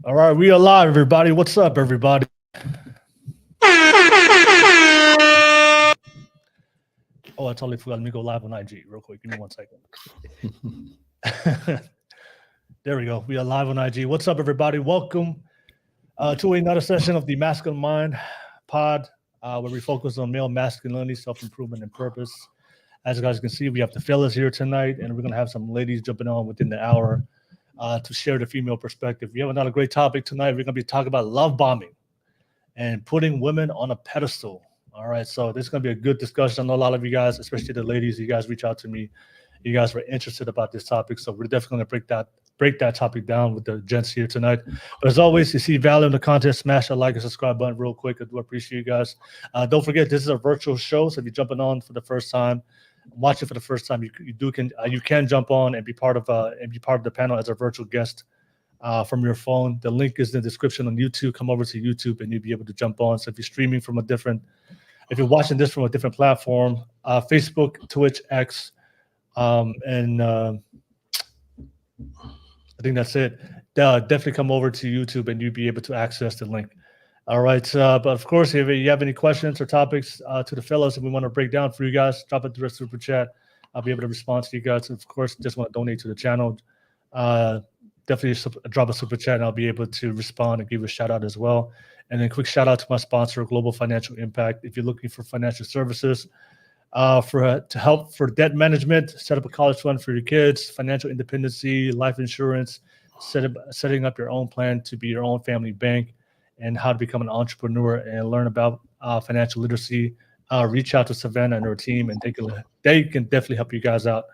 All right, we are live, everybody. What's up, everybody? Oh, I totally forgot. Let me go live on IG real quick. Give me 1 second. There we go. We are live on IG. What's up, everybody? Welcome to another session of the Masculine Mind pod, where we focus on male masculinity, self-improvement, and purpose. As you guys can see, we have the fellas here tonight, and we're going to have some ladies jumping on within the hour to share the female perspective. We have another great topic tonight. We're going to be talking about love bombing and putting women on a pedestal. All right, so this is going to be a good discussion. I know a lot of you guys, especially the ladies, you guys reach out to me. You guys were interested about this topic, so we're definitely going to break that topic down with the gents here tonight. But as always, you see value in the content, smash that like and subscribe button real quick. I do appreciate you guys. Don't forget, this is a virtual show, so if you're jumping on for the first time, watching for the first time, you can jump on and be part of the panel as a virtual guest from your phone. The link is in the description on YouTube. Come over to YouTube and you'll be able to jump on. So if you're streaming from if you're watching this from a different platform, Facebook, Twitch, X, and I think that's it. Definitely come over to YouTube and you'll be able to access the link. All right. But of course, if you have any questions or topics to the fellows that we want to break down for you guys, drop it through the super chat. I'll be able to respond to you guys. Of course, just want to donate to the channel. Definitely drop a super chat and I'll be able to respond and give a shout out as well. And then quick shout out to my sponsor, Global Financial Impact. If you're looking for financial services to help for debt management, set up a college fund for your kids, financial independency, life insurance, setting up your own plan to be your own family bank, and how to become an entrepreneur and learn about financial literacy, reach out to Savannah and her team, and they can definitely help you guys out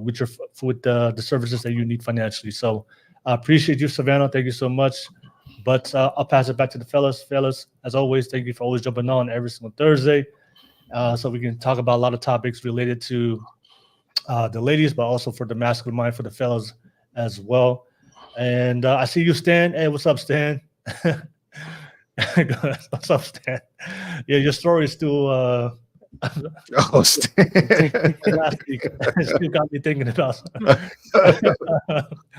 with the services that you need financially. So I appreciate you, Savannah. Thank you so much. But I'll pass it back to the fellas. Fellas, as always, thank you for always jumping on every single Thursday, so we can talk about a lot of topics related to the ladies, but also for the masculine mind for the fellas as well. And I see you, Stan. Hey, what's up, Stan? What's up, Stan? Yeah, your story is still Stan. last week. Still got me thinking about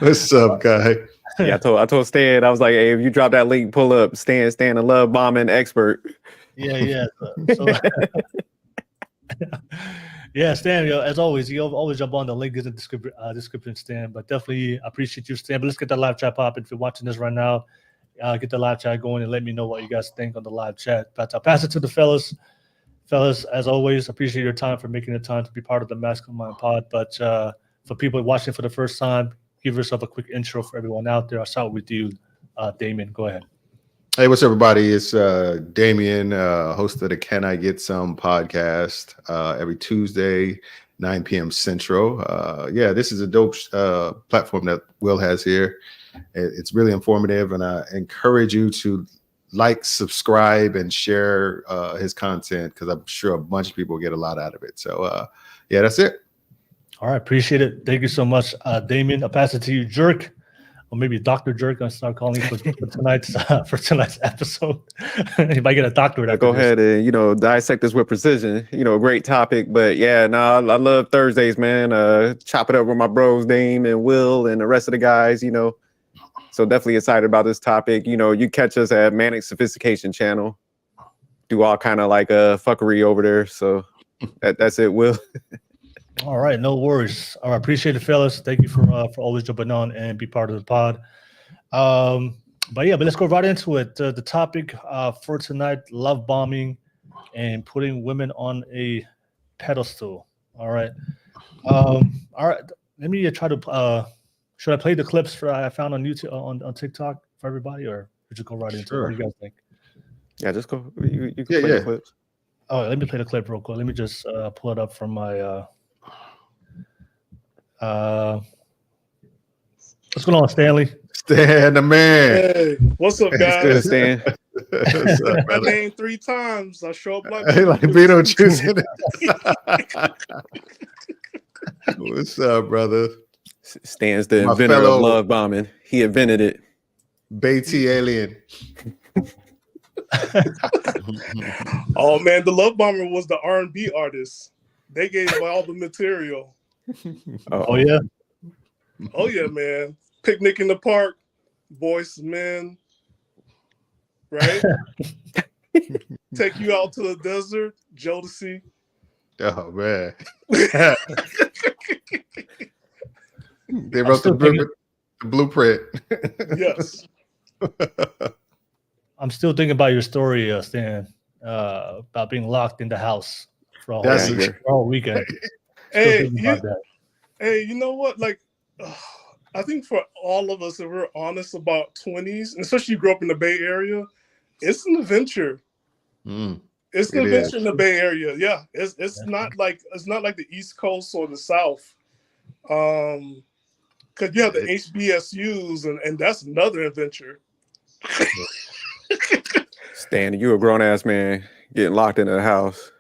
What's up, guy? Yeah, I told Stan, I was like, hey, if you drop that link, pull up Stan, a love bombing expert. Yeah. So, yeah, Stan, as always, you always jump on the link in the description, Stan. But definitely appreciate you, Stan. But let's get that live chat pop. If you're watching this right now, get the live chat going and let me know what you guys think on the live chat. But I'll pass it to the fellas. Fellas, as always, appreciate your time for making the time to be part of the Masculine Mind Pod. But for people watching for the first time, give yourself a quick intro for everyone out there. I'll start with you, Damien. Go ahead. Hey, what's up, everybody? It's Damien, host of the Can I Get Some podcast every Tuesday, 9 p.m. Central. This is a dope platform that Will has here. It's really informative, and I encourage you to like, subscribe, and share his content, because I'm sure a bunch of people get a lot out of it. So, that's it. All right, appreciate it. Thank you so much, Damien. I'll pass it to you, Jerk, or maybe Dr. Jerk. I'll start calling you for tonight's episode. You might get a doctorate. Go ahead and dissect this with precision. Great topic, but I love Thursdays, man. Chop it up with my bros, Dame and Will, and the rest of the guys. So definitely excited about this topic. You catch us at Manic Sophistication channel. Do all kind of like fuckery over there. So that's it, Will. All right, no worries. All right, appreciate it, fellas. Thank you for always jumping on and be part of the pod. But let's go right into it. The topic for tonight: love bombing and putting women on a pedestal. All right. Let me try to. Should I play the clips I found on YouTube on TikTok for everybody, or should you go right into it? What do you guys think? Yeah, just go. You can play the clips. Oh, let me play the clip real quick. Let me just pull it up from my. What's going on, Stanley? Stan, the man. Hey, what's up, guys? Good, Stan. What's up, My brother? name 3 times. I show up like Like Beetlejuice. What's up, brother? Stan's the My inventor fellow- of love bombing. He invented it. Beatty alien. Oh man, the Love Bomber was the R&B artist. They gave away all the material. Oh yeah. Oh yeah, man. Picnic in the Park, Boys Men, right? Take You Out to the Desert, Jodeci. Oh man. Yeah, They wrote the blueprint. yes. I'm still thinking about your story, Stan, about being locked in the house for a That's whole weekend. Hey, About that. Hey, you know what? Like, I think for all of us, if we're honest about 20s, and especially you grew up in the Bay Area, it's an adventure. It's an adventure in the Bay Area. Yeah, it's not like the East Coast or the South. Because you have the HBSUs, and that's another adventure. Stan, you a grown ass man getting locked in a house.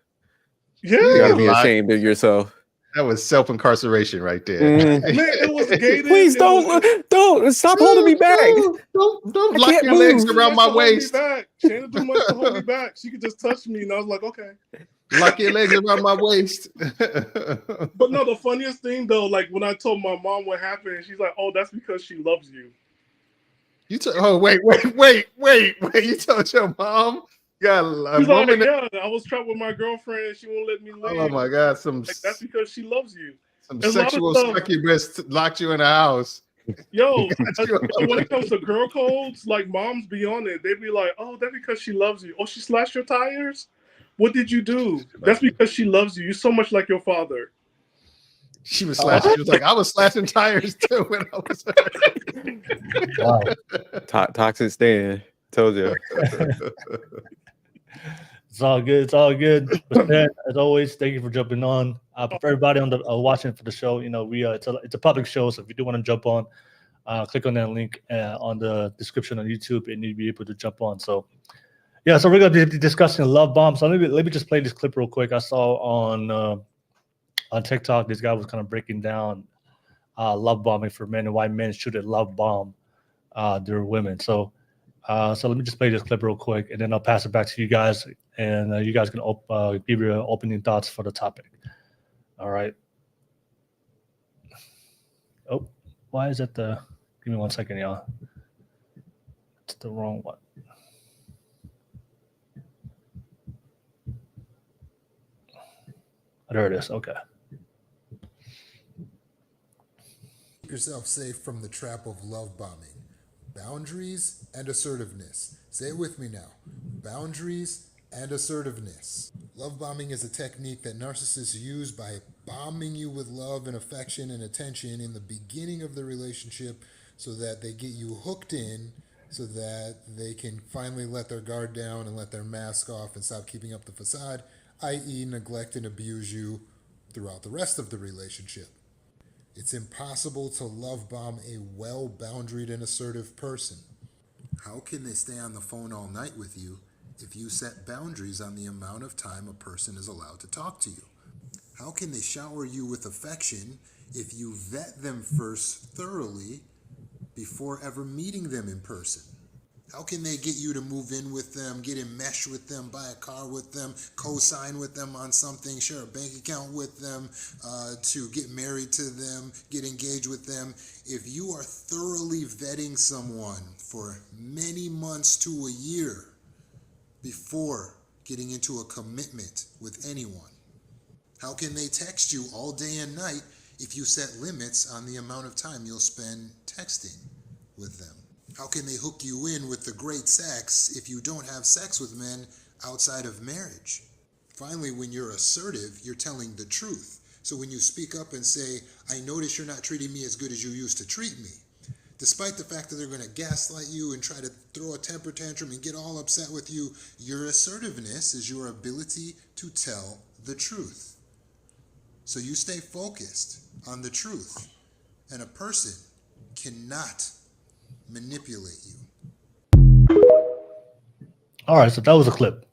Yeah, you gotta be ashamed of yourself. That was self-incarceration right there. Man, it was gated. Please don't stop holding me back. Don't lock your legs around my waist. She didn't do much to hold me back. She could just touch me, and I was like, okay. Lock your legs around my waist. But no, the funniest thing though, like when I told my mom what happened, she's like, "Oh, that's because she loves you." Wait! You told your mom? Yeah, like, yeah, I was trapped with my girlfriend, and she won't let me leave. Oh my God! That's because she loves you. Some sexual succubus locked you in a house. Yo, when it comes to girl codes, like moms be on it. They be like, "Oh, that's because she loves you." Oh, she slashed your tires. What did you do? That's because she loves you. You're so much like your father. She was slashing. She was like, I was slashing tires too when I was. Wow. Toxic Stan. Told you. It's all good. It's all good. But Stan, as always, thank you for jumping on. For everybody on the watching for the show, you know, we it's a public show, so if you do want to jump on, click on that link on the description on YouTube, and you'll be able to jump on. So. Yeah, so we're going to be discussing love bombs. So let me just play this clip real quick. I saw on TikTok, this guy was kind of breaking down love bombing for men and why men shouldn't love bomb their women. So let me just play this clip real quick, and then I'll pass it back to you guys, and you guys can give your opening thoughts for the topic. All right. Oh, why is it the? Give me 1 second, y'all. It's the wrong one. There it is. Okay. Keep yourself safe from the trap of love bombing. Boundaries and assertiveness. Say it with me now. Boundaries and assertiveness. Love bombing is a technique that narcissists use by bombing you with love and affection and attention in the beginning of the relationship so that they get you hooked in, so that they can finally let their guard down and let their mask off and stop keeping up the facade, i.e. neglect and abuse you throughout the rest of the relationship. It's impossible to love bomb a well-boundaried and assertive person. How can they stay on the phone all night with you if you set boundaries on the amount of time a person is allowed to talk to you? How can they shower you with affection if you vet them first thoroughly before ever meeting them in person? How can they get you to move in with them, get enmeshed with them, buy a car with them, co-sign with them on something, share a bank account with them, to get married to them, get engaged with them? If you are thoroughly vetting someone for many months to a year before getting into a commitment with anyone, how can they text you all day and night if you set limits on the amount of time you'll spend texting with them? How can they hook you in with the great sex if you don't have sex with men outside of marriage? Finally, when you're assertive, you're telling the truth. So when you speak up and say, I notice you're not treating me as good as you used to treat me, despite the fact that they're going to gaslight you and try to throw a temper tantrum and get all upset with you, your assertiveness is your ability to tell the truth. So you stay focused on the truth, and a person cannot manipulate you. All right, so that was a clip.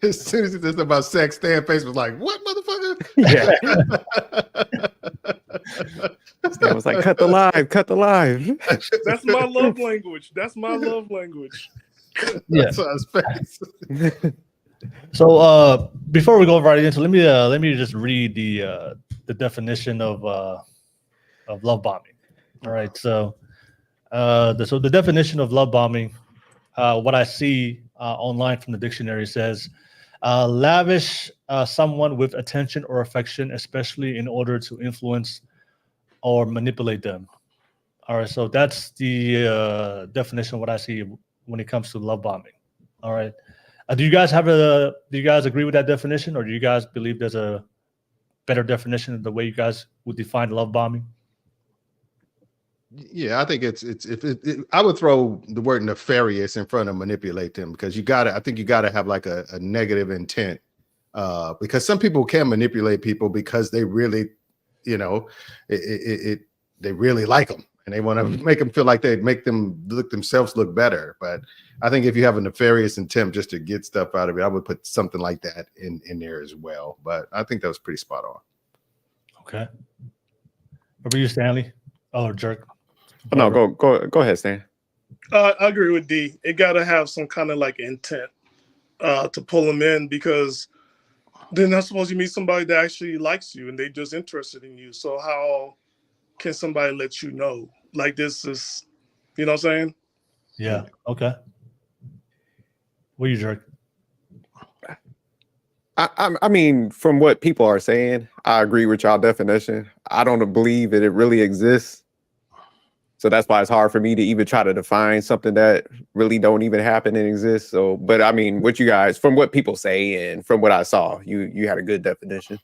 As soon as it's about sex, Stan face was like, "What, motherfucker?" Yeah. Stan was like, "Cut the live." That's my love language. That's my love language. Yeah. So So before we go right into, let me just read the definition of love bombing. All right, so So the definition of love bombing, what I see online from the dictionary says, lavish someone with attention or affection, especially in order to influence or manipulate them. All right, so that's the definition of what I see when it comes to love bombing. All right, do you guys agree with that definition, or do you guys believe there's a better definition of the way you guys would define love bombing? Yeah, I think I would throw the word nefarious in front of manipulate them, because I think you gotta have like a negative intent, because some people can manipulate people because they really, they really like them and they want to make them feel like they make them themselves look better. But I think if you have a nefarious intent just to get stuff out of it, I would put something like that in there as well. But I think that was pretty spot on. Okay. What about you, Stanley? Oh, jerk. Oh, no, go ahead, Stan. I agree with D. It got to have some kind of like intent to pull them in, because then I suppose you meet somebody that actually likes you and they just interested in you. So how can somebody let you know like this is, you know what I'm saying? Yeah. Okay. What you jerk? I mean, from what people are saying, I agree with y'all definition. I don't believe that it really exists. So that's why it's hard for me to even try to define something that really don't even happen and exist. So, but I mean, what you guys, from what people say and from what I saw, you had a good definition.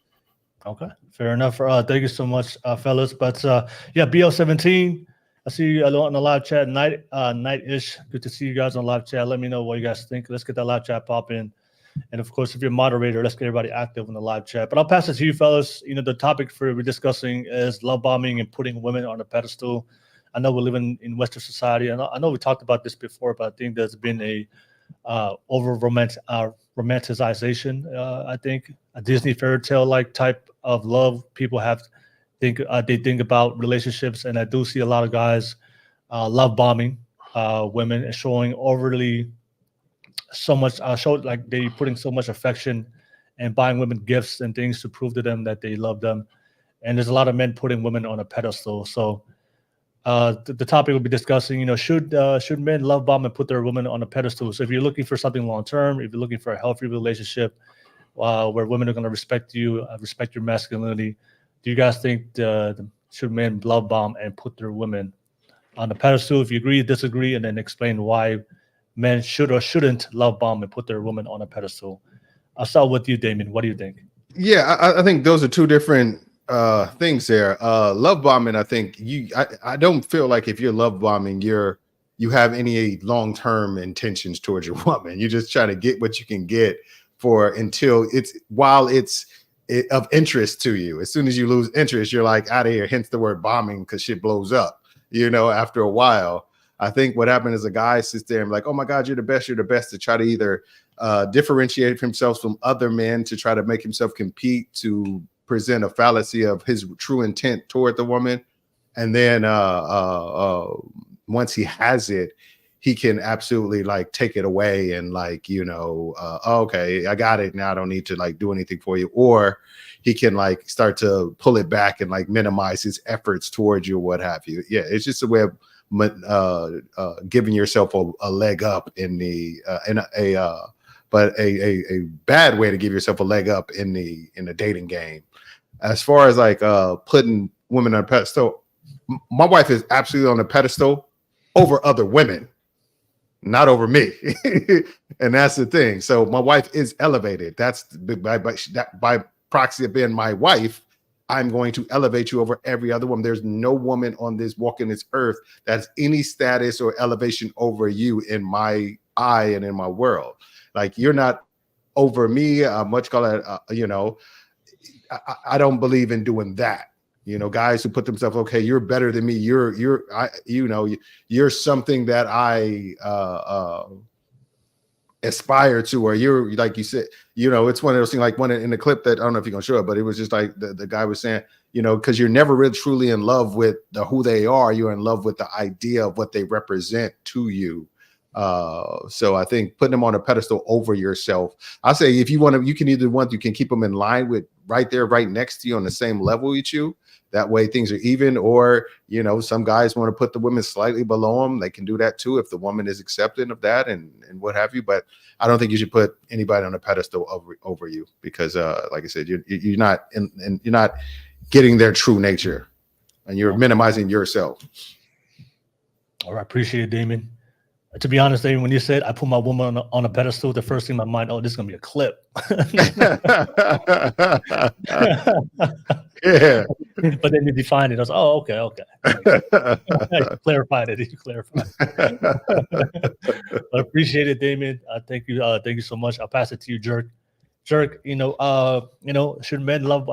Okay, fair enough. Thank you so much, fellas. But yeah, BL17, I see you on the live chat night-ish. Good to see you guys on live chat. Let me know what you guys think. Let's get that live chat popping. And of course, if you're a moderator, let's get everybody active in the live chat. But I'll pass it to you, fellas. The topic we're discussing is love bombing and putting women on a pedestal. I know we live in Western society, and I know we talked about this before, but I think there's been a over romanticization. I think a Disney fairy tale like type of love. People they think about relationships, and I do see a lot of guys love bombing women and showing overly so much. Like they putting so much affection and buying women gifts and things to prove to them that they love them. And there's a lot of men putting women on a pedestal. So. The topic we'll be discussing, should men love bomb and put their women on a pedestal? So if you're looking for something long term, if you're looking for a healthy relationship where women are going to respect you, respect your masculinity, do you guys think should men love bomb and put their women on the pedestal? If you agree, disagree, and then explain why men should or shouldn't love bomb and put their women on a pedestal. I'll start with you, Damien. What do you think? Yeah, I think those are two different things there. Love bombing, I think I don't feel like if you're love bombing, you have any long-term intentions towards your woman. You're just trying to get what you can get until it's of interest to you. As soon as you lose interest, you're like out of here, hence the word bombing, because shit blows up, after a while. I think what happened is a guy sits there and like, oh my God, you're the best, to try to either differentiate himself from other men, to try to make himself compete, to present a fallacy of his true intent toward the woman. And then once he has it, he can absolutely like take it away and like, okay, I got it. Now I don't need to like do anything for you. Or he can like start to pull it back and like minimize his efforts towards you, what have you. Yeah, it's just a way of giving yourself a leg up in the but a bad way to give yourself a leg up in the dating game. As far as like putting women on a pedestal, my wife is absolutely on a pedestal over other women, not over me. And that's the thing. So my wife is elevated. That's by proxy of being my wife, I'm going to elevate you over every other woman. There's no woman on this walking this earth that's any status or elevation over you in my eye and in my world. Like you're not over me. Much call it, I don't believe in doing that. Guys who put themselves, okay, you're better than me. You're something that I aspire to, or you're like you said, it's one of those things, like one in the clip that I don't know if you're gonna show it, but it was just like the guy was saying, because you're never really truly in love with who they are. You're in love with the idea of what they represent to you. So I think putting them on a pedestal over yourself, I say if you want to, you can either you can keep them in line with right there, right next to you on the same level with you. That way things are even. Or, you know, some guys want to put the women slightly below them. They can do that too if the woman is accepting of that and what have you. But I don't think you should put anybody on a pedestal over you, because like I said, you're not you're not getting their true nature, and you're minimizing yourself. All right, appreciate it, Damon. To be honest, Damon, when you said I put my woman on a pedestal, the first thing in my mind, oh, this is gonna be a clip. Yeah. But then you defined it. I was, oh, okay. You clarified it. You clarified it. I appreciate it, Damon. Thank you so much. I'll pass it to you, Jerk. Jerk, should men love?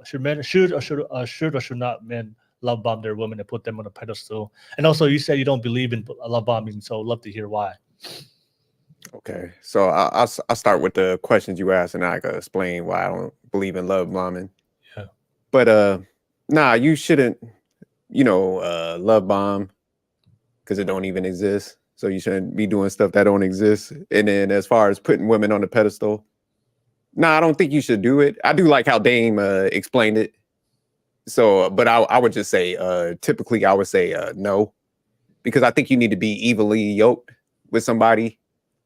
Should or should not men love bomb their women and put them on a pedestal? And also, you said you don't believe in love bombing, so I'd love to hear why. Okay, so I'll start with the questions you asked, and I can explain why I don't believe in love bombing. Yeah. But nah, you shouldn't, love bomb, because it don't even exist. So you shouldn't be doing stuff that don't exist. And then as far as putting women on the pedestal, nah, I don't think you should do it. I do like how Dame explained it. So, but I would just say, typically I would say no, because I think you need to be evenly yoked with somebody,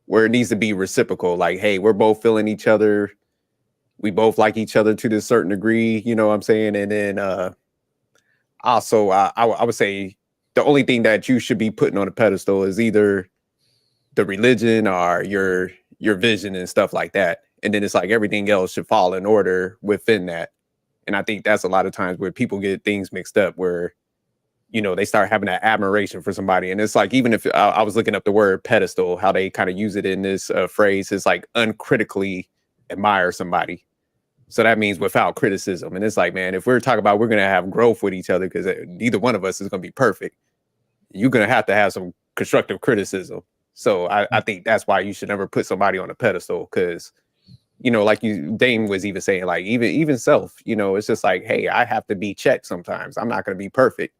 where it needs to be reciprocal. Like, hey, we're both feeling each other. We both like each other to this certain degree, you know what I'm saying? And then also, I would say the only thing that you should be putting on a pedestal is either the religion or your vision and stuff like that. And then it's like everything else should fall in order within that. And I think that's a lot of times where people get things mixed up, where, they start having that admiration for somebody. And it's like, even if I was looking up the word pedestal, how they kind of use it in this phrase, is like uncritically admire somebody. So that means without criticism. And it's like, man, if we're talking about we're going to have growth with each other, because neither one of us is going to be perfect, you're going to have some constructive criticism. So I think that's why you should never put somebody on a pedestal, because, like Dame was even saying, like, even self, it's just like, hey, I have to be checked sometimes. I'm not going to be perfect.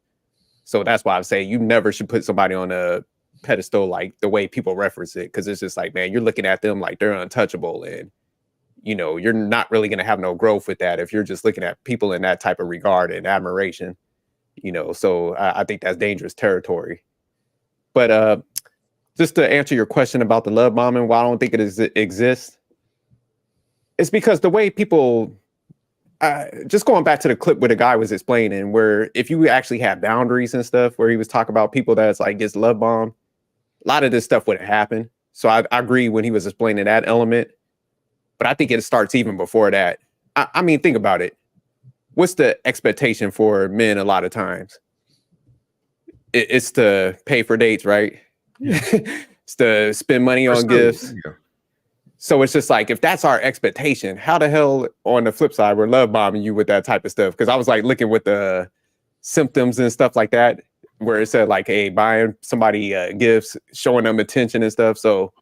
So that's why I'm saying you never should put somebody on a pedestal like the way people reference it, because it's just like, man, you're looking at them like they're untouchable, and you're not really going to have no growth with that if you're just looking at people in that type of regard and admiration. So I think that's dangerous territory. But just to answer your question about the love bombing, why I don't think it exists, it's because the way people. Just going back to the clip where the guy was explaining, where if you actually have boundaries and stuff, where he was talking about people that's like gets love bombed, a lot of this stuff wouldn't happen. So I agree when he was explaining that element, but I think it starts even before that. I mean, think about it. What's the expectation for men a lot of times? It's to pay for dates, right? It's to spend money on gifts. So it's just like, if that's our expectation, how the hell on the flip side we're love bombing you with that type of stuff? Because I was like looking with the symptoms and stuff like that, where it said like, hey, buying somebody gifts, showing them attention and stuff. So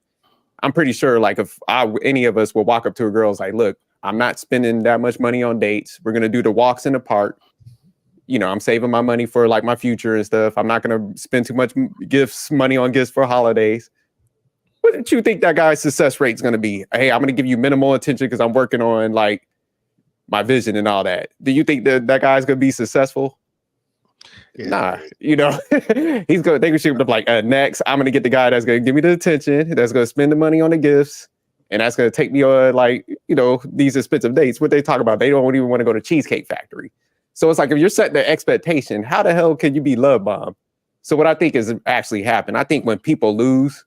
I'm pretty sure, like, if any of us will walk up to a girl, it's like, look, I'm not spending that much money on dates. We're gonna do the walks in the park. I'm saving my money for like my future and stuff. I'm not gonna spend too much money on gifts for holidays. What did you think that guy's success rate is going to be? Hey, I'm going to give you minimal attention because I'm working on like my vision and all that. Do you think that guy's going to be successful? Yeah. Nah, he's going to think we should be like, next, I'm going to get the guy that's going to give me the attention, that's going to spend the money on the gifts, and that's going to take me on these expensive dates. What they talk about, they don't even want to go to Cheesecake Factory. So it's like, if you're setting the expectation, how the hell can you be love bombed? So what I think is actually happened, I think when people lose,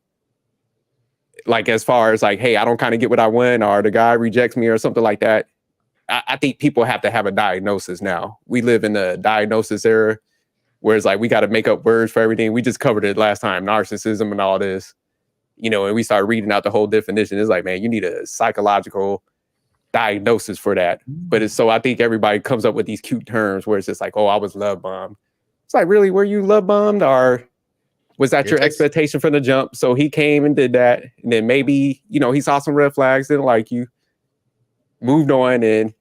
like, as far as like, hey, I don't kind of get what I want, or the guy rejects me or something like that, I think people have to have a diagnosis now. We live in the diagnosis era, where it's like we got to make up words for everything. We just covered it last time, narcissism and all this, and we started reading out the whole definition. It's like, man, you need a psychological diagnosis for that. But so I think everybody comes up with these cute terms where it's just like, oh, I was love bombed. It's like, really, were you love bombed, or was that your expectation from the jump? So he came and did that, and then maybe, he saw some red flags, didn't like you, moved on, and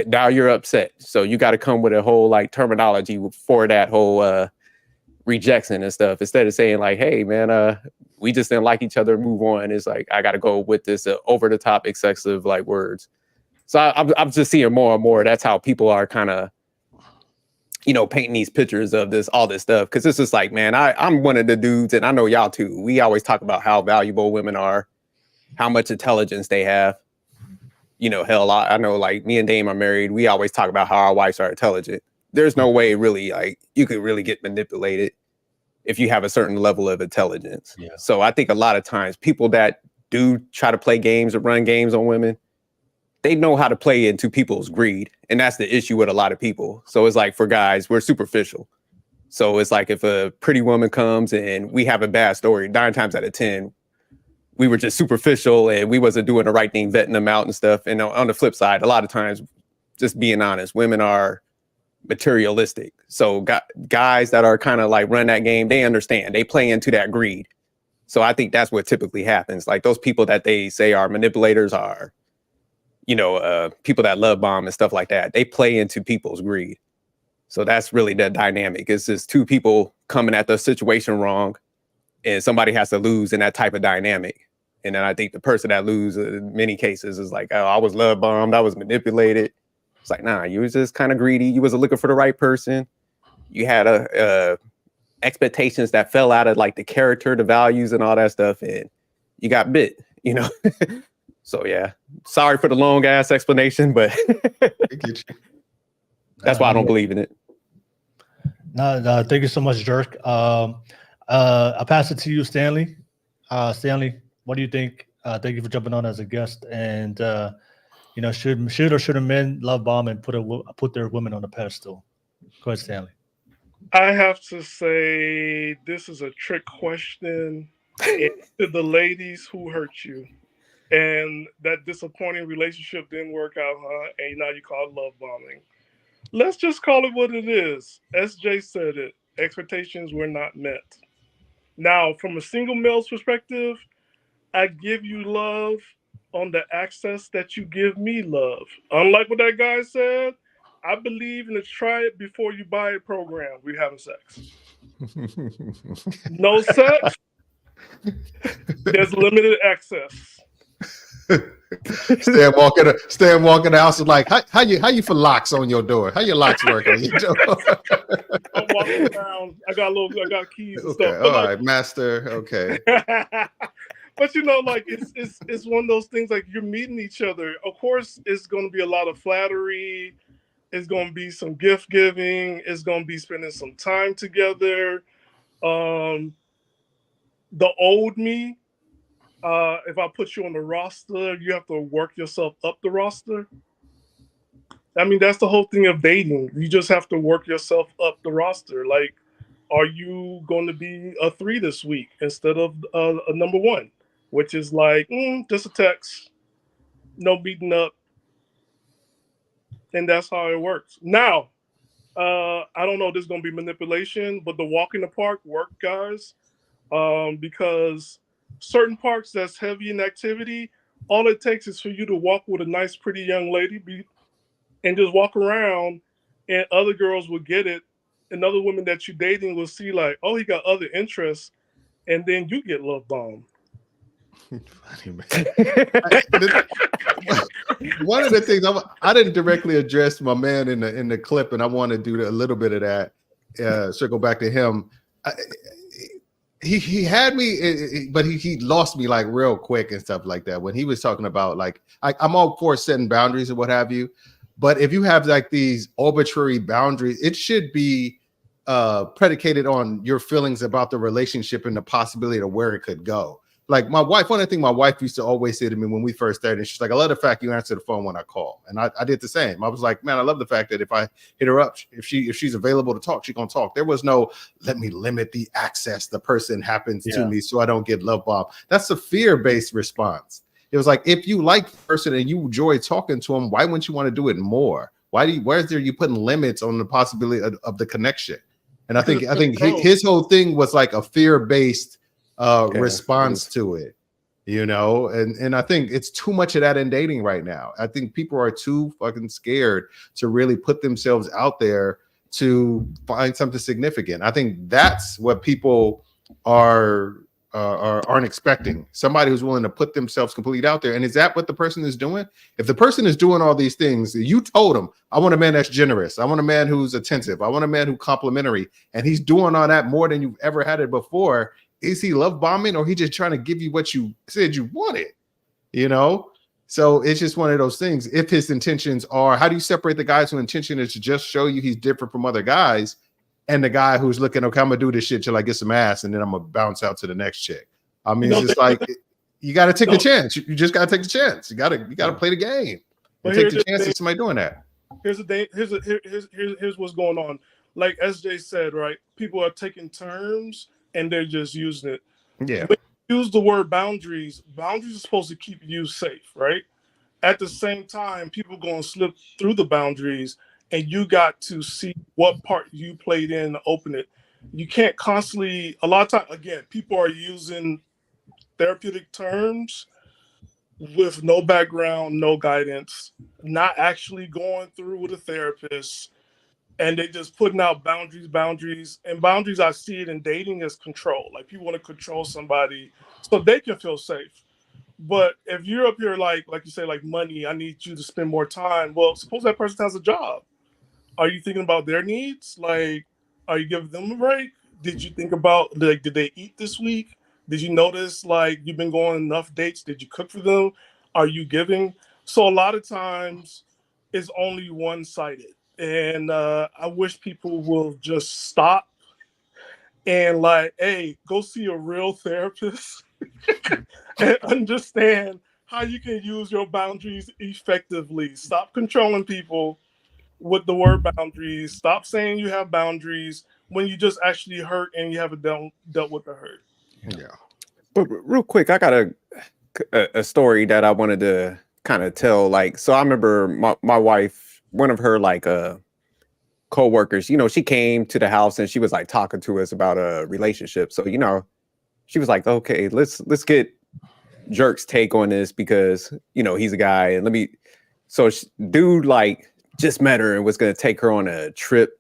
now you're upset. So you got to come with a whole like terminology for that whole rejection and stuff, instead of saying like, hey, man, we just didn't like each other, move on. It's like, I got to go with this over the top, excessive like words. So I'm just seeing more and more. That's how people are kind of painting these pictures of all this stuff. Cause it's just like, man, I'm one of the dudes, and I know y'all too. We always talk about how valuable women are, how much intelligence they have. Hell, I know like me and Dame are married. We always talk about how our wives are intelligent. There's no way really like you could really get manipulated if you have a certain level of intelligence. Yeah. So I think a lot of times people that do try to play games or run games on women, they know how to play into people's greed. And that's the issue with a lot of people. So it's like for guys, we're superficial. So it's like if a pretty woman comes and we have a bad story, 9 times out of 10, we were just superficial and we wasn't doing the right thing, vetting them out and stuff. And on the flip side, a lot of times, just being honest, women are materialistic. So guys that are kind of like run that game, they understand, they play into that greed. So I think that's what typically happens. Like those people that they say are manipulators are, people that love bomb and stuff like that. They play into people's greed. So that's really the dynamic. It's just 2 people coming at the situation wrong, and somebody has to lose in that type of dynamic. And then I think the person that loses in many cases is like, oh, I was love bombed, I was manipulated. It's like, nah, you was just kind of greedy. You wasn't looking for the right person. You had expectations that fell out of like the character, the values, and all that stuff, and you got bit. So yeah, sorry for the long ass explanation, but that's why I don't believe in it. No, thank you so much, Jerk. I'll pass it to you, Stanley. Stanley, what do you think? Thank you for jumping on as a guest. And should or shouldn't men love bomb and put their women on a pedestal? Go ahead, Stanley. I have to say this is a trick question. To the ladies who hurt you, and that disappointing relationship didn't work out, huh? And now you call it love bombing. Let's just call it what it is. SJ said it. Expectations were not met. Now, from a single male's perspective, I give you love on the access that you give me love. Unlike what that guy said, I believe in the try it before you buy it program. We having sex. No sex. There's limited access. Stan walking the house is like, how you for locks on your door? How your locks work on your door? I'm walking around. I got keys and Okay, stuff. But all right, master. Okay. But like it's one of those things, like you're meeting each other. Of course, it's going to be a lot of flattery. It's going to be some gift giving. It's going to be spending some time together. The old me, if I put you on the roster, you have to work yourself up the roster. I mean, that's the whole thing of dating. You just have to work yourself up the roster. Like, are you going to be a 3 this week instead of a number 1, which is like, just a text, no beating up. And that's how it works. Now, I don't know if this is going to be manipulation, but the walk in the park work, guys, because certain parks that's heavy in activity, all it takes is for you to walk with a nice, pretty young lady and just walk around, and other girls will get it. And other women that you're dating will see like, oh, he got other interests, and then you get love bombed. Funny, man. One of the things I didn't directly address my man in the clip, and I want to do a little bit of that. Circle back to him. He had me, but he lost me like real quick and stuff like that when he was talking about like I'm all for setting boundaries and what have you, but if you have like these arbitrary boundaries, it should be predicated on your feelings about the relationship and the possibility of where it could go. Like my wife, one of the things my wife used to always say to me when we first started, she's like, I love the fact you answer the phone when I call. And I did the same. I was like, man, I love the fact that if I hit her up, if she's available to talk, she's going to talk. There was no, let me limit the access the person happens to me so I don't get love bomb. That's a fear-based response. It was like, if you like the person and you enjoy talking to them, why wouldn't you want to do it more? Where's there you putting limits on the possibility of the connection? And I think his whole thing was like a fear-based response to it, and I think it's too much of that in dating right now. I think people are too fucking scared to really put themselves out there to find something significant. I think that's what people are aren't expecting. Somebody who's willing to put themselves completely out there. And is that what the person is doing? If the person is doing all these things, you told them, I want a man that's generous. I want a man who's attentive. I want a man who's complimentary. And he's doing all that more than you've ever had it before. Is he love bombing, or he just trying to give you what you said you wanted? You know? So it's just one of those things. If his intentions are, how do you separate the guys whose intention is to just show you he's different from other guys, and the guy who's looking, okay, I'm gonna do this shit till I get some ass, and then I'm gonna bounce out to the next chick? I mean, it's just like, you got to take the chance. You just got to take the chance. You got to play the game and take the chance of somebody doing that. Here's the thing. Here's what's going on. Like SJ said, right? People are taking terms and they're just using it. Yeah. When you use the word boundaries. Boundaries are supposed to keep you safe, right? At the same time, people going to slip through the boundaries, and you got to see what part you played in to open it. You can't constantly, a lot of times, again, people are using therapeutic terms with no background, no guidance, not actually going through with a therapist, and they just putting out boundaries. And boundaries, I see it in dating as control. Like, people want to control somebody so they can feel safe. But if you're up here, like you say, like, money, I need you to spend more time. Well, suppose that person has a job. Are you thinking about their needs? Like, are you giving them a break? Did you think about, like, did they eat this week? Did you notice, like, you've been going on enough dates? Did you cook for them? Are you giving? So a lot of times it's only one-sided. And I wish people will just stop and, like, hey, go see a real therapist and understand how you can use your boundaries effectively. Stop controlling people with the word boundaries. Stop saying you have boundaries when you just actually hurt and you haven't dealt with the hurt. Yeah. But real quick, I got a story that I wanted to kind of tell. Like, so I remember my wife, one of her like co-workers, you know, she came to the house and she was like talking to us about a relationship. So, you know, she was like, okay, let's get Jerk's take on this, because, you know, he's a guy, and dude like just met her and was going to take her on a trip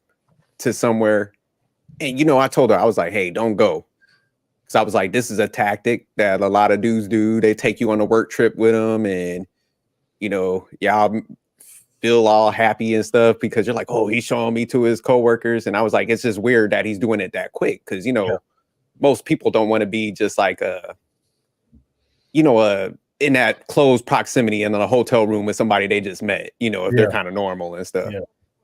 to somewhere. And, you know, I told her, I was like, hey, don't go. So I was like, this is a tactic that a lot of dudes do. They take you on a work trip with them, and, you know, y'all feel all happy and stuff because you're like, oh, he's showing me to his coworkers. And I was like, it's just weird that he's doing it that quick. Cause, you know, most people don't want to be just like in that close proximity in a hotel room with somebody they just met, you know, if they're kind of normal and stuff. Yeah.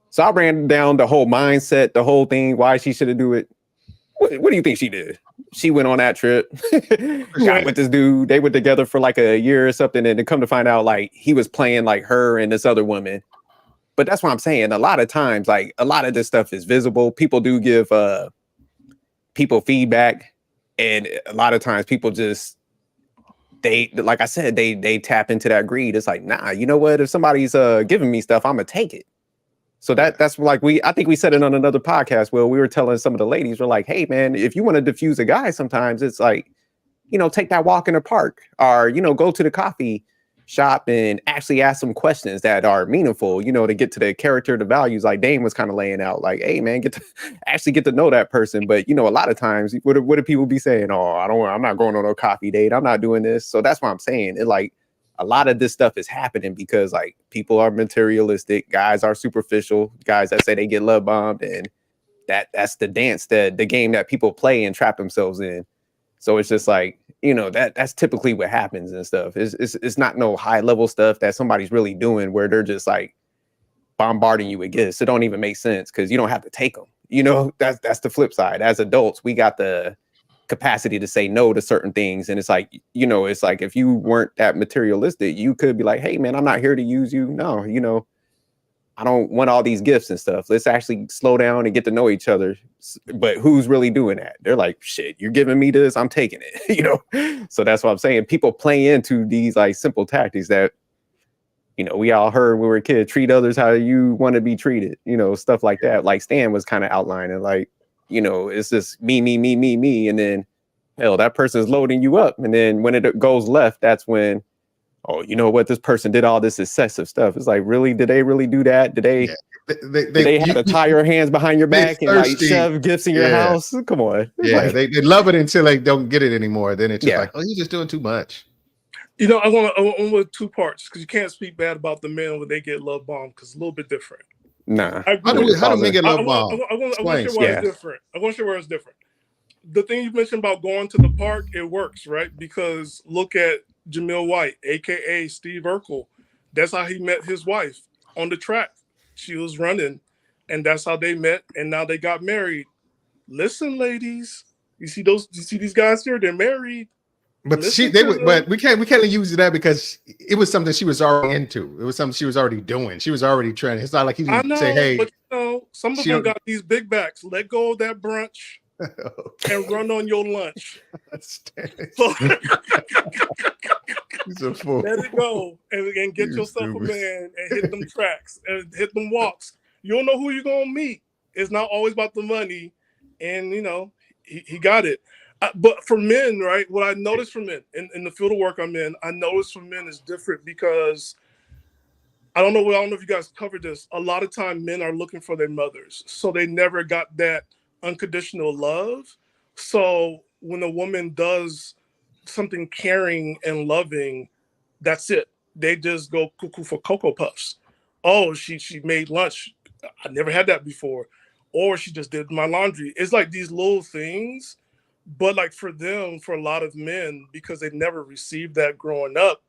So I ran down the whole mindset, the whole thing, why she should do it. What do you think she did? She went on that trip, got with this dude. They were together for like a year or something. And to come to find out, like, he was playing like her and this other woman. But that's what I'm saying. A lot of times, like, a lot of this stuff is visible. People do give people feedback. And a lot of times people just, like I said, they tap into that greed. It's like, nah, you know what? If somebody's giving me stuff, I'm gonna take it. So that's like I think we said it on another podcast where we were telling some of the ladies, we're like, hey man, if you want to diffuse a guy, sometimes it's like, you know, take that walk in the park, or, you know, go to the coffee shop and actually ask some questions that are meaningful, you know, to get to the character, the values, like Dame was kind of laying out, like, hey man, get to know that person. But, you know, a lot of times what do people be saying? Oh, I'm not going on a coffee date. I'm not doing this. So that's what I'm saying. It, like, a lot of this stuff is happening because, like, people are materialistic, guys are superficial, guys that say they get love bombed, and that's the dance, the game that people play and trap themselves in. So it's just like, you know, that's typically what happens and stuff. It's not no high level stuff that somebody's really doing where they're just like bombarding you with gifts. It don't even make sense because you don't have to take them. You know, that's the flip side. As adults, we got the capacity to say no to certain things. And it's like, you know, it's like if you weren't that materialistic, you could be like, hey man, I'm not here to use you. No, you know, I don't want all these gifts and stuff. Let's actually slow down and get to know each other. But who's really doing that? They're like, shit, you're giving me this, I'm taking it, you know? So that's what I'm saying. People play into these like simple tactics that, you know, we all heard when we were a kid, treat others how you want to be treated, you know, stuff like that. Like Stan was kind of outlining, like, you know, it's just me. And then, hell, that person's loading you up. And then when it goes left, that's when, oh, you know what? This person did all this excessive stuff. It's like, really? Did they really do that? Did they? Yeah. Did they have to tie your hands behind your back and like shove gifts in your house? Come on. Yeah, they love it until they don't get it anymore. Then it's just Yeah. like, oh, you're just doing too much. You know, I want with two parts because you can't speak bad about the men when they get love bombed because it's a little bit different. Nah. How do men get love bombed? I want to share why it's different. I want to share where it's different. The thing you mentioned about going to the park, it works, right? Because look at Jamil White, aka Steve Urkel. That's how he met his wife on the track. She was running, and that's how they met, and now they got married. Listen, ladies, you see these guys here? They're married. But but we can't use that because it was something she was already into. It was something she was already doing. She was already trying. It's not like he didn't say, "Hey." But some of them got these big backs. Let go of that brunch and run on your lunch. He's a fool. Let it go and get yourself a man and hit them tracks and hit them walks. You don't know who you're gonna meet. It's not always about the money, and he got it. But for men, right? What I noticed for men in the field of work I'm in, I noticed for men is different because I don't know if you guys covered this. A lot of time men are looking for their mothers, so they never got that unconditional love. So when a woman does something caring and loving, that's it. They just go cuckoo for Cocoa Puffs. Oh, she made lunch. I never had that before. Or she just did my laundry. It's like these little things. But like for them, for a lot of men, because they never received that growing up,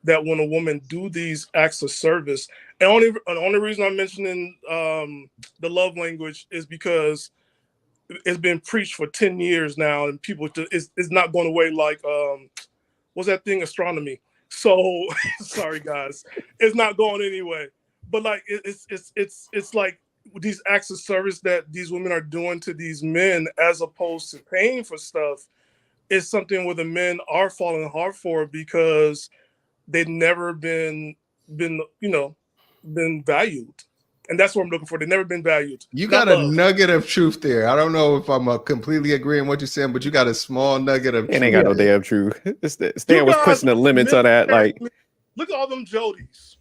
that when a woman do these acts of service, and the only reason I'm mentioning the love language is because it's been preached for 10 years now, and people it's not going away. Like what's that thing, astronomy? So sorry guys, it's not going anyway. But like it's like these acts of service that these women are doing to these men, as opposed to paying for stuff, is something where the men are falling hard for because they've never been valued. And that's what I'm looking for. They've never been valued. You got a nugget of truth there. I don't know if I'm completely agreeing what you're saying, but you got a small nugget of truth. It ain't got no damn truth. Stan was pushing the limits on that. Like, look at all them Jodies.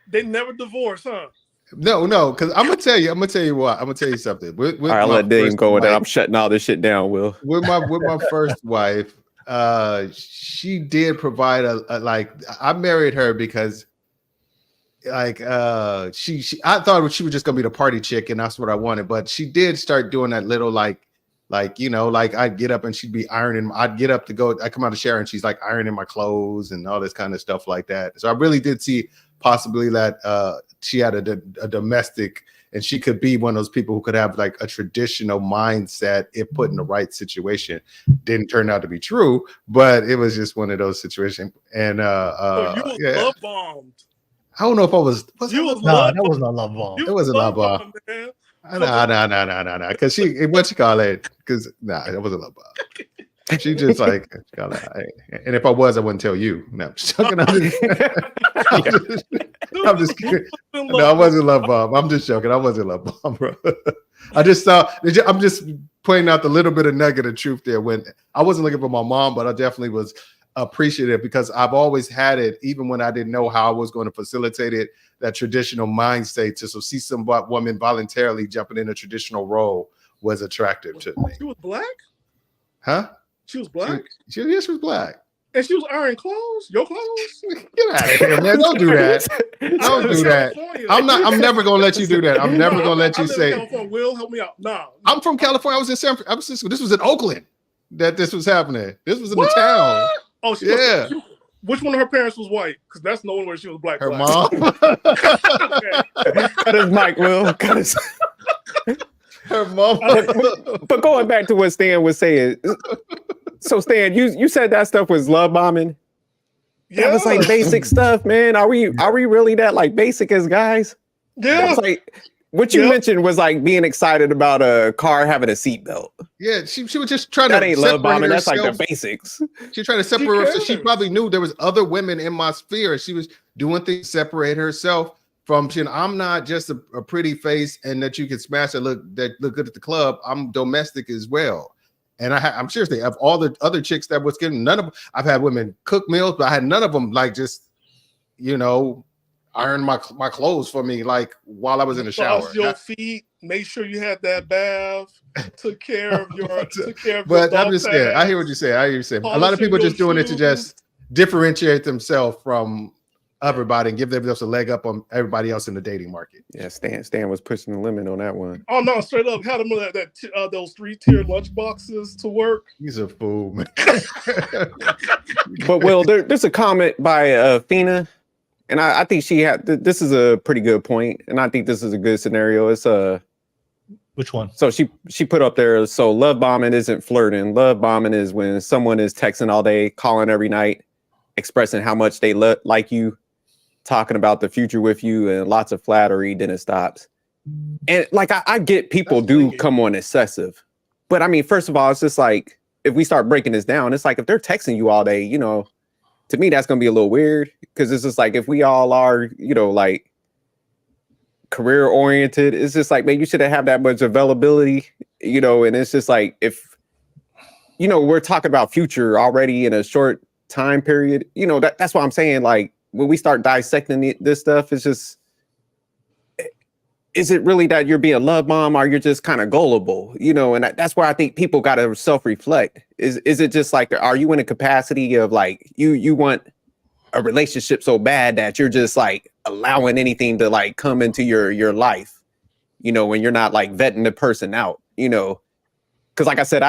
They never divorce, huh? No, because I'm gonna tell you what. I'm gonna tell you something. All right, I'll let Dame go, and then I'm shutting all this shit down. Will with my first wife, she did provide I married her because she I thought she was just gonna be the party chick, and that's what I wanted. But she did start doing that little I'd get up and she'd be ironing. I'd get up to go. I come out of the shower and she's like ironing my clothes and all this kind of stuff like that. So I really did see possibly that she had a domestic, and she could be one of those people who could have like a traditional mindset if put in the right situation. Didn't turn out to be true, but it was just one of those situations. And you was love bombed. I don't know if I was. That wasn't a love bomb. It wasn't a love bomb. No. Because what you call it? Because it wasn't a love bomb. She just like, and if I was, I wouldn't tell you. No, I'm just joking. I'm just kidding. No, I wasn't love bomb. I'm just joking. I wasn't love bomb, bro. I just thought I'm just pointing out the little bit of nugget of truth there. When I wasn't looking for my mom, but I definitely was appreciative because I've always had it, even when I didn't know how I was going to facilitate it. That traditional mind state to see some woman voluntarily jumping in a traditional role was attractive to me. She was black, huh? She was black. She was black. And she was ironing clothes. Your clothes. Get out of here, man! Don't do that. Don't do that. I'm never gonna let you do that. I'm never gonna let you say. California. Will, help me out. No, I'm from California. I was in San Francisco. This was in Oakland that this was happening. This was in the town. Oh, yeah. Which one of her parents was white? Because that's no one where she was black. Her mom. Cut his mic, Will. Cut his. Her mom. But going back to what Stan was saying, so Stan, you said that stuff was love bombing. Yeah, that was like basic stuff, man. Are we really that like basic as guys? Yeah. It's like what you mentioned was like being excited about a car having a seatbelt. Yeah, she was just trying that to. That ain't love bombing. That's like the basics. She's trying to separate herself. She probably knew there was other women in my sphere. She was doing things to separate herself from. I'm not just a pretty face and that you can smash and look good at the club. I'm domestic as well. And I'm seriously, of all the other chicks that was getting, none of them, I've had women cook meals, but I had none of them like just ironed my clothes for me, like while I was in the shower. Wash your feet. Make sure you had that bath. Took care of your But dog I'm just saying, I hear what you're saying. I hear you saying. A lot of people are just doing it to just differentiate themselves from everybody and give themselves a leg up on everybody else in the dating market. Yeah, Stan was pushing the limit on that one. Oh no, straight up had them those 3-tier lunch boxes to work. He's a fool, man. But Will, there's a comment by Fina, and I think she had this is a pretty good point, and I think this is a good scenario. It's Which one? So she put up there, so love bombing isn't flirting. Love bombing is when someone is texting all day, calling every night, expressing how much they like you, talking about the future with you, and lots of flattery, then it stops. And like I get people do come on excessive, but I mean, first of all, it's just like if we start breaking this down, it's like if they're texting you all day, to me that's gonna be a little weird, because it's just like if we all are, like career oriented, it's just like, man, you shouldn't have that much availability, and it's just like if we're talking about future already in a short time period, that's why I'm saying, like, when we start dissecting this stuff, it's just, is it really that you're being love bomb, or you're just kind of gullible, and that's where I think people got to self-reflect. Is it just like, are you in a capacity of like, you want a relationship so bad that you're just like allowing anything to like come into your life, when you're not like vetting the person out, because like I said,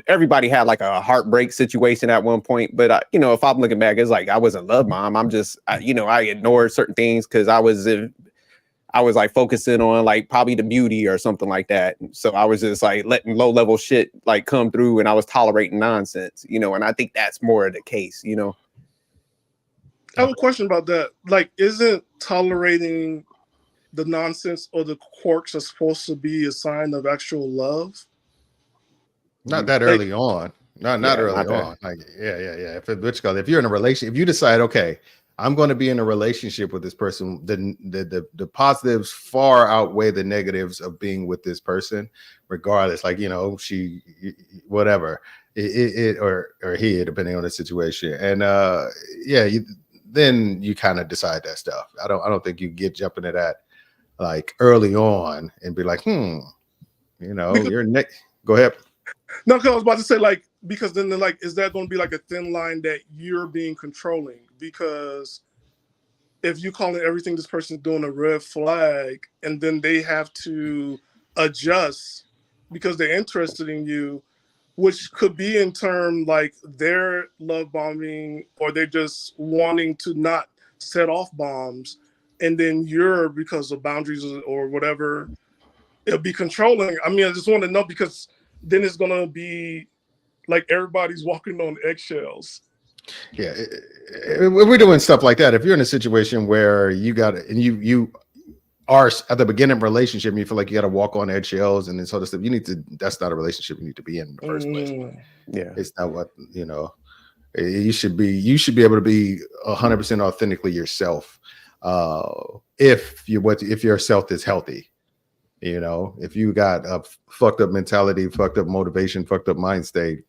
everybody had like a heartbreak situation at one point, but if I'm looking back, it's like I wasn't love bomb. I'm just, I ignored certain things because I was like focusing on like probably the beauty or something like that. So I was just like letting low level shit like come through, and I was tolerating nonsense, and I think that's more of the case, I have a question about that. Like, isn't tolerating the nonsense or the quirks are supposed to be a sign of actual love? Not that early on. Not early on. Like, yeah. If you're in a relationship, if you decide, okay, I'm going to be in a relationship with this person, then the positives far outweigh the negatives of being with this person, regardless. Like, she, whatever, it or he, depending on the situation. And then you kind of decide that stuff. I don't think you get jumping at that like early on and be like, you're go ahead. No, because I was about to say, like, because then like, is that going to be like a thin line that you're being controlling? Because if you calling everything this person's doing a red flag, and then they have to adjust because they're interested in you, which could be in term like they're love bombing, or they're just wanting to not set off bombs, and then you're, because of boundaries or whatever, it'll be controlling. I mean, I just want to know, because then it's gonna be like everybody's walking on eggshells. Yeah, we're doing stuff like that. If you're in a situation where you got it, and you are at the beginning of a relationship, and you feel like you got to walk on eggshells and this sort of stuff, that's not a relationship you need to be in the first place. Yeah, it's not what you should be. You should be able to be 100% authentically yourself. If your self is healthy. If you got a fucked up mentality, fucked up motivation, fucked up mind state,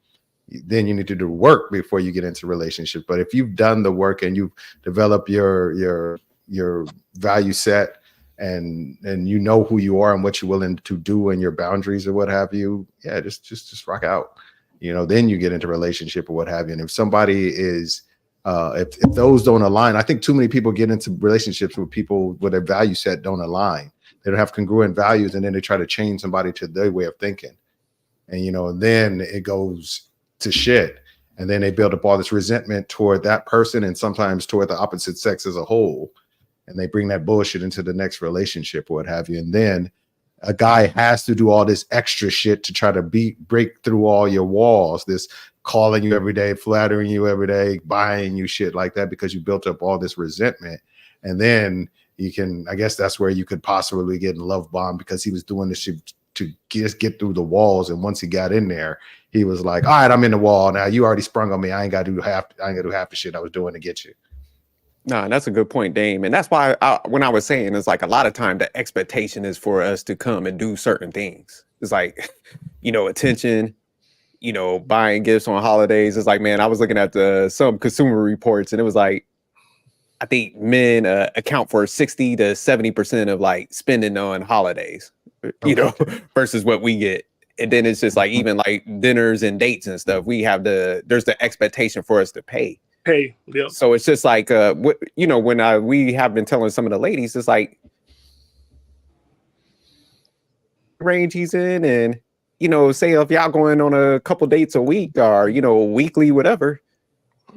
then you need to do work before you get into relationships. But if you've done the work and you've developed your value set, and you know who you are and what you're willing to do and your boundaries or what have you, yeah, just rock out. Then you get into relationship or what have you. And if somebody is if those don't align, I think too many people get into relationships with people where their value set don't align. They don't have congruent values, and then they try to change somebody to their way of thinking. And then it goes to shit. And then they build up all this resentment toward that person, and sometimes toward the opposite sex as a whole. And they bring that bullshit into the next relationship or what have you. And then a guy has to do all this extra shit to try to break through all your walls, this calling you every day, flattering you every day, buying you shit like that, because you built up all this resentment. And then I guess that's where you could possibly get in love bomb, because he was doing this shit to just get through the walls. And once he got in there, he was like, all right, I'm in the wall now. You already sprung on me. I ain't got to do half the shit I was doing to get you. No, that's a good point, Dame. And that's why when I was saying, it's like a lot of time the expectation is for us to come and do certain things. It's like, attention, buying gifts on holidays. It's like, man, I was looking at some consumer reports, and it was like I think men account for 60 to 70% of like spending on holidays, you know, versus what we get. And then it's just like even like dinners and dates and stuff. There's the expectation for us to pay. Yep. So it's just like you know, when we have been telling some of the ladies, it's like range he's in, and you know, say if y'all going on a couple dates a week or you know, weekly, whatever,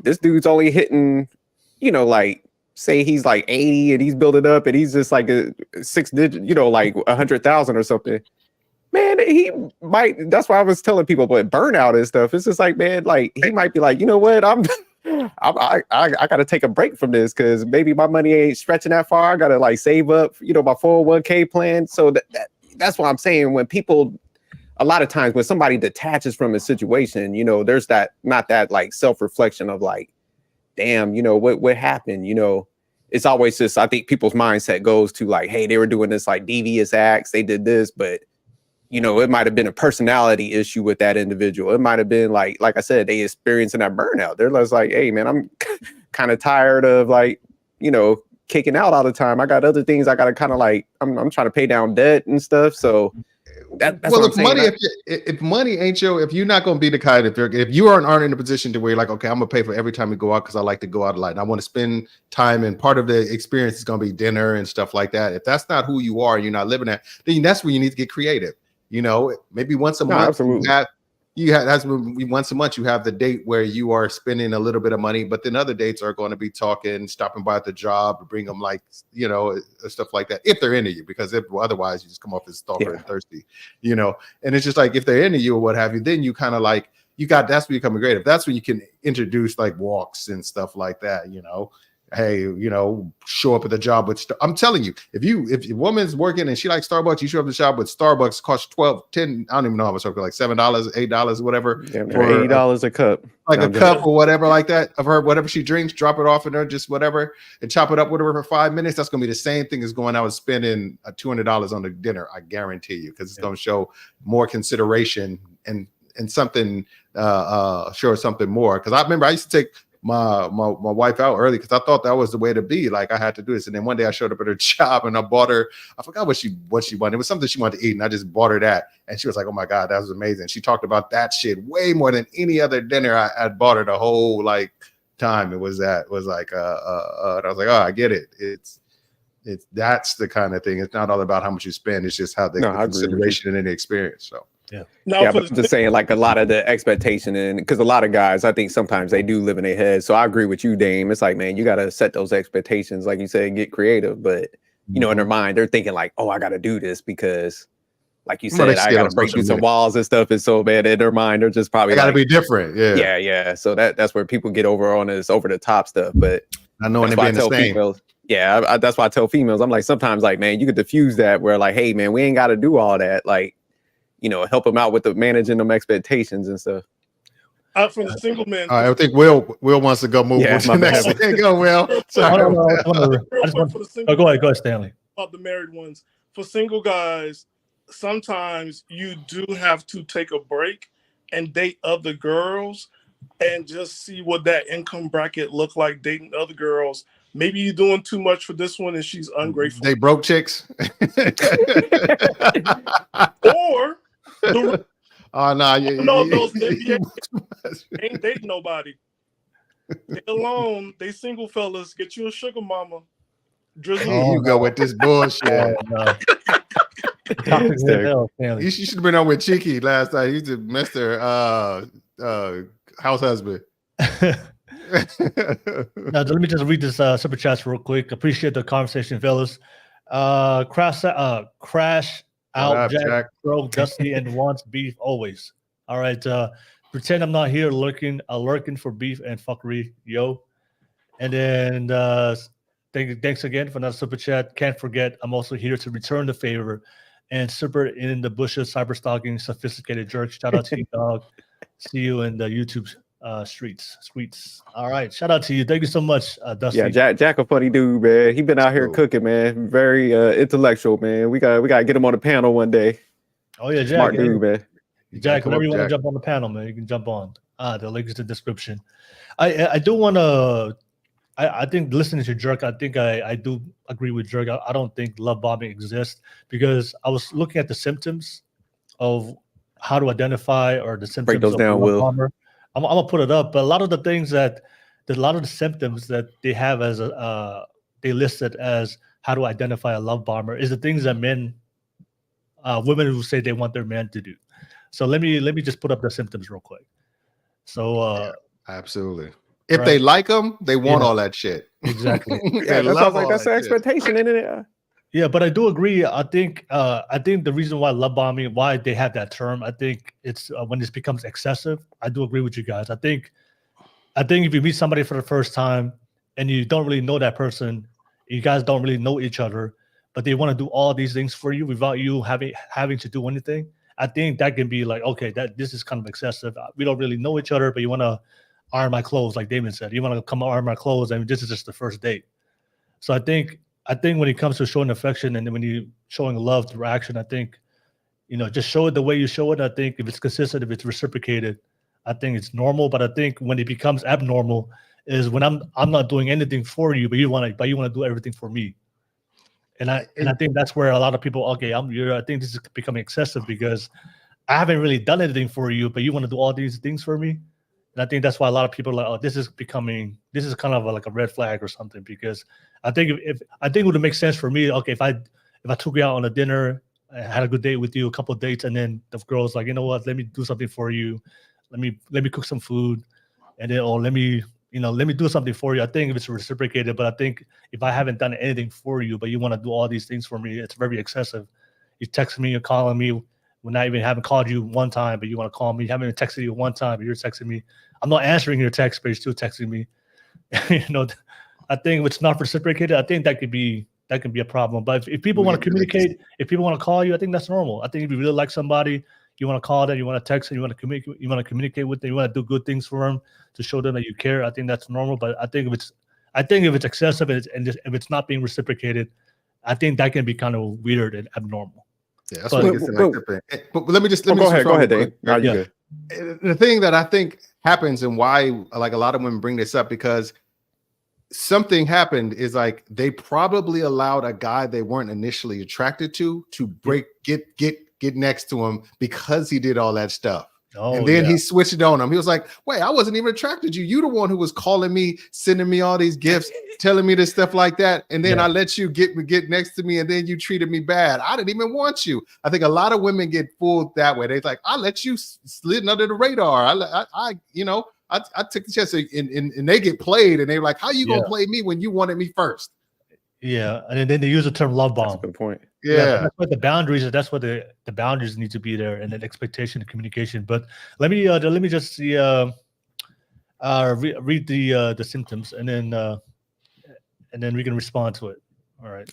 this dude's only hitting, you know, like say he's like 80 and he's building up and he's just like a 6 digit, you know, like 100,000 or something. Man, he might. That's why I was telling people, but burnout and stuff. It's just like, man, like he might be like, you know what, I got to take a break from this because maybe my money ain't stretching that far. I got to like save up, you know, my 401k plan. So that's what I'm saying. When people, a lot of times when somebody detaches from a situation, you know, there's not that like self-reflection of like, damn, you know, what happened, you know. It's always just, I think people's mindset goes to like, hey, they were doing this like devious acts, they did this, but you know, it might have been a personality issue with that individual. It might have been like I said, they experiencing that burnout. They're just like, hey man, I'm kind of tired of like, you know, kicking out all the time. I got other things I got to kind of like, I'm trying to pay down debt and stuff. So that's well, what I'm saying. If money ain't if you're not going to be the kind, if you aren't in a position to where you're like, okay, I'm gonna pay for every time we go out because I like to go out a lot and I want to spend time, and part of the experience is going to be dinner and stuff like that. If that's not who you are and you're not living that, then that's where you need to get creative. You know, maybe once a month, absolutely. That's when once a month you have the date where you are spending a little bit of money, but then other dates are going to be talking, stopping by at the job, bring them like, you know, stuff like that. If they're into you, because otherwise you just come off as stalker and thirsty, you know. And it's just like if they're into you or what have you, then you kind of like that's when you become creative. That's when you can introduce like walks and stuff like that, you know. Hey, you know, show up at the job with I'm telling you, if your woman's working and she likes Starbucks, you show up at the shop with Starbucks, costs 12, 10, I don't even know how much, like $7, $8, whatever. Yeah, for $80 a cup. Like a cup or whatever like that of her, whatever she drinks, drop it off in her, just whatever, and chop it up with her for 5 minutes. That's gonna be the same thing as going out and spending $200 on the dinner. I guarantee you, because it's gonna show more consideration and something show something more. Because I remember I used to take my wife out early because I thought that was the way to be. Like I had to do this. And then one day I showed up at her job and I bought her, I forgot what she wanted. It was something she wanted to eat, and I just bought her that. And she was like, oh my God, that was amazing. She talked about that shit way more than any other dinner I bought her the whole like time. It was like and I was like, oh, I get it. It's that's the kind of thing. It's not all about how much you spend. It's just how the consideration and the experience. So yeah. But I'm just saying, like a lot of the expectation, and because a lot of guys, I think sometimes they do live in their head. So I agree with you, Dame. It's like, man, you got to set those expectations, like you said, get creative. But you know, in their mind, they're thinking like, oh, I got to do this because, like you said, I got to break through some walls and stuff. And so, man, in their mind, they're just probably got to be different. Yeah. So that's where people get over the top stuff. But I know, and being the same. Females, that's why I tell females, I'm like, sometimes like, man, you could diffuse that where like, hey, man, we ain't got to do all that. Like, you know, help them out with the managing them expectations and stuff. From the single man. I think Will wants to go move on to the next thing. Go, Will. Sorry. Go ahead, Stanley. About the married ones. For single guys, sometimes you do have to take a break and date other girls and just see what that income bracket look like dating other girls. Maybe you're doing too much for this one and she's ungrateful. They broke chicks. Or those ain't dating nobody. They alone. They single fellas. Get you a sugar mama. Drizzle. You go with this bullshit. You should have been on with Cheeky last night. He's a Mr. House husband. Now, let me just read this super chats real quick. Appreciate the conversation, fellas. Crash out, Jack, broke, dusty, and wants beef always. All right. Pretend I'm not here lurking for beef and fuckery, yo. And then thanks again for another super chat. Can't forget, I'm also here to return the favor and super in the bushes, cyber stalking, sophisticated jerk. Shout out to you, dog. See you in the YouTube streets. All right, shout out to you. Thank you so much, Dusty. Yeah, Jack a funny dude, man. He been out here cooking, man. Very intellectual, man. We gotta get him on the panel one day. Oh yeah, Jack. Smart dude, man. Jack, whenever you want to jump on the panel, man, you can jump on. The link is in the description. I do want to I think listening to Jerk, I think I do agree with Jerk. I don't think love bombing exists because I was looking at the symptoms of how to identify or the Break symptoms those of down, love Will. bomber. I'm gonna put it up, but a lot of the things a lot of the symptoms that they have as they listed as how to identify a love bomber is the things that women who say they want their man to do. So let me just put up the symptoms real quick. So absolutely. If right. they like them, they want Yeah. all that shit. Exactly. Yeah, that sounds like that's the expectation, isn't it? Yeah, but I do agree. I think the reason why love bombing, why they have that term, I think it's when this becomes excessive. I do agree with you guys. I think if you meet somebody for the first time and you don't really know that person, you guys don't really know each other, but they want to do all these things for you without you having to do anything. I think that can be like, okay, that this is kind of excessive. We don't really know each other, but you want to iron my clothes, like Damon said. You want to come iron my clothes, and this is just the first date. So I think when it comes to showing affection and when you showing love through action, I think, just show it the way you show it. I think if it's consistent, if it's reciprocated, I think it's normal. But I think when it becomes abnormal is when I'm not doing anything for you, but you want to do everything for me. And I think that's where a lot of people, okay, I think this is becoming excessive because I haven't really done anything for you, but you want to do all these things for me. And I think that's why a lot of people are like, oh, this is kind of like a red flag or something. Because I think if it would make sense for me, okay, if I took you out on a dinner, I had a good date with you, a couple of dates, and then the girl's like, you know what, let me do something for you, let me cook some food, and then let me do something for you. I think if it's reciprocated, but I think if I haven't done anything for you, but you want to do all these things for me, it's very excessive. You text me, you're calling me. When I even haven't called you one time, but you want to call me. I haven't even texted you one time, but you're texting me. I'm not answering your text, but you're still texting me. I think if it's not reciprocated, I think that can be a problem. But if people want to communicate, if people want to call you, I think that's normal. I think if you really like somebody, you want to call them, you want to text them, you want to communicate with them, you want to do good things for them to show them that you care. I think that's normal. But I think if it's excessive and if it's not being reciprocated, I think that can be kind of weird and abnormal. Yeah, that's what it gets like. But let me just go ahead, Dave. No, you good. The thing that I think happens and why like a lot of women bring this up because something happened is like they probably allowed a guy they weren't initially attracted to get next to him because he did all that stuff. And then he switched it on him. He was like, wait, I wasn't even attracted to you. You the one who was calling me, sending me all these gifts, telling me this stuff like that. And then I let you get next to me and then you treated me bad. I didn't even want you. I think a lot of women get fooled that way. They're like, I let you slid under the radar. I took the chance and they get played and they're like, how you going to play me when you wanted me first? Yeah. And then they use the term love bomb. That's a good point. Yeah. That's what the boundaries. That's what the boundaries need to be there, and then expectation and communication. But let me just see, read the symptoms, and then we can respond to it. All right.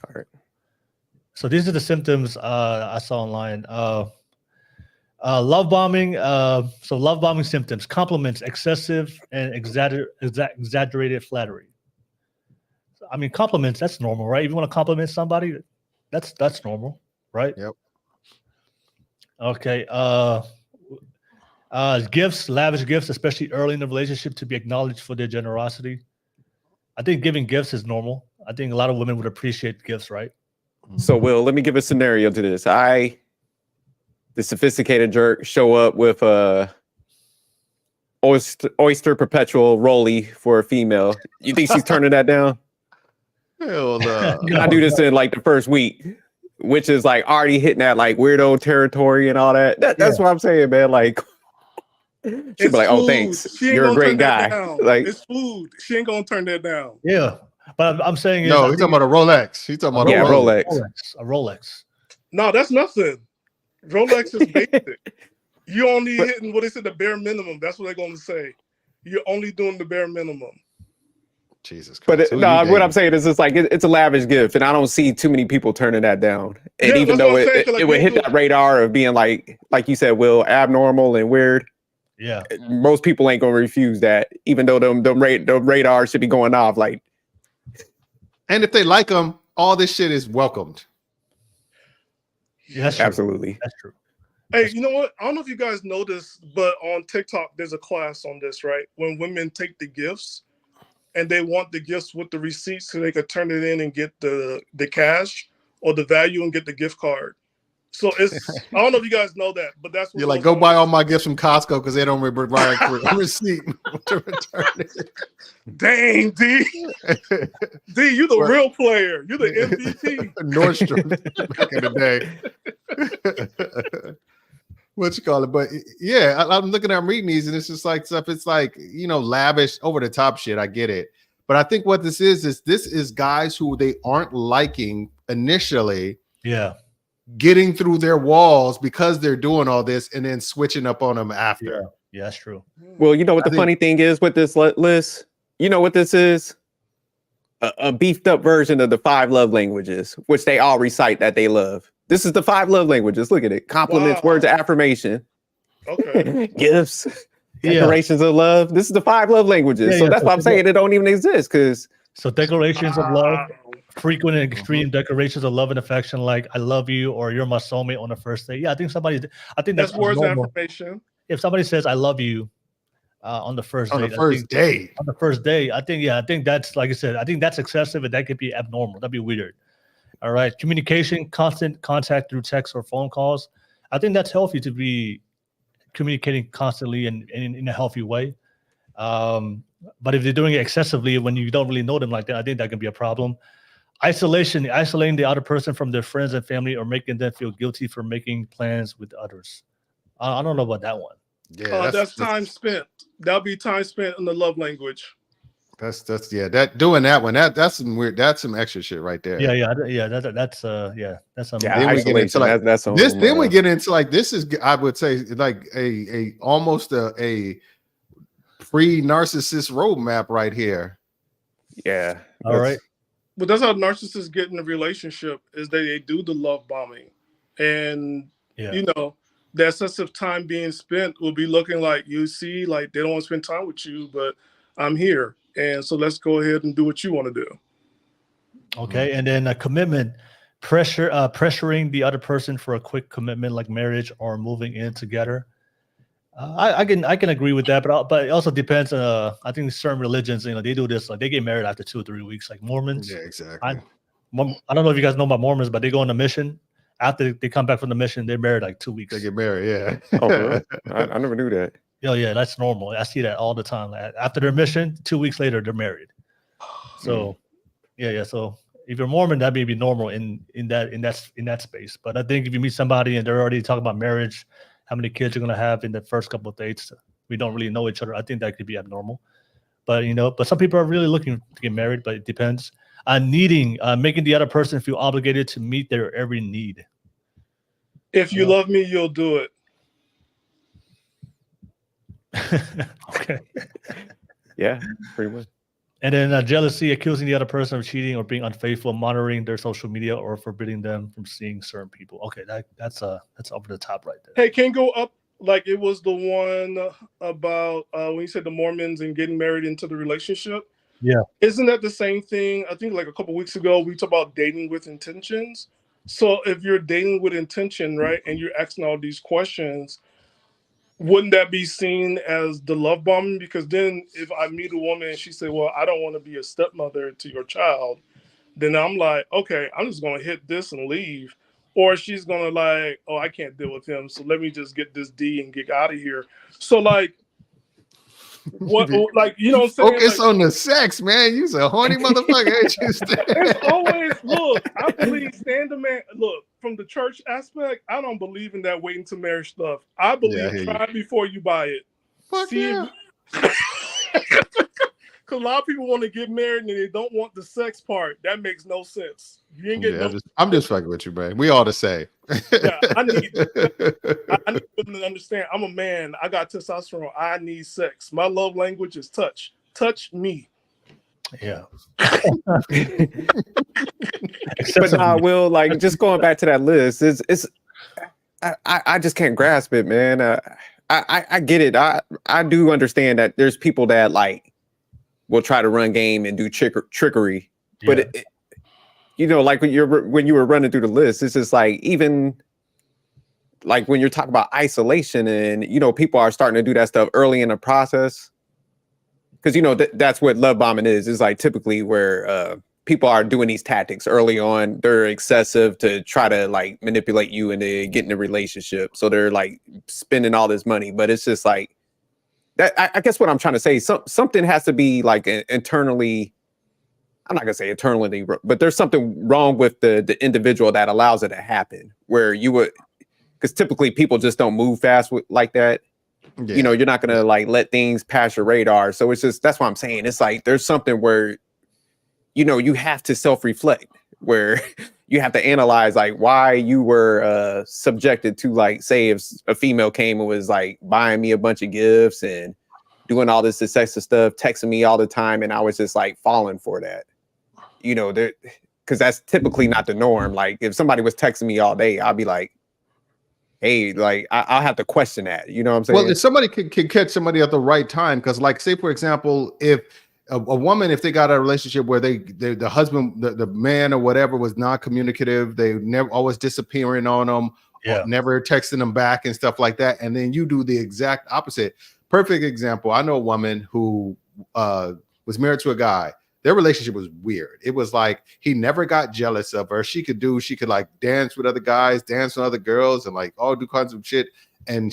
So these are the symptoms I saw online. Love bombing. So love bombing symptoms: compliments, excessive and exaggerated flattery. I mean, compliments, that's normal, right? If you want to compliment somebody, that's normal, right? Yep. Okay. Gifts, lavish gifts, especially early in the relationship, to be acknowledged for their generosity. I think giving gifts is normal. I think a lot of women would appreciate gifts, right? So, Will, let me give a scenario to this. The sophisticated jerk, show up with a oyster perpetual rolly for a female. You think she's turning that down? Hell no. I do this in like the first week, which is like already hitting that like weirdo territory and all that. That's what I'm saying, man. Like, she'll be like, "Oh, thanks. You're a great guy." Like, it's food. She ain't gonna turn that down. Yeah, but I'm saying no. He's talking about a Rolex. He's talking about a Rolex. A Rolex. No, that's nothing. Rolex is basic. You only hitting what is it, the bare minimum. That's what they're gonna say. You're only doing the bare minimum. Jesus Christ. But what I'm saying is it's like it's a lavish gift, and I don't see too many people turning that down. And even though it would hit that radar of being like you said, Will, abnormal and weird. Yeah, most people ain't gonna refuse that, even though the radar should be going off. Like, and if they like them, all this shit is welcomed. Yeah, that's absolutely. That's true. Hey, you know what? I don't know if you guys know this, but on TikTok, there's a class on this, right? When women take the gifts, and they want the gifts with the receipts so they could turn it in and get the cash or the value and get the gift card. So it's, I don't know if you guys know that, but that's what You're like, go buy all my gifts from Costco because they don't provide a receipt to return it. Dang, D. D, you the real player. You the MVP. Nordstrom back in the day. What you call it? But yeah, I'm looking at, I'm reading these, and it's just like stuff. It's like, you know, lavish, over the top shit. I get it. But I think what this is guys who they aren't liking initially. Yeah. Getting through their walls because they're doing all this and then switching up on them after. Yeah, that's true. Well, you know what the funny thing is with this list? You know what this is? A beefed up version of the 5 love languages, which they all recite that they love. This is the 5 love languages. Look at it. Compliments, words of affirmation, okay, gifts, declarations of love. This is the 5 love languages. So that's why I'm saying it don't even exist. So declarations of love, frequent and extreme declarations of love and affection, like "I love you" or "You're my soulmate" on the first date. Yeah, I think that's words of normal. affirmation. If somebody says "I love you" on the first date, I think that's, like I said, I think that's excessive and that could be abnormal. That'd be weird. All right, communication, constant contact through text or phone calls. I think that's healthy to be communicating constantly and in a healthy way. But if they're doing it excessively when you don't really know them like that, I think that can be a problem. Isolating the other person from their friends and family, or making them feel guilty for making plans with others. I don't know about that one. Yeah, that's time spent. That'll be time spent in the love language. That's doing that one. That's some weird. That's some extra shit right there. That's some. Then we get into like this. Then we get into like, this is, I would say, like a almost a pre-narcissist roadmap right here. Yeah. All right. But that's how narcissists get in a relationship, is they do the love bombing. And, you know, the excessive time being spent will be looking like, you see, like they don't want to spend time with you, but I'm here. And so let's go ahead and do what you want to do. Okay. And then a commitment, pressuring the other person for a quick commitment, like marriage or moving in together. I can agree with that, but it also depends on, I think certain religions, you know, they do this, like they get married after 2 or 3 weeks, like Mormons. Yeah, exactly. I don't know if you guys know about Mormons, but they go on a mission. After they come back from the mission, they're married like 2 weeks. They get married, yeah. Oh, really? I never knew that. Yeah, that's normal. I see that all the time. Like, after their mission, 2 weeks later, they're married. So, So if you're Mormon, that may be normal in that space. But I think if you meet somebody and they're already talking about marriage, how many kids you're going to have in the first couple of dates, we don't really know each other, I think that could be abnormal. But, you know, but some people are really looking to get married, but it depends. Making the other person feel obligated to meet their every need. If you love me, you'll do it. Okay. Yeah, pretty much. And then jealousy, accusing the other person of cheating or being unfaithful, monitoring their social media, or forbidding them from seeing certain people. Okay, that's over the top right there. Hey, can you go up, like it was the one about when you said the Mormons and getting married into the relationship? Yeah. Isn't that the same thing? I think like a couple weeks ago, we talked about dating with intentions. So if you're dating with intention, right, and you're asking all these questions, wouldn't that be seen as the love bombing? Because then if I meet a woman and she said, well, I don't want to be a stepmother to your child, then I'm like, okay, I'm just going to hit this and leave. Or she's going to like, oh, I can't deal with him, so let me just get this D and get out of here. So like, what, like, you know what I'm saying? Focus like, on the sex, man. You's a horny motherfucker, ain't you? It's always, look, I believe stand the man. Look, from the church aspect, I don't believe in that waiting to marry stuff. I believe try before you buy it. Fuck yeah. Because a lot of people want to get married and they don't want the sex part. That makes no sense. You ain't getting I'm just fucking with you, man. We all the same. Yeah, I need them to understand. I'm a man. I got testosterone. I need sex. My love language is touch. Touch me. Yeah. But I will, like, just going back to that list, I just can't grasp it, man. I get it. I do understand that there's people that like will try to run game and do trickery, but you know, like when you were running through the list, it's just like, even like when you're talking about isolation and, you know, people are starting to do that stuff early in the process. because that's what love bombing is. It's like typically where people are doing these tactics early on. They're excessive to try to like manipulate you into getting a relationship. So they're like spending all this money, but it's just like that. I guess what I'm trying to say, something has to be like internally. I'm not gonna say internally, but there's something wrong with the individual that allows it to happen. Where you would, because typically people just don't move fast like that. Yeah. You're not gonna like let things pass your radar. So it's just, that's what I'm saying. It's like there's something where you have to self-reflect, where you have to analyze like why you were subjected to, like, say if a female came and was like buying me a bunch of gifts and doing all this excessive stuff, texting me all the time, and I was just like falling for that. Because that's typically not the norm. Like if somebody was texting me all day, I'll be like, hey, like I'll have to question that. You know what I'm saying? Well, if somebody can catch somebody at the right time, because like say for example, if a woman, if they got a relationship where the husband, the man or whatever was non-communicative, they never, always disappearing on them, never texting them back and stuff like that, and then you do the exact opposite. Perfect example. I know a woman who was married to a guy. Their relationship was weird. It was like he never got jealous of her. She could like dance with other guys, dance with other girls, and like all do kinds of shit. And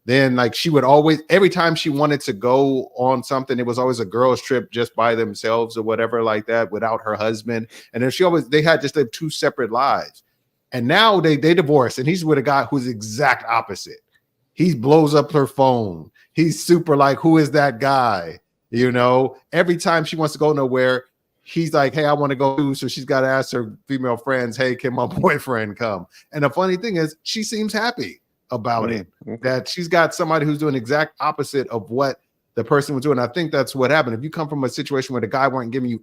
then like she would always, every time she wanted to go on something, it was always a girls' trip just by themselves or whatever like that without her husband. And then they had just lived two separate lives. And now they divorced, and he's with a guy who's the exact opposite. He blows up her phone. He's super like, who is that guy? Every time she wants to go nowhere, he's like, hey, I want to go too. So she's got to ask her female friends, hey, can my boyfriend come? And the funny thing is, she seems happy about it, that she's got somebody who's doing the exact opposite of what the person was doing. I think that's what happened. If you come from a situation where the guy weren't giving you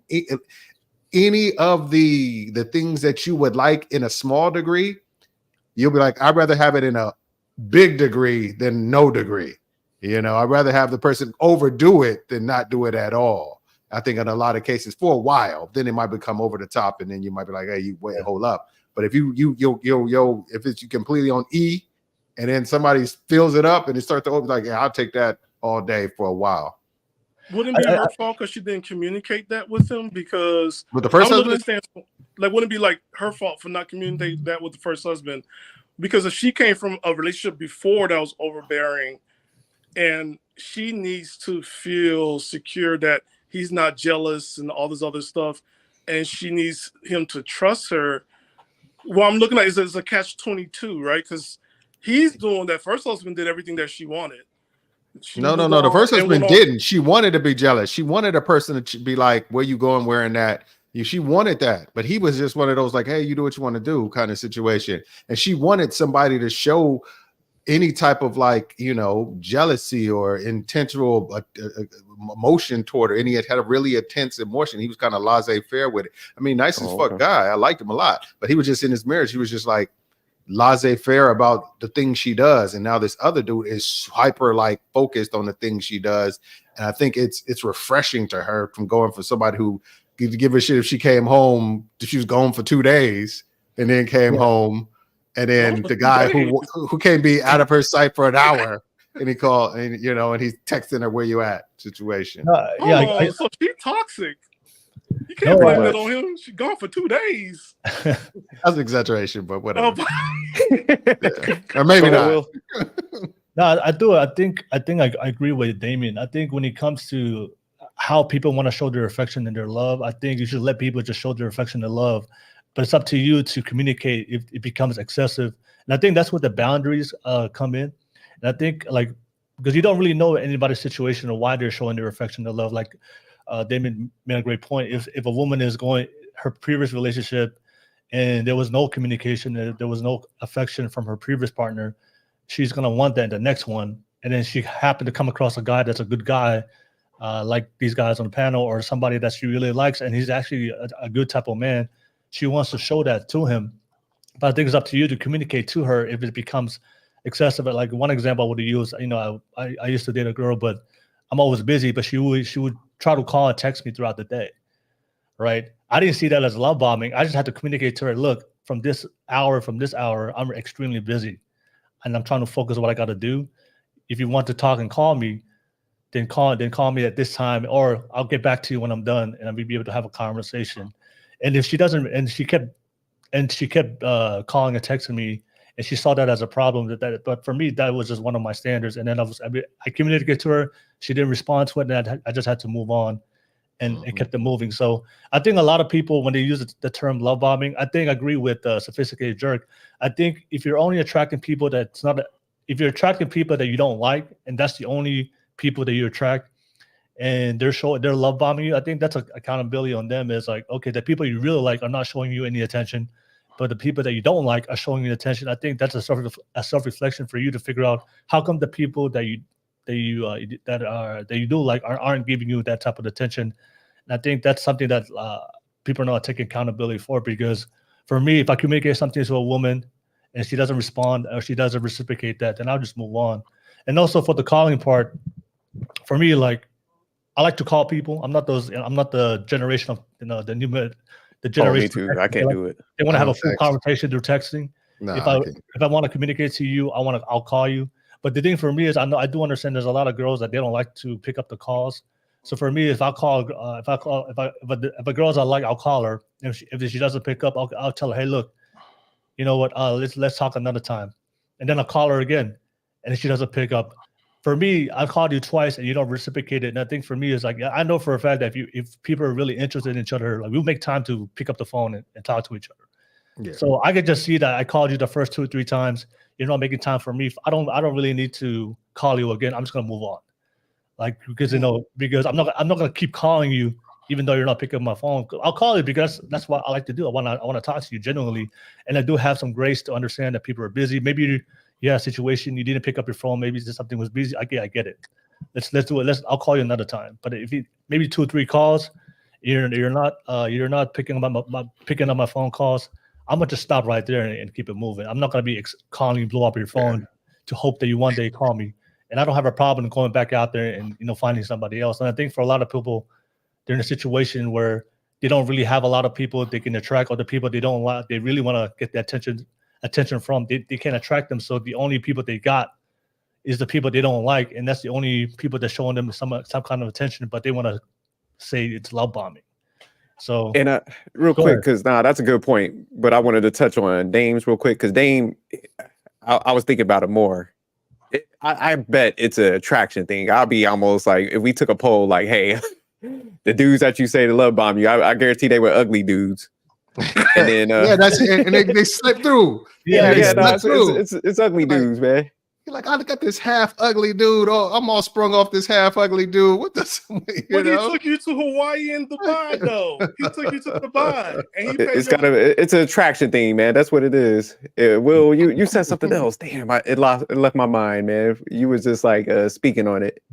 any of the things that you would like in a small degree, you'll be like, I'd rather have it in a big degree than no degree. I'd rather have the person overdo it than not do it at all. I think in a lot of cases for a while, then it might become over the top, and then you might be like, hey, you wait, hold up. But if if it's completely on E, and then somebody fills it up and it starts to open, like, yeah, I'll take that all day for a while. Wouldn't it be her fault because she didn't communicate that with him? Because with the first husband, like, wouldn't it be like her fault for not communicating that with the first husband? Because if she came from a relationship before that was overbearing, and she needs to feel secure that he's not jealous and all this other stuff, and she needs him to trust her. What I'm looking at is a catch-22, right? Because he's doing that. First husband did everything that she wanted. No. The first husband didn't. She wanted to be jealous. She wanted a person to be like, where you going wearing that? She wanted that. But he was just one of those like, hey, you do what you want to do kind of situation. And she wanted somebody to show any type of like, jealousy or intentional emotion toward her. And he had a really intense emotion. He was kind of laissez-faire with it. I mean, nice as fuck guy. I liked him a lot. But he was just in his marriage. He was just like laissez-faire about the things she does. And now this other dude is hyper like focused on the things she does. And I think it's refreshing to her from going for somebody who could give a shit if she came home, if she was gone for 2 days and then came home. And then the guy who can't be out of her sight for an hour, and he called, and and he's texting her where you at situation. So she's toxic. You can't blame that on him. She's gone for 2 days. That's an exaggeration, but whatever. Yeah. Or maybe not. No, I do. I think I agree with Damien. I think when it comes to how people want to show their affection and their love, I think you should let people just show their affection and love. But it's up to you to communicate if it becomes excessive. And I think that's where the boundaries come in. And I think because you don't really know anybody's situation or why they're showing their affection and love. Like Damien made a great point. If a woman is going her previous relationship and there was no communication, there was no affection from her previous partner, she's going to want that in the next one. And then she happened to come across a guy that's a good guy, like these guys on the panel, or somebody that she really likes, and he's actually a good type of man. She wants to show that to him. But I think it's up to you to communicate to her if it becomes excessive. Like one example I would use, I used to date a girl, but I'm always busy, but she would try to call and text me throughout the day, right? I didn't see that as love bombing. I just had to communicate to her, look, from this hour, I'm extremely busy, and I'm trying to focus on what I got to do. If you want to talk and call me, then call me at this time, or I'll get back to you when I'm done, and I'll be able to have a conversation. And if she doesn't, and she kept calling and texting me, and she saw that as a problem. But for me, that was just one of my standards. And then I communicated to her. She didn't respond to it, and I just had to move on, and it kept it moving. So I think a lot of people, when they use the term love bombing, I agree with Sophisticated Jerk. I think if you're only attracting people if you're attracting people that you don't like, and that's the only people that you attract, and they're love bombing you, I think that's accountability on them. Is like, okay, the people you really like are not showing you any attention, but the people that you don't like are showing you attention. I think that's a self-reflection for you to figure out how come the people that you do like aren't giving you that type of attention. And I think that's something that people are not taking accountability for, because for me, if I communicate something to a woman and she doesn't respond or she doesn't reciprocate that, then I'll just move on. And also for the calling part, for me, like, I like to call people. I'm not the generation of the generation. Me too. I can't do it. They want to have a full conversation through texting. Nah, if I want to communicate to you, I'll call you. But the thing for me is, I do understand there's a lot of girls that they don't like to pick up the calls. So for me, if a girl's I like, I'll call her. If she doesn't pick up, I'll tell her, hey, look, you know what? Let's talk another time. And then I'll call her again, and if she doesn't pick up, for me, I've called you twice and you don't reciprocate it. And I think for me, it's like, I know for a fact that if people are really interested in each other, like, we'll make time to pick up the phone and talk to each other. Yeah. So I could just see that I called you the first 2 or 3 times. You're not making time for me. I don't really need to call you again. I'm just gonna move on, like, because because I'm not gonna keep calling you even though you're not picking up my phone. I'll call you because that's what I like to do. I want to talk to you genuinely, and I do have some grace to understand that people are busy. Maybe you had a situation, you didn't pick up your phone. Maybe something was busy. I get it. Let's do it. I'll call you another time. But if you maybe 2 or 3 calls, you're not picking up my phone calls, I'm gonna just stop right there and keep it moving. I'm not gonna be calling you, blow up your phone to hope that you one day call me. And I don't have a problem going back out there and finding somebody else. And I think for a lot of people, they're in a situation where they don't really have a lot of people they can attract, or the people they don't like, they really want to get the attention from. They can't attract them. So the only people they got is the people they don't like, and that's the only people that's showing them some kind of attention. But they want to say it's love bombing. So, and real quick, because that's a good point. But I wanted to touch on Dame's real quick, because Dame, I was thinking about it more. I bet it's an attraction thing. I'll be almost like, if we took a poll, like, hey, the dudes that you say to love bomb you, I guarantee they were ugly dudes. And then that's it. And they slip through. It's ugly dudes, man. You're like, I got this half ugly dude. Oh, I'm all sprung off this half ugly dude. What the? He took you to Hawaii and Dubai, though. He took you to Dubai, and it's an attraction thing, man. That's what it is. Will, you said something else. Damn, it left my mind, man. You was just like speaking on it.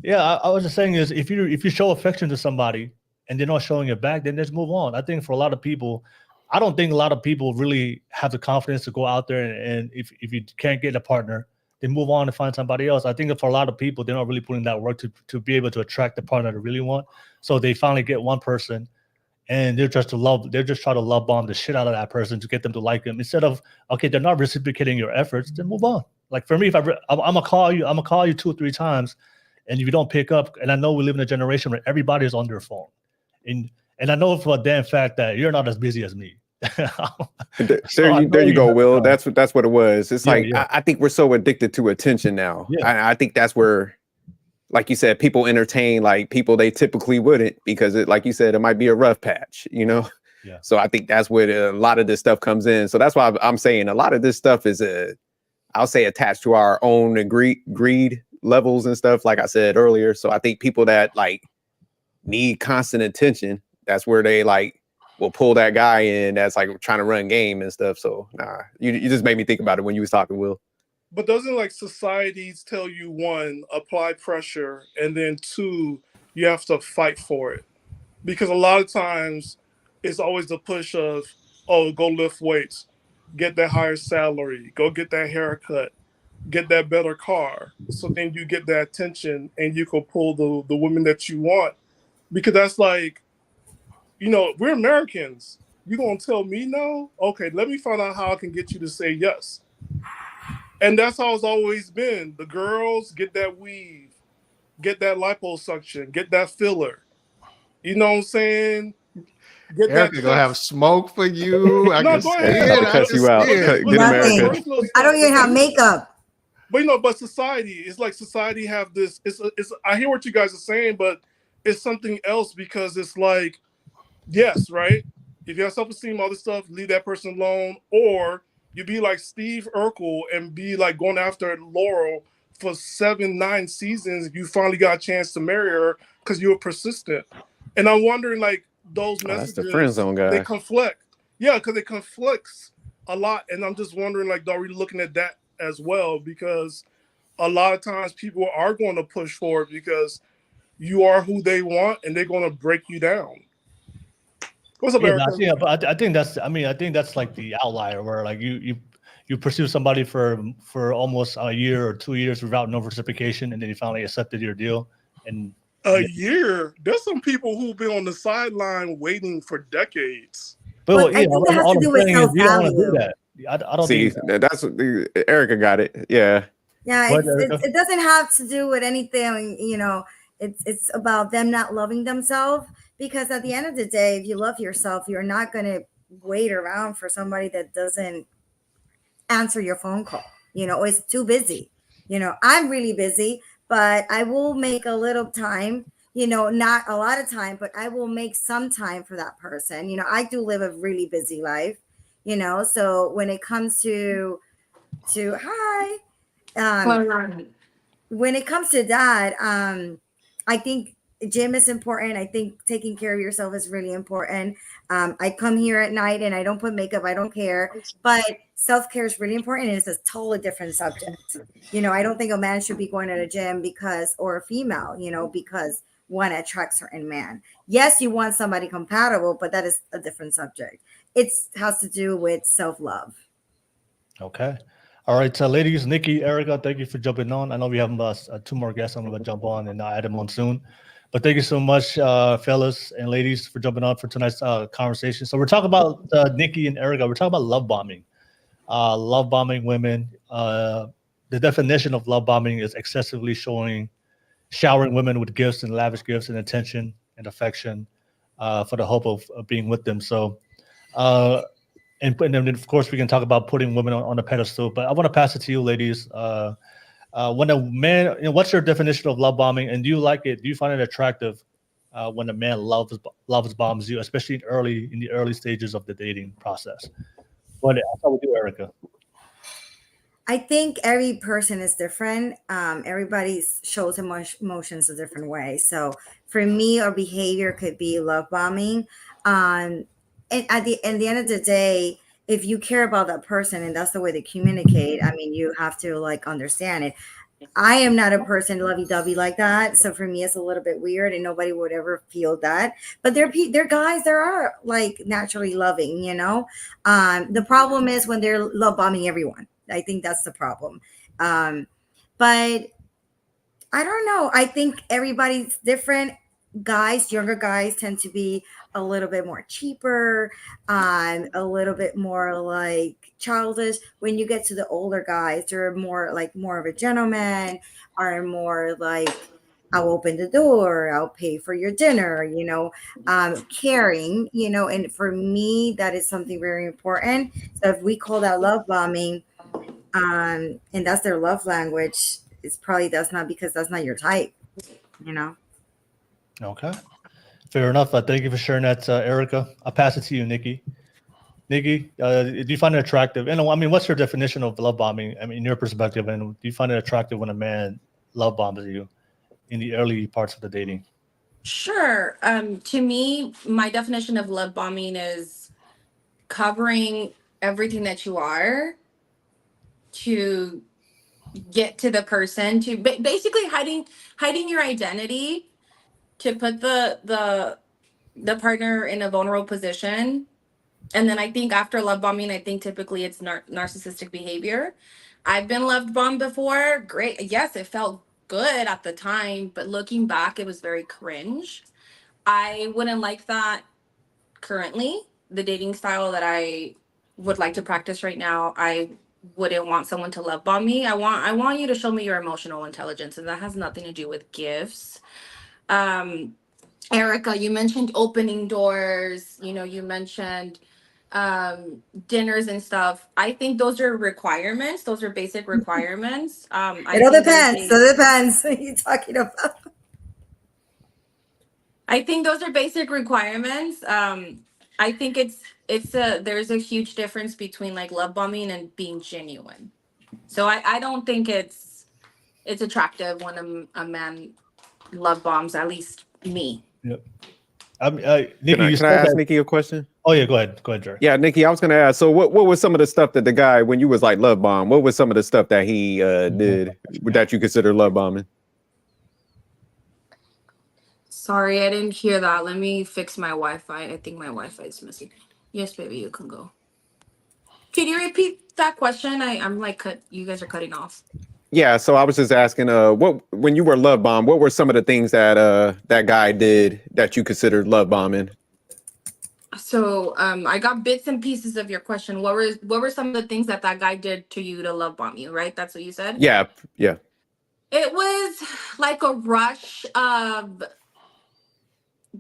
Yeah, I was just saying is, if you show affection to somebody and they're not showing it back, then just move on. I think for a lot of people, I don't think a lot of people really have the confidence to go out there and if you can't get a partner, then move on and find somebody else. I think that for a lot of people, they're not really putting that work to be able to attract the partner they really want. So they finally get one person, and they're just trying to love bomb the shit out of that person to get them to like them, instead of, okay, they're not reciprocating your efforts, then move on. Like for me, if I'm gonna call you 2 or 3 times, and if you don't pick up, and I know we live in a generation where everybody's on their phone, and I know for a damn fact that you're not as busy as me. There you go, Will. That's what it was. It's I think we're so addicted to attention now. I think that's where, like you said, people entertain like people they typically wouldn't, because like you said, it might be a rough patch, Yeah. So I think that's where a lot of this stuff comes in. So that's why I'm saying a lot of this stuff is I'll say attached to our own greed levels and stuff, like I said earlier. So I think people that like need constant attention, that's where they like will pull that guy in that's like trying to run game and stuff. So you just made me think about it when you was talking, Will. But doesn't like societies tell you, 1, apply pressure, and then 2, you have to fight for it? Because a lot of times it's always the push of, oh, go lift weights, get that higher salary, go get that haircut, get that better car. So then you get that attention and you can pull the women that you want. Because that's like, we're Americans. You gonna tell me no? Okay, let me find out how I can get you to say yes. And that's how it's always been. The girls get that weave. get that liposuction, get that filler. You know what I'm saying? Get that Erica gonna have chest. smoke for you. I No, can go see ahead. it. I'll I cuss can you see out. it. Get America. Personal Nothing. stuff. I don't even have makeup. But but society, it's like society have this. It's. I hear what you guys are saying, but it's something else because it's like, yes, right. If you have self-esteem, all this stuff, leave that person alone, or you be like Steve Urkel and be like going after Laurel for 7, 9 seasons. You finally got a chance to marry her because you were persistent. And I'm wondering, like, those Oh, that's the friend messages, zone they guy. conflict. Yeah, because it conflicts a lot. And I'm just wondering, like, are we looking at that as well? Because a lot of times people are going to push for it because you are who they want and they're going to break you down. What's up, Yeah, Erica? but I think that's. I mean, I think that's like the outlier where like you pursue somebody for almost a year or 2 years without no reciprocation, and then you finally accepted your deal. And A year? There's some people who've been on the sideline waiting for decades. but I yeah, think that has all to I'm do with saying is you don't want to do self-value. that. I don't See, think. that's what Erica got it. Yeah. Yeah, What, Erica? it doesn't have to do with anything, it's about them not loving themselves, because at the end of the day, if you love yourself, you're not going to wait around for somebody that doesn't answer your phone call. It's too busy. I'm really busy, but I will make a little time, not a lot of time, but I will make some time for that person. I do live a really busy life, so when it comes to hi, when it comes to that, I think gym is important. I think taking care of yourself is really important. I come here at night and I don't put makeup. I don't care. But self-care is really important. And it's a totally different subject. I don't think a man should be going to the gym or a female, because one attracts certain man. Yes, you want somebody compatible, but that is a different subject. It has to do with self-love. Okay. All right, ladies, Nikki, Erica, thank you for jumping on. I know we have 2 more guests. I'm going to jump on and add them on soon. But thank you so much, fellas and ladies, for jumping on for tonight's conversation. So we're talking about Nikki and Erica. We're talking about love bombing women. The definition of love bombing is excessively showering women with gifts and lavish gifts and attention and affection for the hope of being with them. So, and then of course we can talk about putting women on a pedestal. But I want to pass it to you, ladies. When a man, what's your definition of love bombing, and do you like it? Do you find it attractive when a man loves bombs you, especially in the early stages of the dating process? I'll start with you, Erica. I think every person is different. Everybody shows emotions a different way. So for me, our behavior could be love bombing. And at the end of the day, if you care about that person and that's the way they communicate, I mean, you have to like understand it. I am not a person lovey-dovey like that. So for me, it's a little bit weird and nobody would ever feel that. But they're guys that are like naturally loving, The problem is when they're love bombing everyone. I think that's the problem. But I don't know. I think everybody's different. Younger guys tend to be a little bit more cheaper, a little bit more like childish. When you get to the older guys, they're more of a gentleman, are more like, I'll open the door, I'll pay for your dinner, caring, and for me, that is something very important. So if we call that love bombing, and that's their love language, that's not because that's not your type. Okay, fair enough. Thank you for sharing that, Erica. I'll pass it to you, Nikki. Nikki, do you find it attractive? And I mean, what's your definition of love bombing? I mean, in your perspective, and do you find it attractive when a man love bombs you in the early parts of the dating? Sure. To me, my definition of love bombing is covering everything that you are to get to the person, to basically hiding your identity, to put the partner in a vulnerable position. And then I think after love bombing, I think typically it's narcissistic behavior. I've been love bombed before. Great. Yes, it felt good at the time, but looking back, it was very cringe. I wouldn't like that currently. The dating style that I would like to practice right now, I wouldn't want someone to love bomb me. I want you to show me your emotional intelligence, and that has nothing to do with gifts. Erica, you mentioned opening doors, you mentioned dinners and stuff. I think those are requirements. Those are basic requirements. It all depends. It depends what you're talking about. I think those are basic requirements. I think there's a huge difference between like love bombing and being genuine. So I don't think it's attractive when a man love bombs, at least me. Yep. Nikki, Can I ask Nikki a question? Oh yeah, go ahead, Jerry. Yeah, Nikki, I was gonna ask. So, what was some of the stuff that the guy, when you was like love bomb, what was some of the stuff that he did that you consider love bombing? Sorry, I didn't hear that. Let me fix my Wi-Fi. I think my Wi-Fi is missing. Yes, baby, you can go. Can you repeat that question? I'm like you guys are cutting off. Yeah, so I was just asking, when you were love bombed, what were some of the things that that guy did that you considered love bombing? So I got bits and pieces of your question. What were some of the things that guy did to you to love bomb you? Right, that's what you said. Yeah. It was like a rush of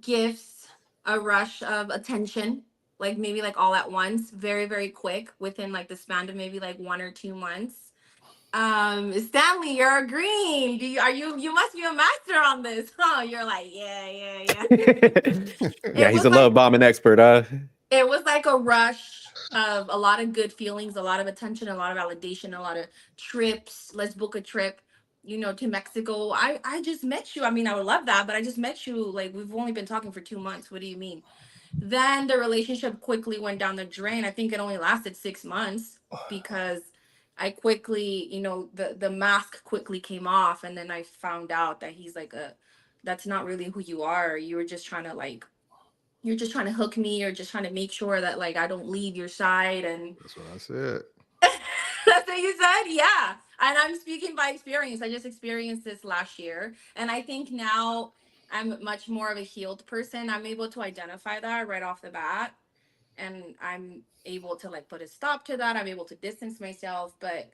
gifts, a rush of attention, like maybe like all at once, very, very quick, within like the span of maybe like 1 or 2 months. Stanley, you're agreeing. You must be a master on this, huh? You're like, yeah. Yeah, he's a love bombing expert. It was like a rush of a lot of good feelings, a lot of attention, a lot of validation, a lot of trips. Let's book a trip, to Mexico. I just met you. I mean, I would love that, but I just met you. Like, we've only been talking for 2 months. What do you mean? Then the relationship quickly went down the drain. I think it only lasted 6 months because I quickly, the mask quickly came off. And then I found out that he's like that's not really who you are. You were just trying to you're just trying to hook me. You're just trying to make sure that like I don't leave your side. And That's what I said. that's what you said? Yeah. And I'm speaking by experience. I just experienced this last year. And I think now I'm much more of a healed person. I'm able to identify that right off the bat. And I'm able to like put a stop to that. I'm able to distance myself. But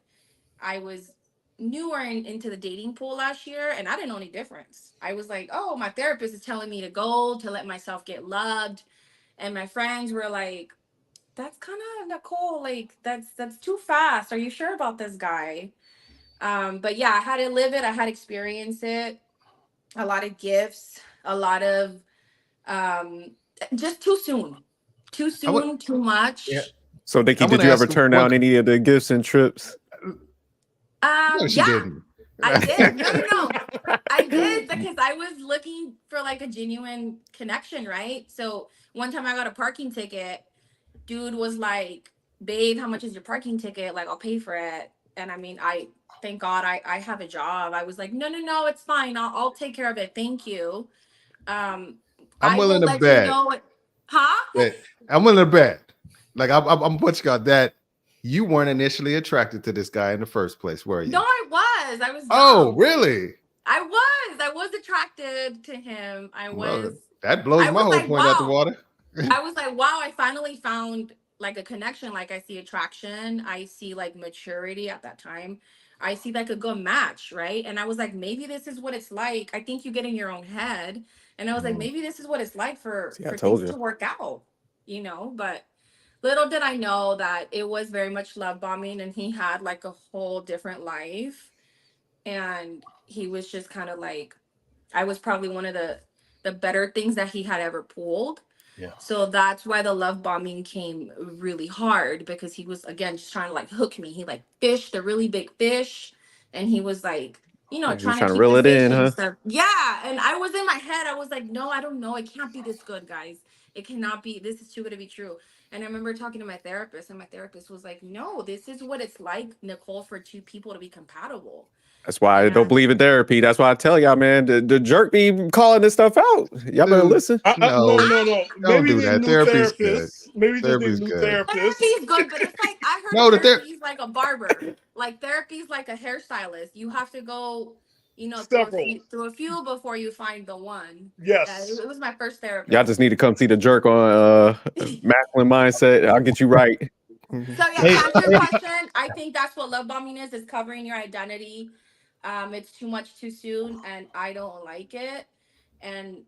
I was newer into the dating pool last year and I didn't know any difference. I was like, oh, my therapist is telling me to go to let myself get loved. And my friends were like, that's kind of Nicole, like that's too fast. Are you sure about this guy? But yeah, I had to live it. I had to experience it. A lot of gifts, a lot of just too soon, too much. Yeah. So, Nikki, did you ever turn down any of the gifts and trips? No, she Yeah, didn't. I did. No. I did because I was looking for like a genuine connection, right? So one time I got a parking ticket. Dude was like, babe, how much is your parking ticket? Like, I'll pay for it. And I mean, thank God I have a job. I was like, no, it's fine. I'll take care of it. Thank you. I'm willing to bet. Huh? I'm willing to bet. Like I'm what you got that you weren't initially attracted to this guy in the first place, were you? No, I was. I was. Oh, really? I was attracted to him. Well, that blows my whole point out the water. I was like, wow, I finally found like a connection. Like I see attraction. I see like maturity at that time. I see like a good match, right? And I was like, maybe this is what it's like. I think you get in your own head. And I was like, maybe this is what it's like for things to work out, but little did I know that it was very much love bombing and he had like a whole different life. And he was just kind of like, I was probably one of the better things that he had ever pulled. Yeah. So that's why the love bombing came really hard because he was, again, just trying to like hook me. He like fished a really big fish and he was like, trying to keep reel the it fish in, and huh? stuff. Yeah. And I was in my head, I was like, no, I don't know. It can't be this good, guys. It cannot be. This is too good to be true. And I remember talking to my therapist and my therapist was like, no, this is what it's like, Nicole, for two people to be compatible. That's why I don't believe in therapy. That's why I tell y'all, man, the jerk be calling this stuff out. Y'all better listen. No. Don't do that. Therapy's good. Maybe they need new Therapy is good, but it's like I heard therapy's like a barber. Like therapy's like a hairstylist. You have to go, through a few before you find the one. Yes. It was my first therapist. Y'all just need to come see the jerk on Masculine Mindset. I'll get you right. So yeah, Hey, to answer hey. your question, I think that's what love bombing is covering your identity. It's too much too soon, and I don't like it. And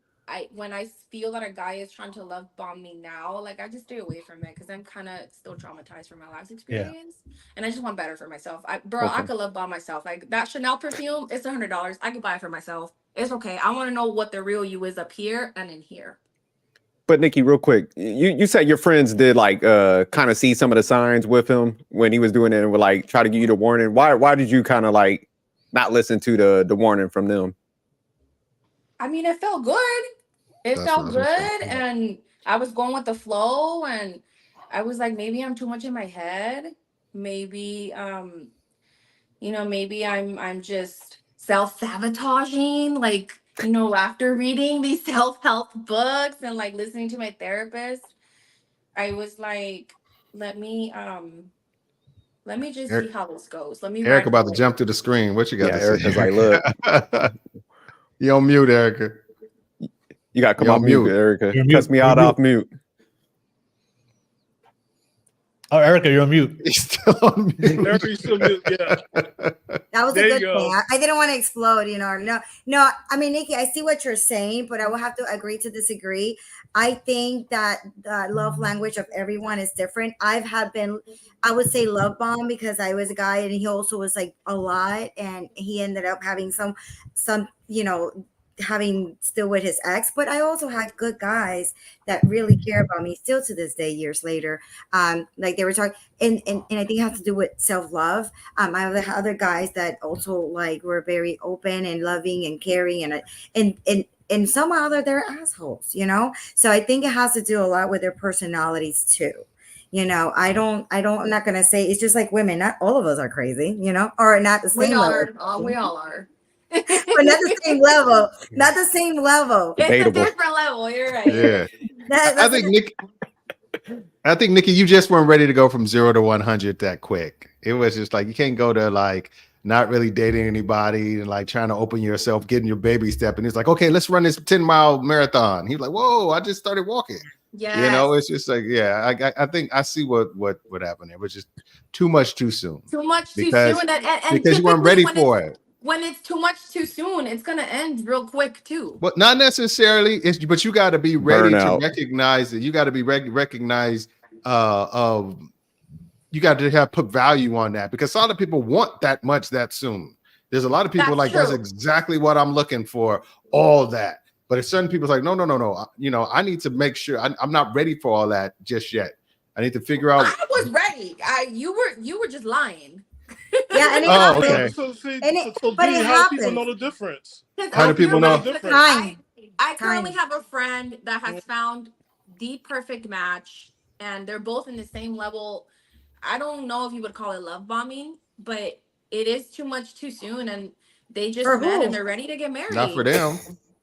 when I feel that a guy is trying to love bomb me now, like I just stay away from it because I'm kind of still traumatized from my last Yeah. experience, and I just want better for myself. I Okay. could love bomb myself. Like that Chanel perfume, it's $100. I could buy it for myself. It's okay. I want to know what the real you is up here and in here. But Nikki, real quick, you said your friends did like kind of see some of the signs with him when he was doing it and would like try to give you the warning. Why did you kind of like not listen to the warning from them? I mean, it felt good. It That's felt what I was gonna good, say. and I was going with the flow, and I was like, maybe I'm too much in my head. Maybe, maybe I'm just self-sabotaging, like, after reading these self-help books and like listening to my therapist, I was like, let me just see Eric, how this goes. Let me Eric ride the about to wave. jump to the screen. What you got Yeah, to Erica's say? like, look, You on mute, Erica. you got to come You're off on mute, mute. Erica. You're Cuss mute. me You're out mute. off mute. Oh, Erica, you're on mute. He's still on mute. Erica, you still mute. Yeah. That was There a you good go. thing. I didn't want to explode, No, I mean, Nikki, I see what you're saying, but I will have to agree to disagree. I think that the love language of everyone is different. I would say love bomb because I was a guy and he also was like a lot, and he ended up having some, having still with his ex. But I also had good guys that really care about me still to this day, years later. Like they were talking, and I think it has to do with self-love. I have the other guys that also like were very open and loving and caring, and somehow they're assholes. So I think it has to do a lot with their personalities too. I'm not gonna say it's just like women. Not all of us are crazy, or not the We same level. are. We all are. But not the same level. Not the same level. It's a Debatable. different level. You're right. Yeah. I That's think Nikki, you just weren't ready to go from 0 to 100 that quick. It was just like you can't go to like not really dating anybody and like trying to open yourself, getting your baby step, and it's like, okay, let's run this 10-mile marathon. He's like, whoa, I just started walking. Yes. It's just like, yeah, I think I see what happened. It was just too much too soon. Too much too Because- soon. And because you weren't typically ready for it. When it's too much too soon, it's gonna end real quick too. But not necessarily. But you got to be ready Burnout. to recognize it. You got to be recognize. You got to have put value on that because a lot of people want that much that soon. There's a lot of people That's that's true. exactly what I'm looking for. All that, but it's certain people's like, no. I need to make sure I'm not ready for all that just yet. I need to figure out. I was ready. You were just lying. Yeah, and it Oh, happens. okay. So see, And it- so but D, it how do people happens. know the difference? How do people know? Time. I currently Time. have a friend that has found the perfect match, and they're both in the same level. I don't know if you would call it love bombing, but it is too much too soon, and they just For met who? and they're ready to get married. Not for them.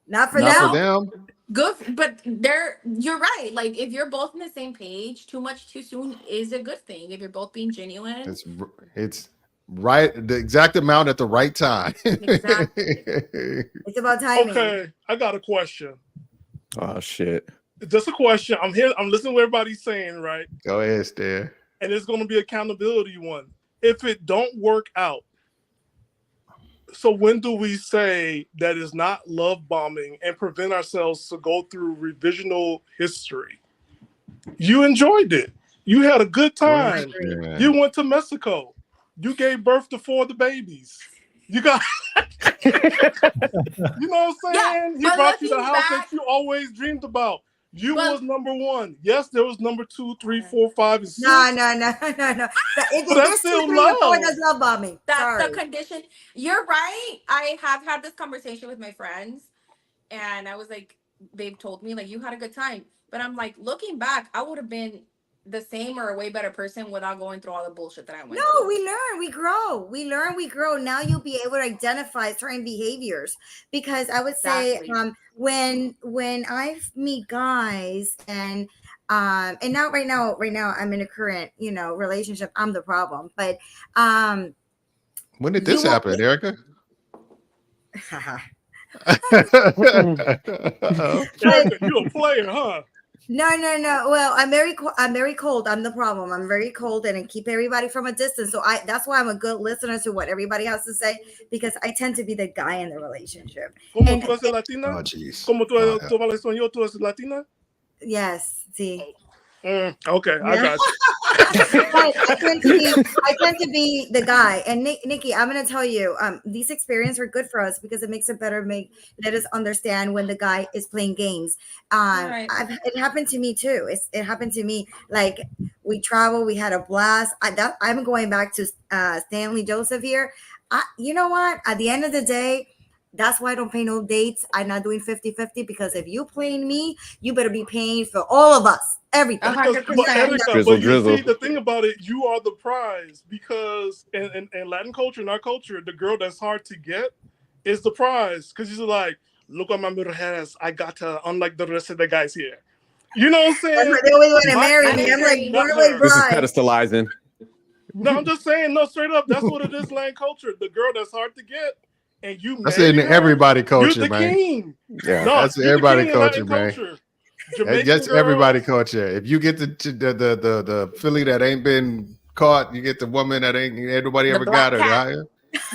Not for Not them. for them. Good, but you're right. Like if you're both on the same page, too much too soon is a good thing. If you're both being genuine, It's right, the exact amount at the right time. Exactly. It's about timing. Okay, I got a question. Oh shit. Just a question. I'm here. I'm listening to what everybody's saying, right? Go ahead, Stair. And it's going to be accountability one. If it don't work out, so when do we say that is not love bombing and prevent ourselves to go through revisional history? You enjoyed it. You had a good time. Yeah. You went to Mexico. You gave birth to 4 of the babies. You got, you know what I'm saying? Yeah, He but brought you the looking house back- that you always dreamed about. You But- was number 1. Yes, there was number 2, 3, 4, 5, and 6. No. If But that's there's still 2, 3, or 4, love. that's love bombing. That's Sorry. the condition. You're right. I have had this conversation with my friends, and I was like, they've told me like you had a good time, but I'm like, looking back, I would have been the same or a way better person without going through all the bullshit that I went No, through. we learn, we grow. We learn, we grow. Now you'll be able to identify certain behaviors because I would say Exactly. when I meet guys and now right now I'm in a current, relationship. I'm the problem. But When did this You will- happen, Erica? Erica, you a player, huh? No. Well, I'm very cold. I'm the problem. I'm very cold, and I keep everybody from a distance. So that's why I'm a good listener to what everybody has to say, because I tend to be the guy in the relationship. Como And tú eres latina? Oh, jeez. Como tú, Oh, yeah. tú hablas español, tú eres latina? yes, see. Okay, I Yeah. got you. Right, I tend to be the guy. And Nikki, I'm gonna tell you, these experiences are good for us because it makes it better, let us understand when the guy is playing games. Right. It happened to me too. It happened to me. Like, we traveled, we had a blast. I'm going back to Stanley Joseph here. You know what? At the end of the day, that's why I don't pay no dates. I'm not doing 50-50, because if you paying me, you better be paying for all of us, everything. 100%. But Erica, Drizzle, but you drizzle. see, the thing about it, you are the prize, because in Latin culture, in our culture, the girl that's hard to get is the prize, because she's like, look what my mujeres, I got her, unlike the rest of the guys here. You know what I'm saying? They always want to My marry thing me. I'm is like, not really, her. This is bride? pedestalizing. No, I'm just saying, no, straight up, that's what it is, Latin culture. The girl that's hard to get, and you That's marry in her, everybody you're culture, the man. king. Yeah. No, That's you're the everybody king in Latin culture, man. culture. Jamaican That's girl, everybody culture. If you get the filly that ain't been caught, you get the woman that ain't nobody The ever black got her. cat. Right?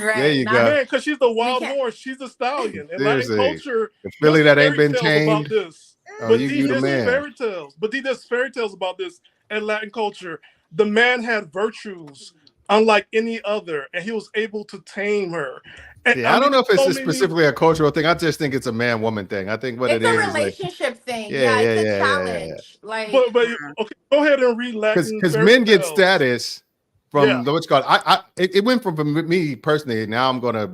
Right. There you Not- go. man, because she's the wild can't- horse. She's the stallion. In Latin Seriously. culture, The filly there's that ain't fairy been tales about tamed. this. Oh, But you the there's man. fairy tales. But there's fairy tales about this in Latin culture. The man had virtues unlike any other, and he was able to tame her. And, Yeah, I don't know if it's so many- specifically a cultural thing. I just think it's a man-woman thing. I think what It's it a is like, relationship thing. Yeah, Yeah, it's yeah, a yeah, challenge. Like, but okay, go ahead and read Latin because fairy men get tales. status from Yeah. the what's called. It went from me personally. Now I'm gonna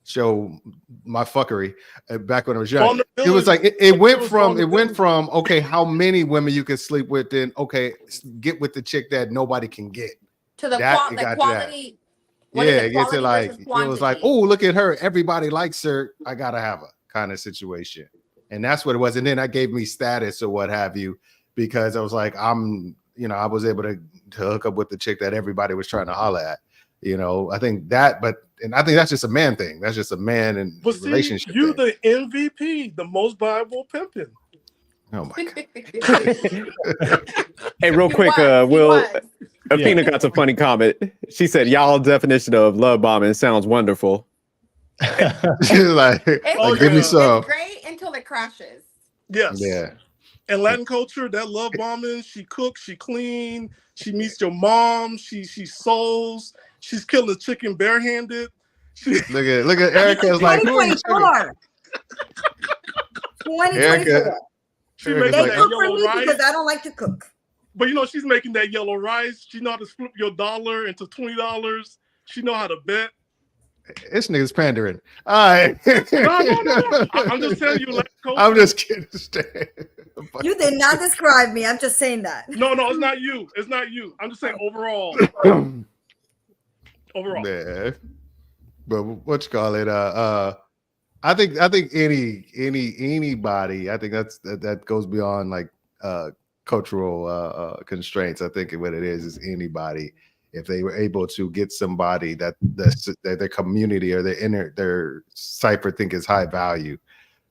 show my fuckery back when I was young. It was like it went from okay, how many women you can sleep with, then okay, get with the chick that nobody can get. to the, That- the it got to quality. What is Yeah, it, it gets to quality like versus it was like, quantity? oh, look at her, everybody likes her, I gotta have her kind of situation. And that's what it was. And then that gave me status or what have you, because I was like, I was able to hook up with the chick that everybody was trying to holler at. I think that's just a man thing. That's just a man and But see, relationship you thing. the MVP, the most valuable pimping. Oh my God. Hey, real He quick, was, he Will, was. Athena got some funny comment. She said, y'all definition of love bombing sounds wonderful. like, It's give me yeah. some. It's great until it crashes. Yes. Yeah. In Latin culture, that love bombing, she cooks, she clean, she meets your mom, she sews, she's killing chicken barehanded. Look at Erica. Is like, who are you? 2024. 2024. Erica. She Erica's makes They like, that cook for yellow me rice. because I don't like to cook. But she's making that yellow rice. She know how to flip your $1 into $20. She know how to bet. This nigga's pandering. All right. No. I'm just telling you, Latin culture. I'm just kidding. You did not describe me. I'm just saying that. No, it's not you. It's not you. I'm just saying overall. Overall. Yeah. But what you call it? I think anybody. I think that goes beyond like cultural constraints. I think what it is anybody. If they were able to get somebody that their community or their cipher think is high value,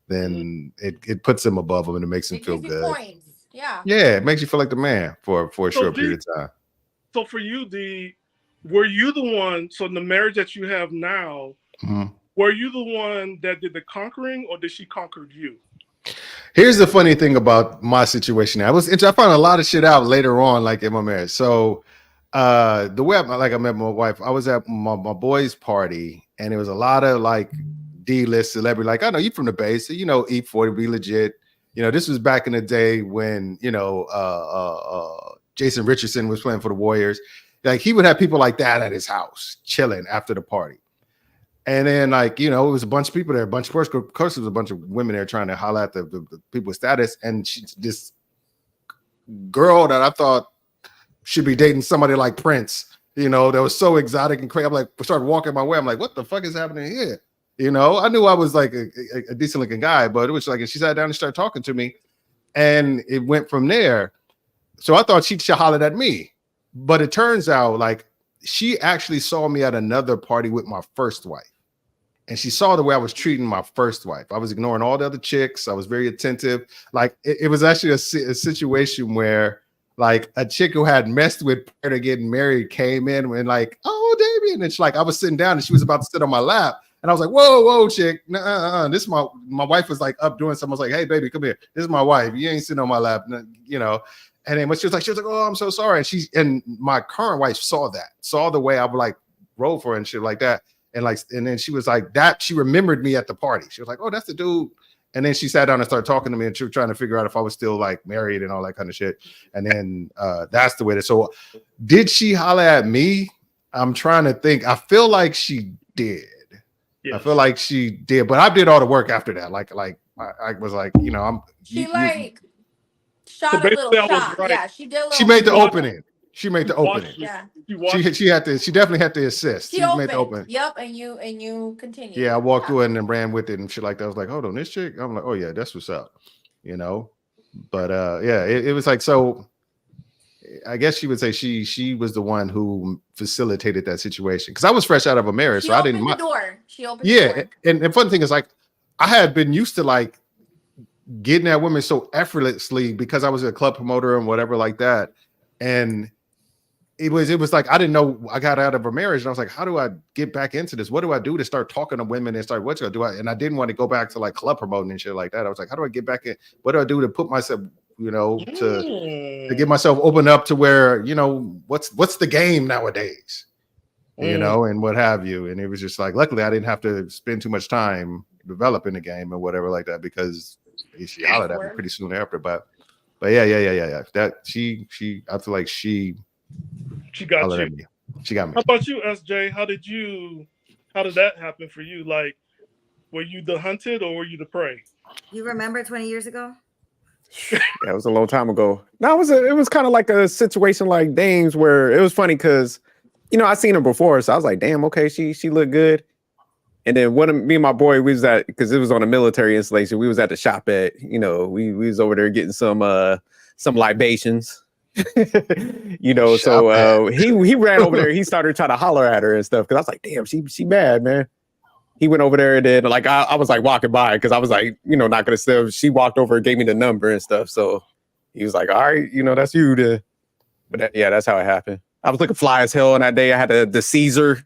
then it puts them above them and it makes them feel gives you good. points. Yeah. Yeah, it makes you feel like the man for a short period of time. So for you, were you the one? So in the marriage that you have now, were you the one that did the conquering, or did she conquer you? Here's the funny thing about my situation. I found a lot of shit out later on, like in my marriage. So the way I met my wife, I was at my boy's party, and it was a lot of like D-list celebrity. Like, I know you from the Bay, so E40, be legit. This was back in the day when Jason Richardson was playing for the Warriors. Like, he would have people like that at his house chilling after the party. And then, like, it was a bunch of people there, of course, there was a bunch of women there trying to holler at the people's status. And this girl that I thought should be dating somebody like Prince, that was so exotic and crazy. I'm like, started walking my way. I'm like, what the fuck is happening here? I knew I was like a decent looking guy, but it was like, she sat down and started talking to me, and it went from there. So I thought she hollered at me, but it turns out like she actually saw me at another party with my first wife. and she saw the way I was treating my first wife. I was ignoring all the other chicks. I was very attentive. Like it was actually a situation where like a chick who had messed with prior to getting married came in and like, oh, Damien. And she like, I was sitting down and she was about to sit on my lap. And I was like, whoa, chick. This is my wife was like up doing something. I was like, hey, baby, come here. This is my wife. You ain't sitting on my lap, you know. And then when she was like, oh, I'm so sorry. And my current wife saw the way I would like roll for her and shit like that. And then she was like that. She remembered me at the party. She was like, oh, that's the dude. And then she sat down and started talking to me and she was trying to figure out if I was still like married and all that kind of shit. And then that's the way that. So did she holler at me? I'm trying to think. I feel like she did. Yes. I feel like she did, but I did all the work after that. Like I was like, you know, shot a little shot. Right. Yeah, she did. She made the opening. She made the opening. Yeah. She definitely had to assist. She made the opening. Yep, and you continued. Yeah, I walked through it and ran with it and shit like that. I was like, hold on, this chick. I'm like, oh yeah, that's what's up. You know? But yeah, it was like, so I guess she would say she was the one who facilitated that situation. Because I was fresh out of a marriage. So I didn't opened the door. She opened the door. And the fun thing is like I had been used to like getting at women so effortlessly because I was a club promoter and whatever like that. And it was like I didn't know. I got out of a marriage and I was like, how do I get back into this? What do I do to start talking to women and start and I didn't want to go back to like club promoting and shit like that. I was like, how do I get back in? What do I do to put myself, you know, to get myself open up to where, you know, what's the game nowadays, you know, and what have you. And it was just like, luckily I didn't have to spend too much time developing the game or whatever like that, because she hollered at me pretty soon after. But yeah. That she I feel like she got you. She got me. How about you, SJ? How did that happen for you? Like, were you the hunted or were you the prey? You remember 20 years ago? Yeah, it was a long time ago. No, it was kind of like a situation like Dame's where it was funny because, you know, I seen her before, so I was like, damn, okay, she looked good. And then me and my boy, we was at, because it was on a military installation, we was at the shop at, you know, we was over there getting some libations. You know, so he ran over there. He started trying to holler at her and stuff because I was like, damn, she mad, man. He went over there and then like I was like walking by because I was like, you know, not gonna still. She walked over and gave me the number and stuff. So he was like, all right, you know, that's you to. But that's how it happened. I was looking fly as hell on that day. I had the Caesar,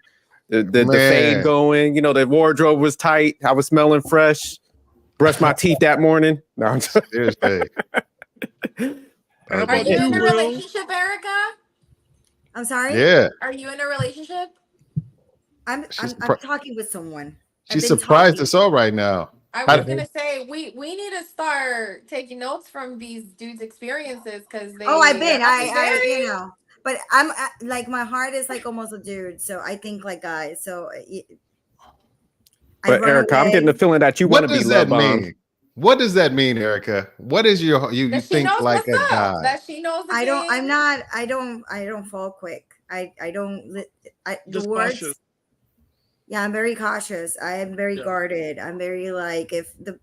the fade going. You know, the wardrobe was tight. I was smelling fresh. Brushed my teeth that morning. No, I'm just seriously. Are you in a relationship, Erica? I'm sorry? Yeah. Are you in a relationship? I'm talking with someone. She's surprised us all right now. I was gonna say we need to start taking notes from these dudes' experiences because they. Oh, I've been. I you know, but I'm like my heart is like almost a dude, so I think like guys. So. But Erica, I'm getting the feeling that you want to be love bombed. What does that mean, Erica? What is you think like a guy? That she knows. I don't fall quick. The words. Cautious. Yeah, I'm very cautious. I am very guarded. I'm very like if the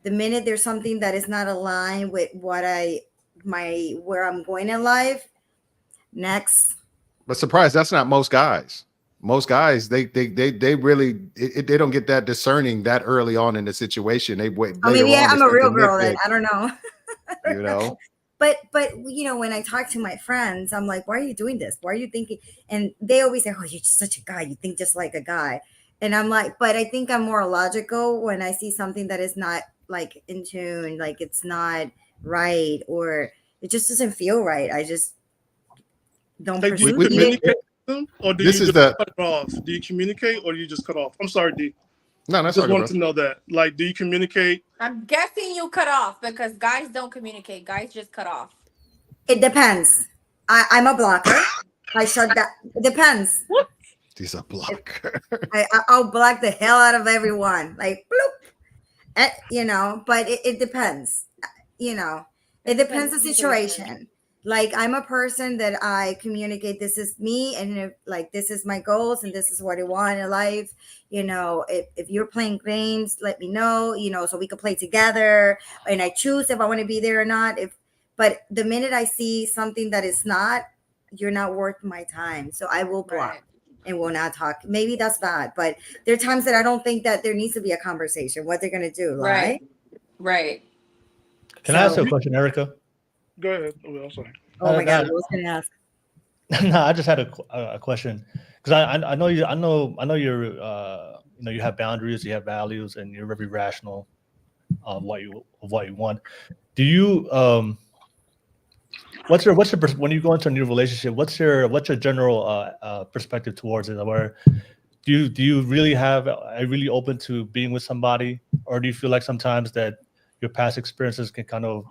minute there's something that is not aligned with where I'm going in life, next. But surprise, that's not most guys. Most guys, they really they don't get that discerning that early on in the situation. They wait. I mean, yeah, I'm a real girl. Then I don't know. You know. But you know, when I talk to my friends, I'm like, why are you doing this? Why are you thinking? And they always say, oh, you're just such a guy. You think just like a guy. And I'm like, but I think I'm more logical when I see something that is not like in tune, like it's not right, or it just doesn't feel right. I just don't perceive it. Or do you just cut it off? Do you communicate or do you just cut off? I'm sorry, D. No, that's just want to know that. Like, do you communicate? I'm guessing you cut off because guys don't communicate. Guys just cut off. It depends. I'm a blocker. I shut that. It depends. What? She's a blocker. I'll block the hell out of everyone. Like, bloop. You know, but it depends. You know, it depends the situation. Like, I'm a person that I communicate, this is me, and like, this is my goals, and this is what I want in life. You know, if you're playing games, let me know, you know, so we can play together, and I choose if I want to be there or not. But the minute I see something that is not, you're not worth my time, so I will block. and will not talk. Maybe that's bad, but there are times that I don't think that there needs to be a conversation. What they're gonna do, lie? Right. Can I ask So- you a question, Erica? Go ahead. Oh, I'm sorry. Oh my God, Nah. I was gonna ask. No, I just had a question because I know you, I know you're you have boundaries, you have values, and you're very rational of what you want. Do you what's your when you go into a new relationship? What's your general perspective towards it? Where do you really are you really open to being with somebody, or do you feel like sometimes that your past experiences can kind of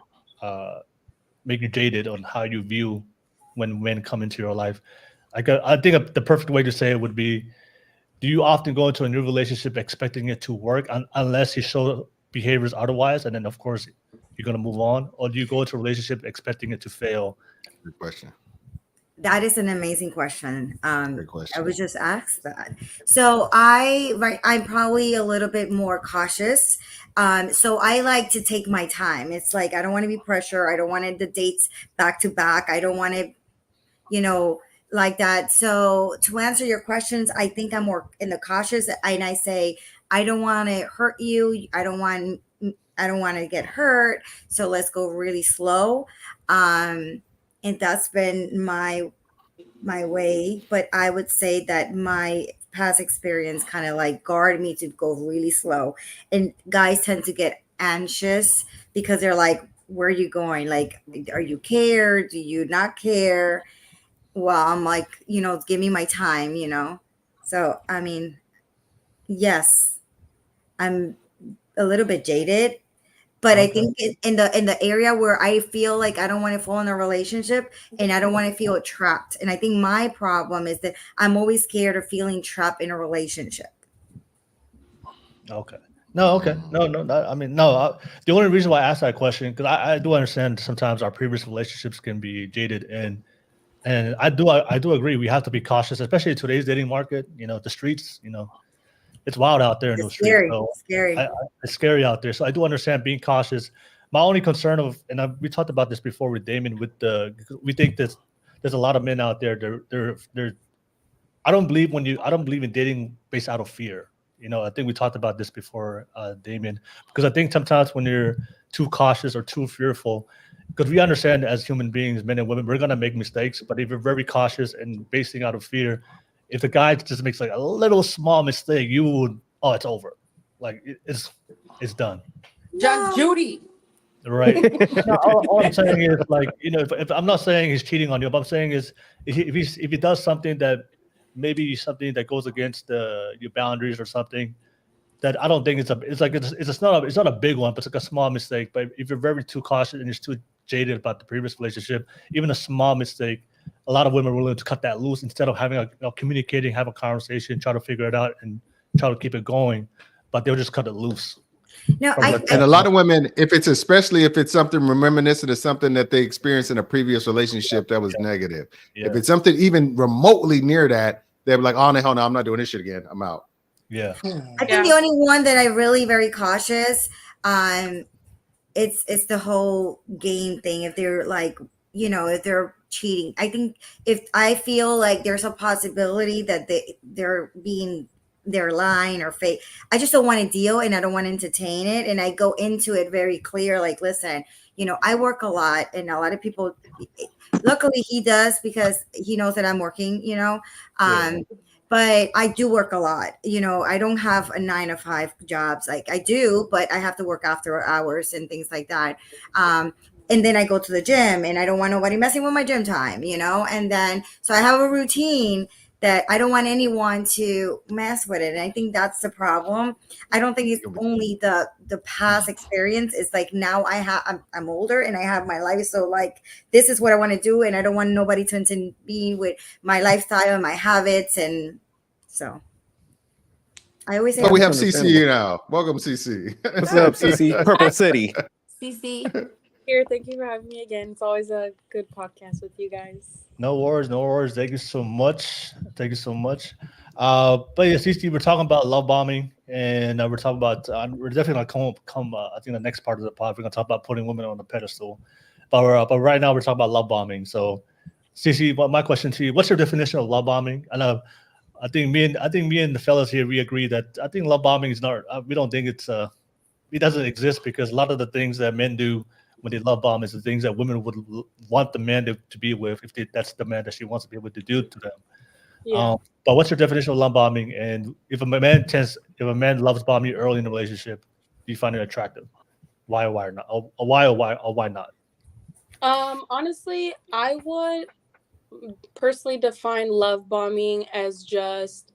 make you jaded on how you view when men come into your life? I think the perfect way to say it would be, do you often go into a new relationship expecting it to work unless you show behaviors otherwise, and then of course you're going to move on? Or do you go into a relationship expecting it to fail? Good question. That is an amazing question. Great question. I was just asked that. So I'm probably a little bit more cautious. So I like to take my time. It's like I don't want to be pressure. I don't want the dates back to back. I don't want to, like that. So to answer your questions, I think I'm more in the cautious, and I say I don't want to hurt you. I don't want to get hurt. So let's go really slow. And that's been my way. But I would say that my past experience kind of like guard me to go really slow. And guys tend to get anxious because they're like, where are you going? Like, are you care? Do you not care? Well, I'm like, give me my time, So, I mean, yes, I'm a little bit jaded, but I think in the area where I feel like I don't want to fall in a relationship and I don't want to feel trapped. And I think my problem is that I'm always scared of feeling trapped in a relationship. Okay. No, okay. No. The only reason why I asked that question, because I do understand sometimes our previous relationships can be jaded, and I do agree we have to be cautious, especially in today's dating market. The streets, it's wild out there in those streets. So Scary. It's scary out there. So I do understand being cautious. My only concern we talked about this before with Damon, we think that there's a lot of men out there. They're I don't believe in dating based out of fear. I think we talked about this before, Damien, because I think sometimes when you're too cautious or too fearful, because we understand as human beings, men and women, we're going to make mistakes. But if you're very cautious and basing out of fear, if the guy just makes like a little small mistake, it's over. Like it's done. Just Judy. Right. No, all I'm saying is, like, if I'm not saying he's cheating on you, but I'm saying is if he does something that maybe something that goes against your boundaries or something, that I don't think it's not a big one, but it's like a small mistake. But if you're very too cautious and you're too jaded about the previous relationship, even a small mistake, a lot of women are willing to cut that loose instead of having communicating, have a conversation, try to figure it out and try to keep it going, but they'll just cut it loose. No, And a lot of women, especially if it's something reminiscent of something that they experienced in a previous relationship that was negative. Yeah. If it's something even remotely near that, they're like, oh, no, I'm not doing this shit again. I'm out. Yeah. I think the only one that I really very cautious, it's the whole game thing. If they're like, if they're cheating, I think if I feel like there's a possibility that they're lying or fake, I just don't want to deal and I don't want to entertain it. And I go into it very clear, like, listen, I work a lot, and a lot of people, luckily he does because he knows that I'm working, but I do work a lot. I don't have a 9-to-5 jobs. Like I do, but I have to work after hours and things like that. And then I go to the gym, and I don't want nobody messing with my gym time, and then, so I have a routine that I don't want anyone to mess with it. And I think that's the problem. I don't think it's only the past experience. It's like now I'm older and I have my life. So like, this is what I want to do. And I don't want nobody to intervene with my lifestyle and my habits. And so I always say, but we have CC now. Welcome, CC. What's up, CC? Purple City. CC. Here, thank you for having me again. It's always a good podcast with you guys. No worries. Thank you so much. But yeah, CC, we're talking about love bombing, and we're talking about we're definitely gonna come. I think the next part of the pod we're gonna talk about putting women on a pedestal. But right now we're talking about love bombing. So, CC, my question to you: what's your definition of love bombing? And I think me and the fellas here, we agree that I think love bombing is not. We don't think it doesn't exist, because a lot of the things that men do when they love bomb is the things that women would want the man to be with, if that's the man that she wants to be able to do to them. Yeah. But what's your definition of love bombing? And if a man loves bombing you early in the relationship, do you find it attractive? Why or why not? Why not? Honestly, I would personally define love bombing as just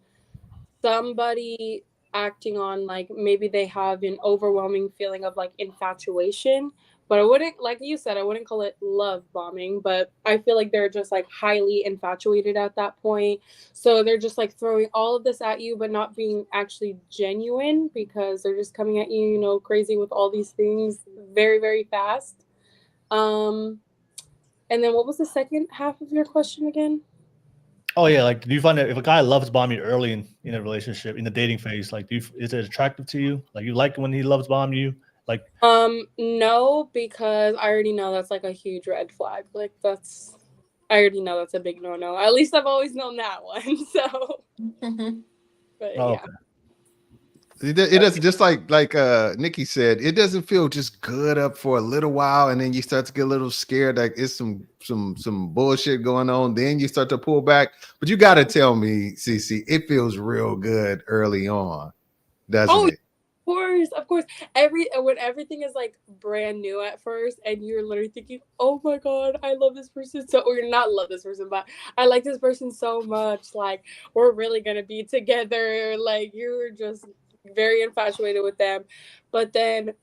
somebody acting on, like, maybe they have an overwhelming feeling of like infatuation, but I wouldn't, like you said, I wouldn't call it love bombing, but I feel like they're just like highly infatuated at that point. So they're just like throwing all of this at you, but not being actually genuine, because they're just coming at you, you know, crazy with all these things very, very fast. And then what was the second half of your question again? Oh yeah, like, do you find that if a guy loves bomb you early in a relationship, in the dating phase, like, is it attractive to you? Like, you like when he loves bomb you? Like, no, because I already know that's like a huge red flag. Like, I already know that's a big no-no. At least I've always known that one. So, but oh, yeah. okay. It doesn't, just like Nikki said, it doesn't feel just good up for a little while, and then you start to get a little scared, like it's some bullshit going on. Then you start to pull back. But you got to tell me, Cece, it feels real good early on, doesn't it? Of course. When everything is like brand new at first, and you're literally thinking, "Oh my god, I love this person so," or you're not love this person, but I like this person so much. Like, we're really gonna be together. Like, you're just very infatuated with them, but then,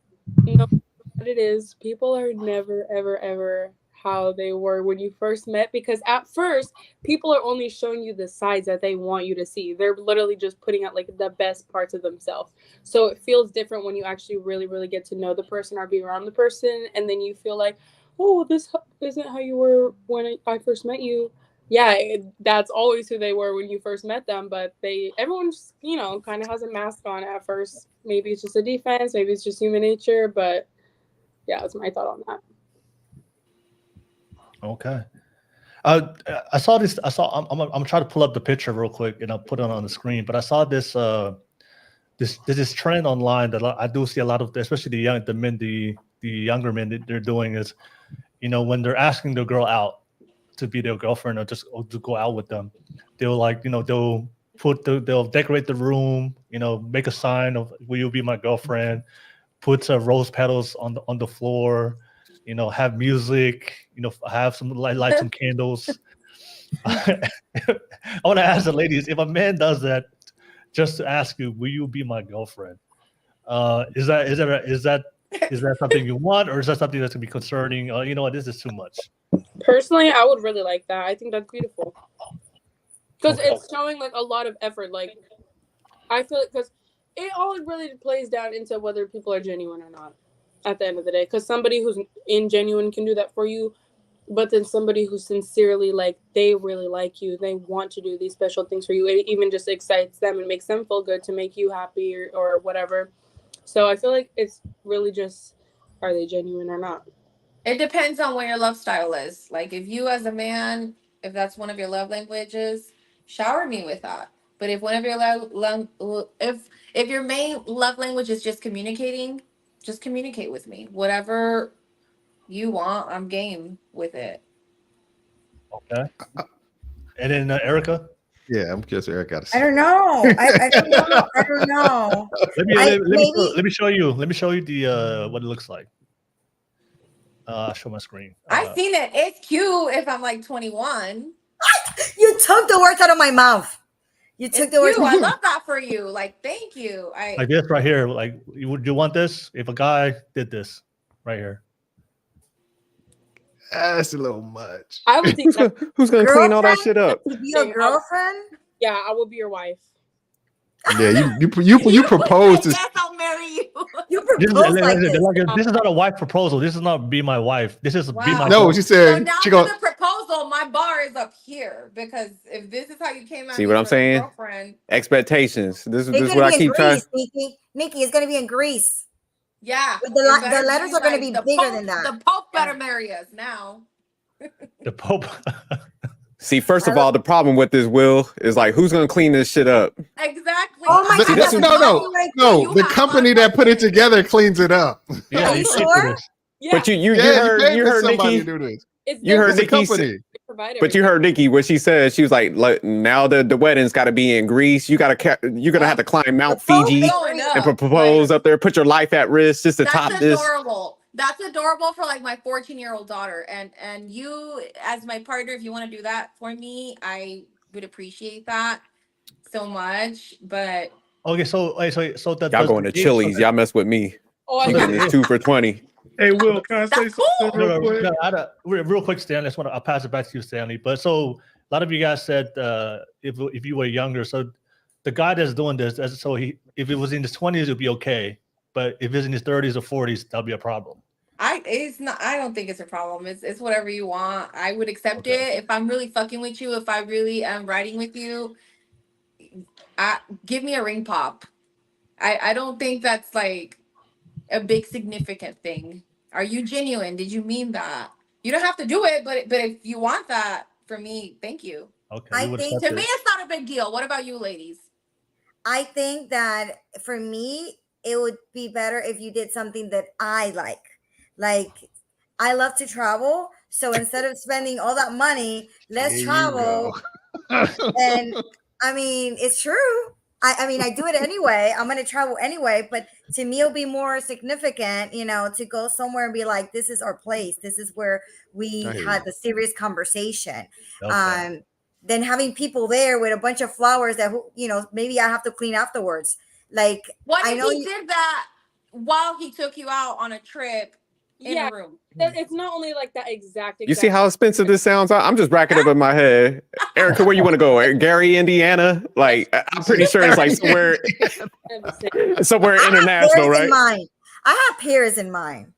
no matter what it is, people are never, ever, ever how they were when you first met, because at first people are only showing you the sides that they want you to see. They're literally just putting out like the best parts of themselves. So it feels different when you actually really, really get to know the person or be around the person, and then you feel like, oh, this isn't how you were when I first met you. Yeah, that's always who they were when you first met them, but everyone just, you know, kind of has a mask on at first. Maybe it's just a defense, maybe it's just human nature, but yeah, that's my thought on that. Okay. I saw this. I'm trying to pull up the picture real quick, and I'll put it on the screen. But I saw this this trend online that I do see a lot of, especially the younger men, they're doing is, you know, when they're asking their girl out to be their girlfriend, or to go out with them, they'll, like, you know, they'll decorate the room, you know, make a sign of "Will you be my girlfriend?" Put rose petals on the floor, you know, have music, you know, have some light some candles. I want to ask the ladies, if a man does that just to ask you, "Will you be my girlfriend?" Is that something you want, or is that something that's gonna be concerning? You know what, this is too much. Personally, I would really like that. I think that's beautiful, because Okay. it's showing like a lot of effort. Like, I feel it, because it all really plays down into whether people are genuine or not at the end of the day. Because somebody who's ingenuine can do that for you, but then somebody who sincerely, like, they really like you, they want to do these special things for you, it even just excites them and makes them feel good to make you happy, or whatever. So I feel like it's really just, are they genuine or not? It depends on what your love style is. Like, if you as a man, if that's one of your love languages, shower me with that. But if one of your if your main love language is just communicating, just communicate with me. Whatever you want, I'm game with it. Okay. And then Erica, Yeah, I'm curious what Eric got to say. I don't know. I don't know. I don't know. let me show you the what it looks like. I'll show my screen. I've seen it. It's cute if I'm like 21. You took the words out of my mouth. You took the words. I love that for you. Like, thank you. Like this right here. Like, would you want this if a guy did this right here? That's a little much. I would think that. Who's gonna clean all that shit up? To be your girlfriend? Yeah, I will be your wife. Yeah, you proposed to. Yes, I'll marry you. You proposed like this. This is not a wife proposal. This is not be my wife. This is be my. No, she said So now she for gonna. the proposal, my bar is up here, because if this is how you came out, See what I'm saying? girlfriend, Expectations. This It's is gonna what I be in keep trying. Greece, Nikki, it's gonna be in Greece. yeah, The it better letters are gonna be the bigger Pope, than that. The Pope better marry us now. The Pope. See, first of all, the problem with this, Will, is like, who's gonna clean this shit up? Exactly. Oh my But God, this is, no. The company that put it together cleans it up. Yeah, Are you you paid for sure? this. Yeah, But you Yeah, heard paid for somebody Nikki. to do this. it's You heard It's a Nikki. company. provider. But you heard Nikki what she said. She was like now the wedding's got to be in Greece. You're gonna have to climb Mount Fiji Going and up. propose up there. Put your life at risk just to top That's this. adorable. That's adorable for like my 14-year-old daughter. And you as my partner, if you want to do that for me, I would appreciate that so much. But Okay, so that Y'all does going to Chili's. Y'all mess with me. Oh, I You So getting that- this 2 for $20. Hey, Will, can I say That's something cool. real quick? real quick, Stanley. I'll pass it back to you, Stanley. But so a lot of you guys said if you were younger, so the guy that's doing this, if it was in his 20s, it'd be okay. But if it's in his 30s or 40s, that'll be a problem. It's not. I don't think it's a problem. It's whatever you want. I would accept Okay. it if I'm really fucking with you. If I really am riding with you, give me a ring pop. I don't think that's like a big significant thing. Are you genuine? Did you mean that? You don't have to do it, but if you want that for me, thank you. Okay. I you would think- accept To me, it. it's not a big deal. What about you, ladies? I think that for me, it would be better if you did something that I like. Like, I love to travel. So instead of spending all that money, let's Here you travel. And I mean, it's true. I mean, I do it anyway. I'm going to travel anyway. But to me, it'll be more significant, to go somewhere and be like, this is our place. This is where we I hear had you. the serious conversation. Okay. Then having people there with a bunch of flowers that, maybe I have to clean afterwards. Like, What I if know he did that while he took you out on a trip in yeah, a room? it's not only like that exact. You see how expensive this sounds? I'm just racking up in my head. Erica, where you want to go? Gary, Indiana? Like, I'm pretty sure it's like somewhere I have international, Paris right? in mind. I have Paris in mind.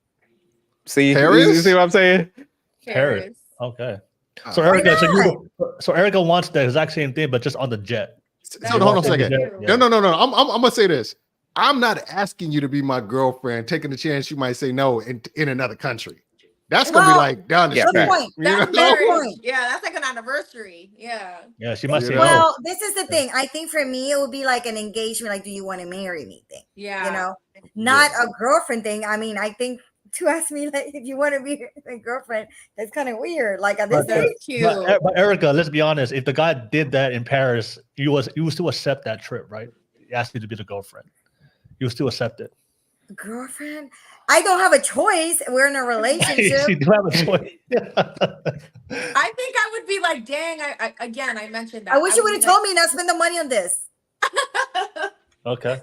See, Paris? You see what I'm saying? Paris. Okay. Uh, So Why Erica, not? so Erica wants the exact same thing, but just on the jet. So That's hold on a so second. cute. Yeah. No. I'm gonna say this. I'm not asking you to be my girlfriend, taking the chance you might say no in another country. That's gonna be Well, like down the Yeah, Good street. point. You That's know? Good marriage. point. Yeah, that's like an anniversary. Yeah. Yeah, she might You say know? no. Well, this is the thing. I think for me, it would be like an engagement, like, do you want to marry me thing? Yeah. Not a girlfriend thing. I mean, I think to ask me like if you want to be my girlfriend, that's kind of weird. Like at this But, age, Cute. but Erica, let's be honest. If the guy did that in Paris, you would still accept that trip, right? He asked you to be the girlfriend. You would still accept it. girlfriend, I don't have a choice. We're in a you relationship. do have a choice. I think I would be like, dang, I mentioned that. I wish you would be have told me not spend the money on this. Okay.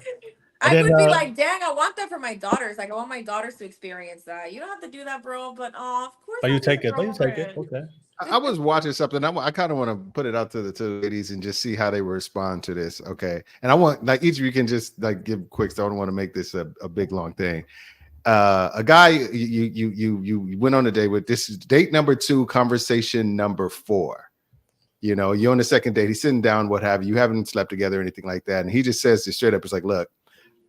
I And then, would be like, dang, I want that for my daughters. Like, I want my daughters to experience that. You don't have to do that, bro. But of course. But I'll you be take your it. But you take it. girlfriend. Okay. I was watching something. I kind of want to put it out to the ladies and just see how they respond to this. Okay. And I want like each of you can just like give quick. So I don't want to make this a big long thing. A guy you went on a date with. This is date number 2, conversation number 4. You know, you're on the second date. He's sitting down, what have you. You haven't slept together or anything like that. And he just says this straight up. It's like, look,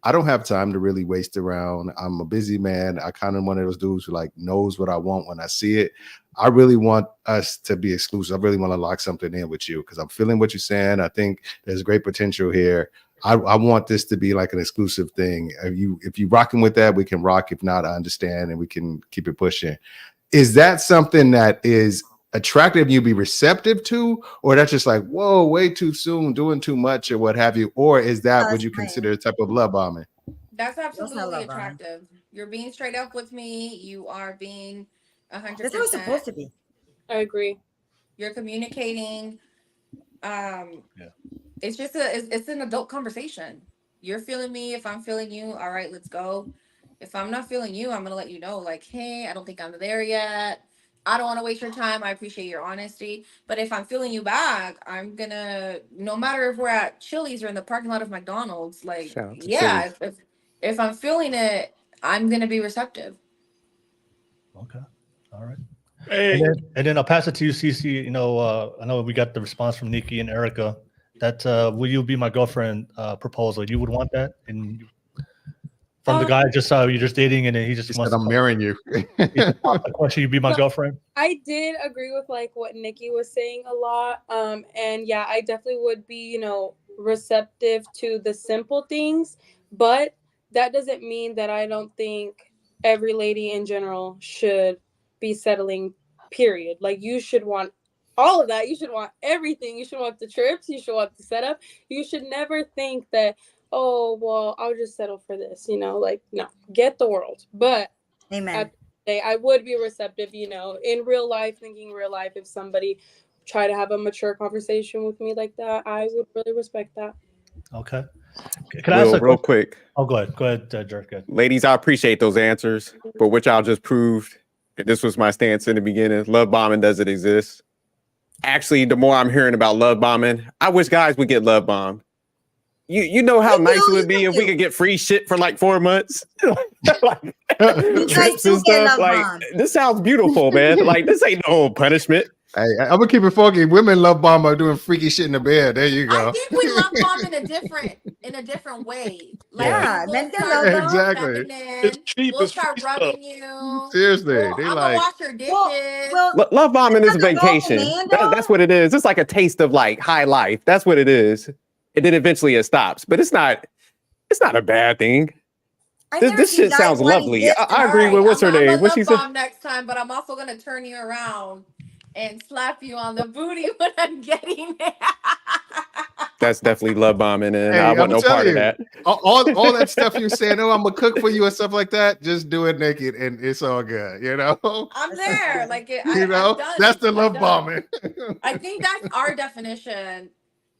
I don't have time to really waste around. I'm a busy man. I kind of one of those dudes who like knows what I want when I see it. I really want us to be exclusive. I really want to lock something in with you because I'm feeling what you're saying. I think there's great potential here. I want this to be like an exclusive thing. If you rocking with that, we can rock. If not, I understand and we can keep it pushing. Is that something that is attractive you be receptive to, or that's just like, whoa, way too soon, doing too much or what have you? Or is that what you consider a type of love bombing? That's not absolutely love bombing. attractive. You're being straight up with me. You are being 100%. That's how it's supposed to be. I agree. You're communicating. It's just it's an adult conversation. You're feeling me. If I'm feeling you, all right, let's go. If I'm not feeling you, I'm gonna let you know, like, hey, I don't think I'm there yet. I don't want to waste your time. I appreciate your honesty. But if I'm feeling you back, I'm gonna, no matter if we're at Chili's or in the parking lot of McDonald's, like, Shout out to yeah, Chili's. if I'm feeling it, I'm gonna be receptive. Okay. All right. Hey, And then I'll pass it to you, Cece. You know, I know we got the response from Nikki and Erica that will you be my girlfriend proposal. You would want that from the guy just you're just dating and then he just He wants said, I'm marrying you. the question, you be my girlfriend? I did agree with like what Nikki was saying a lot. And yeah, I definitely would be, you know, receptive to the simple things, but that doesn't mean that I don't think every lady in general should be settling, period. Like you should want all of that. You should want everything. You should want the trips. You should want the setup. You should never think that, oh, well, I'll just settle for this, you know, like, no, get the world. But Amen. I would be receptive, you know, in real life, thinking real life, if somebody try to have a mature conversation with me like that, I would really respect that. Okay. Can I ask Real quick? Oh, go ahead, Jerk. Good. Ladies, I appreciate those answers, but what y'all just proved, and this was my stance in the beginning, love bombing doesn't exist. Actually, the more I'm hearing about love bombing, I wish guys would get love bombed. You know how nice it would be if we could get free shit for like 4 months? Like, trips and stuff. Like, this sounds beautiful, man. Like, this ain't no punishment. Hey, I'm gonna keep it funky. Women love bomb by doing freaky shit in the bed. There you go. I think we love bomb in a different way. Like, Yeah, we'll men start love bomb. Exactly. It's cheap. We'll It's start free rubbing stuff. you. Seriously, Well, they I'm like. gonna wash your dishes. Well, Love bombing is That's a vacation. normal man, though. That's what it is. It's like a taste of like high life. That's what it is. And then eventually it stops. But it's not a bad thing. I never This see shit guys sounds wanting lovely. this. I agree with what's her I'm name. a What she love said? bomb next time, but I'm also gonna turn you around and slap you on the booty when I'm getting it. That's definitely love bombing, and Hey, I want I'm no part telling of you, that. all that stuff you saying, oh, I'm gonna cook for you and stuff like that. Just do it naked, and it's all good. You know. I'm there, like You I've know, done that's it. the I've love done it. bombing. I think that's our definition.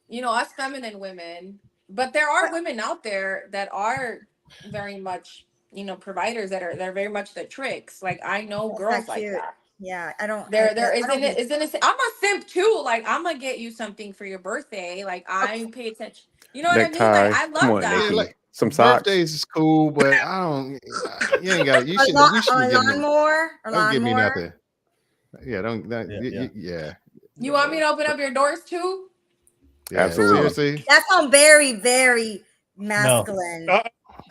You know, us feminine women, but there are women out there that are very much, you know, providers they're very much the tricks. Like I know That's girls not like cute. that. Yeah, I don't. There I don't think- isn't it? I'm a simp too. Like I'm gonna get you something for your birthday. Like I pay attention. You know what I mean? Necktie. Like I Come love on, that. Nikki. like, Some socks. Birthdays is cool, but I don't. You ain't got. You A should. lawn- You should a give me. lawnmower. A Don't give me lawnmower. nothing. Yeah, don't. Yeah. You want me to open up your doors too? Yeah, Absolutely. Seriously. That sounds very, very masculine.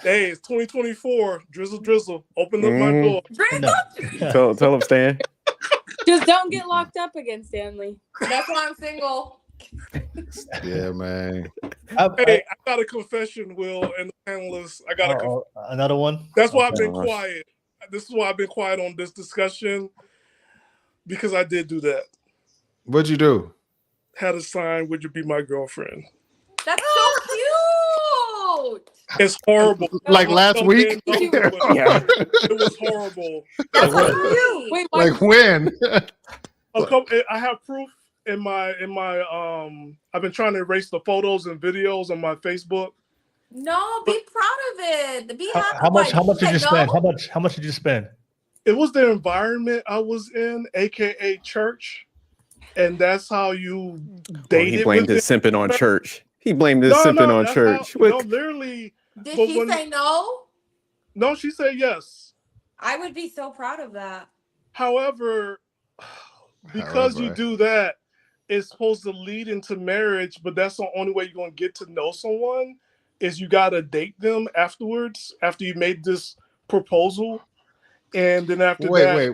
Hey, it's 2024. Drizzle. Open up my Mhm. door. No. Tell him, Stan. Just don't get locked up again, Stanley. That's why I'm single. Yeah, man. Hey, I got a confession, Will, and the panelists. I got another one. That's why I've been gosh. quiet. This is why I've been quiet on this discussion, because I did do that. What'd you do? Had a sign, "Would you be my girlfriend?" That's so cute. It's horrible. Like last No, week? man, no, Yeah. it was horrible. That's so cute. Wait, why? Like when? I have proof in my I've been trying to erase the photos and videos on my Facebook. No, be proud of it. Be happy. How much did you Say spend? no? How much did you spend? It was the environment I was in, aka church, and that's how you date. He blamed his simping on church. He blamed his simping on that's church. how- no, literally. Did But she when- say no? No, she said yes. I would be so proud of that. However, because you However. do that, it's supposed to lead into marriage, but that's the only way you're going to get to know someone is you got to date them afterwards, after you made this proposal. And then after that... Wait.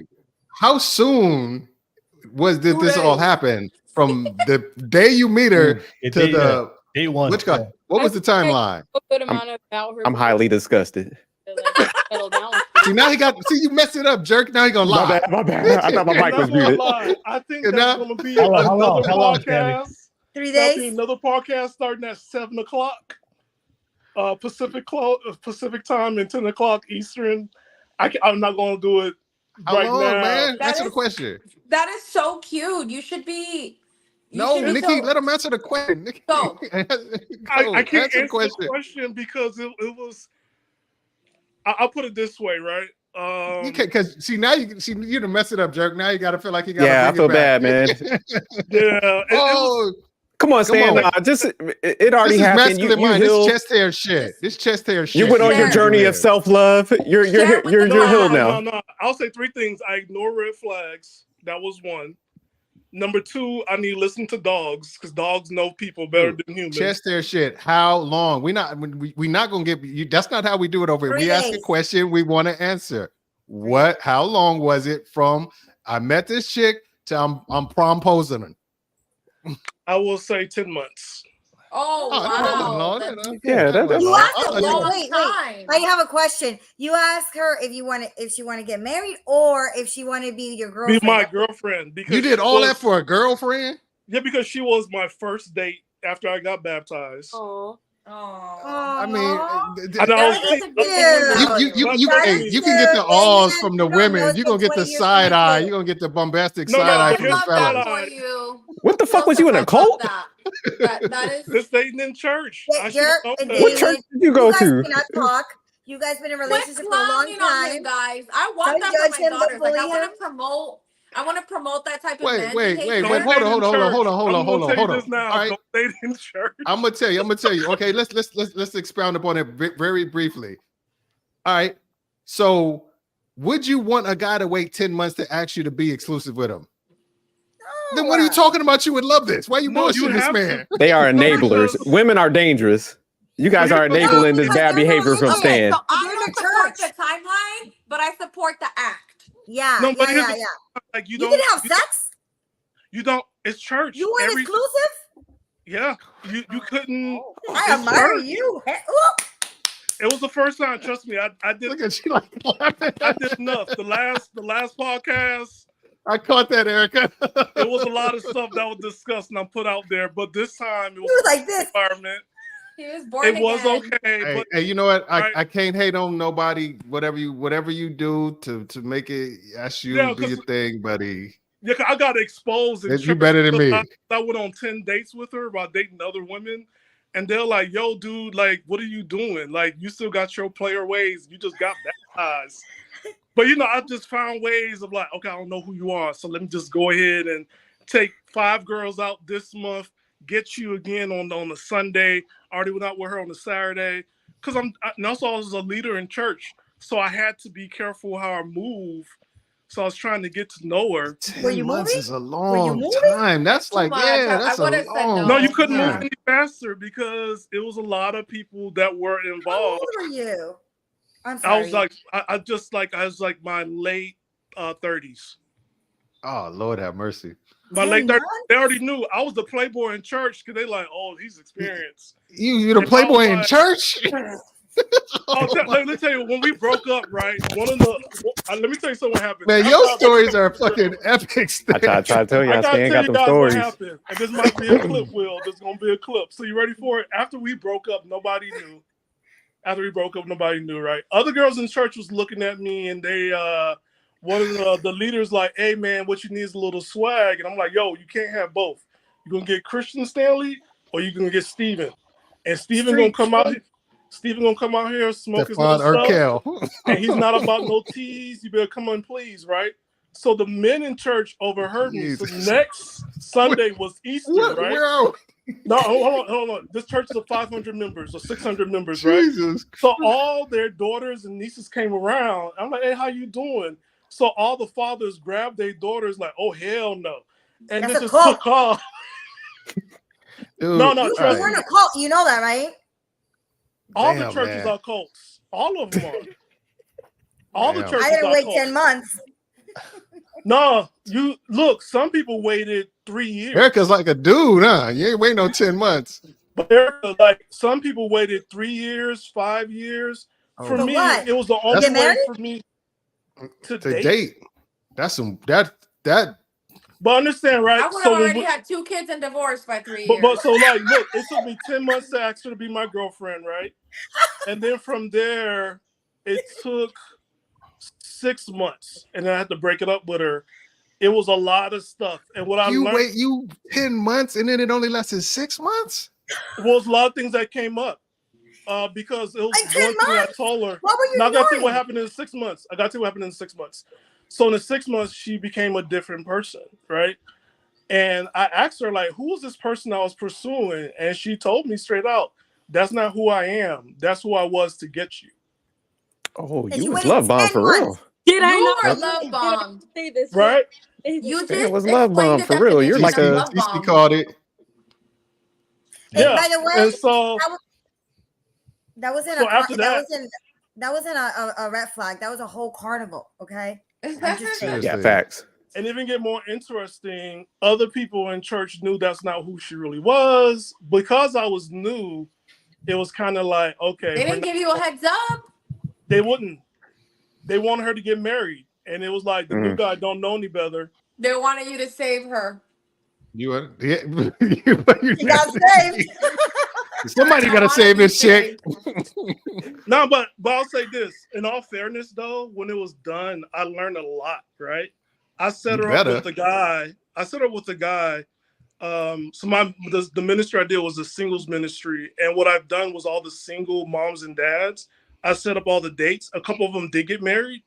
How soon did this all happen? From the day you meet her to the... Day one. What was the timeline? A good amount about her. I'm highly disgusted. Like, settle down. See, now you messed it up, jerk. Now he gonna lie. My bad. I thought my mic was muted. I think You that's know? going to be How long, another Stanley? podcast. 3 That'll be days. another podcast starting at 7 o'clock Pacific time and 10 o'clock Eastern. I'm not going to do it How right long, now. man? That Answer the is- question. That is so cute. You should be. No, should be Nikki, so- let him answer the question. Nikki. Go. I can't answer the question because it was. I'll put it this way, right? Because see now you done mess it up, jerk. Now you gotta feel like you gotta. Yeah, I bring feel it back. bad, man. Yeah. Oh, Come on, Stan. on. Nah, it already this is happened. You masculine mind. This healed. chest hair shit. This chest hair shit. You went on your Share. journey of self-love. You're Share with the you're dog. healed now. No. I'll say three things. I ignore red flags. That was one. Number 2, I need to listen to dogs because dogs know people better than humans. Chest their shit. How long? We're not gonna get you. That's not how we do it over here. 3 We ask a days. question, we want to answer. What? How long was it from I met this chick to I'm promposing her? I will say 10 months. Oh, Oh, wow. no, That's yeah, that's You asked a her. long Wait. time. I have a question. You asked her if she want to get married or if she want to be your Be girlfriend. my girlfriend because You did all that for a girlfriend? Yeah, because she was my first date after I got baptized. Oh. I mean, And I was you can get the alls from the women. You're gonna get the side eye. You're gonna get the bombastic side eye from the fellas. For you. What the fuck was you in a cult? That is this dating in church. What church did you go to? Cannot talk. You guys been in a relationship for a long on time. him, guys. I want Don't that judge for my him, don't daughters. Like, I bully want to promote that type of Wait, man wait, behavior. hold on. I'm gonna tell you this All now. right. Don't date in church. I'm gonna tell you. Okay, let's expound upon it very briefly. All right. So, would you want a guy to wait 10 months to ask you to be exclusive with him? Then what are you talking about? You would love this. Why are you bullshitting this man? They are enablers. Women are dangerous. You guys are enabling this bad behavior from Stan. So I don't support the timeline, but I support the act. Yeah, No, but yeah. Like you You don't can have sex. You don't. It's church. You weren't exclusive. Yeah, you couldn't. I admire you. It was the first time. Trust me, I did. Look at you like I did enough. The last podcast. I caught that, Erica. It was a lot of stuff that was discussed and I put out there, but this time it was like this environment. He was born It was again. okay. Hey, you know what? I can't hate on nobody. Whatever you do to make it, that's you do your thing, buddy. Yeah, I got exposed. You better than me. I went on 10 dates with her about dating other women, and they're like, "Yo, dude, like, what are you doing? Like, you still got your player ways. You just got baptized." But I just found ways of like, okay, I don't know who you are, so let me just go ahead and take 5 girls out this month, get you again on a Sunday. I already went out with her on a Saturday because and also I was a leader in church, so I had to be careful how I move. So I was trying to get to know her. 10 months is a long time. That's like, that's a long. No, you couldn't move any faster because it was a lot of people that were involved. How old are you? I'm sorry. I was like my late 30s. Oh, Lord have mercy. My late 30s. They already knew I was the playboy in church because they like, oh, he's experienced. You're the playboy in church? Let me tell you, when we broke up, right? Let me tell you something what happened. Man, your stories are fucking epic. I try to tell you, I Stan got them stories. What happened. And this might be a clip, Will. There's gonna be a clip. So you ready for it? After we broke up, nobody knew. Right? Other girls in church was looking at me, and they one of the leaders like, "Hey man, what you need is a little swag." And I'm like, "Yo, you can't have both. You're gonna get Christian Stanley, or you're gonna get Steven. And Steven gonna come out here. Steven gonna come out here smoking some stuff, and he's not about no teas. You better come on, please, right? So the men in church overheard me. So next Sunday was Easter, right? Where are we? No, hold on. This church is 500 members or 600 members, right? Jesus. So all their daughters and nieces came around. I'm like, hey, how you doing? So all the fathers grabbed their daughters like, oh, hell no. And this just took off. Dude, no, we're in a cult. You know that, right? All the churches are cults. All of them are. All the churches I didn't are wait cults. 10 months. No, you look, some people waited 3 years. Erica's like a dude, huh? You ain't waiting no 10 months. But Erica, like some people waited 3 years, 5 years. For me, it was the only way for me to date. That's that. But understand, right? I would have already had 2 kids and divorced by 3 years. But so like, look, it took me 10 months to ask her to be my girlfriend, right? And then from there, it took 6 months, and then I had to break it up with her. It was a lot of stuff, and what I learned. You 10 months, and then it only lasted 6 months. Well, a lot of things that came up because it was like one thing I told her. What were you doing? I got to tell you what happened in 6 months. So in the 6 months, she became a different person, right? And I asked her, like, who was this person I was pursuing? And she told me straight out, that's not who I am. That's who I was to get you. Oh, you was love bomb for real. You were love bombed. Right? You Man, just what's love explained bomb the for real? You're like definition of a love TC bomb. called it. And Yeah. by the way, And so that wasn't so a after that, that wasn't a red flag. That was a whole carnival. Okay, I'm just saying. yeah, Seriously. facts. and even get more interesting, other people in church knew that's not who she really was. Because I was new, it was kind of like, okay, They didn't give you a heads up. they wouldn't. They wanted her to get married. And it was like the new guy don't know any better. They wanted you to save her. You are, yeah, He got saved. somebody I got to wanna save be this chick. No, but I'll say this. In all fairness, though, when it was done, I learned a lot, right? I set You her up better. with the guy. So the ministry I did was a singles ministry. And what I've done was all the single moms and dads. I set up all the dates. A couple of them did get married.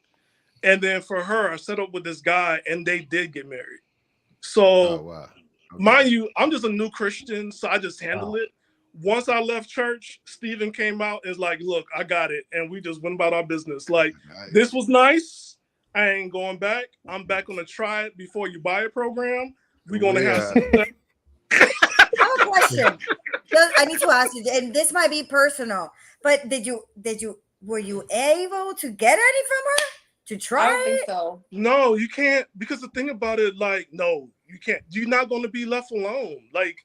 And then for her, I set up with this guy and they did get married. So Oh wow. Okay. mind you, I'm just a new Christian, so I just handle it. Once I left church, Stephen came out and was like, look, I got it. And we just went about our business. Like, this was nice. I ain't going back. I'm back on the try it before you buy it program. We're going to have some. I have a question. I need to ask you, and this might be personal, but were you able to get any from her to try? I don't think so. No, you can't, because the thing about it, like, no, you can't. You're not going to be left alone. Like,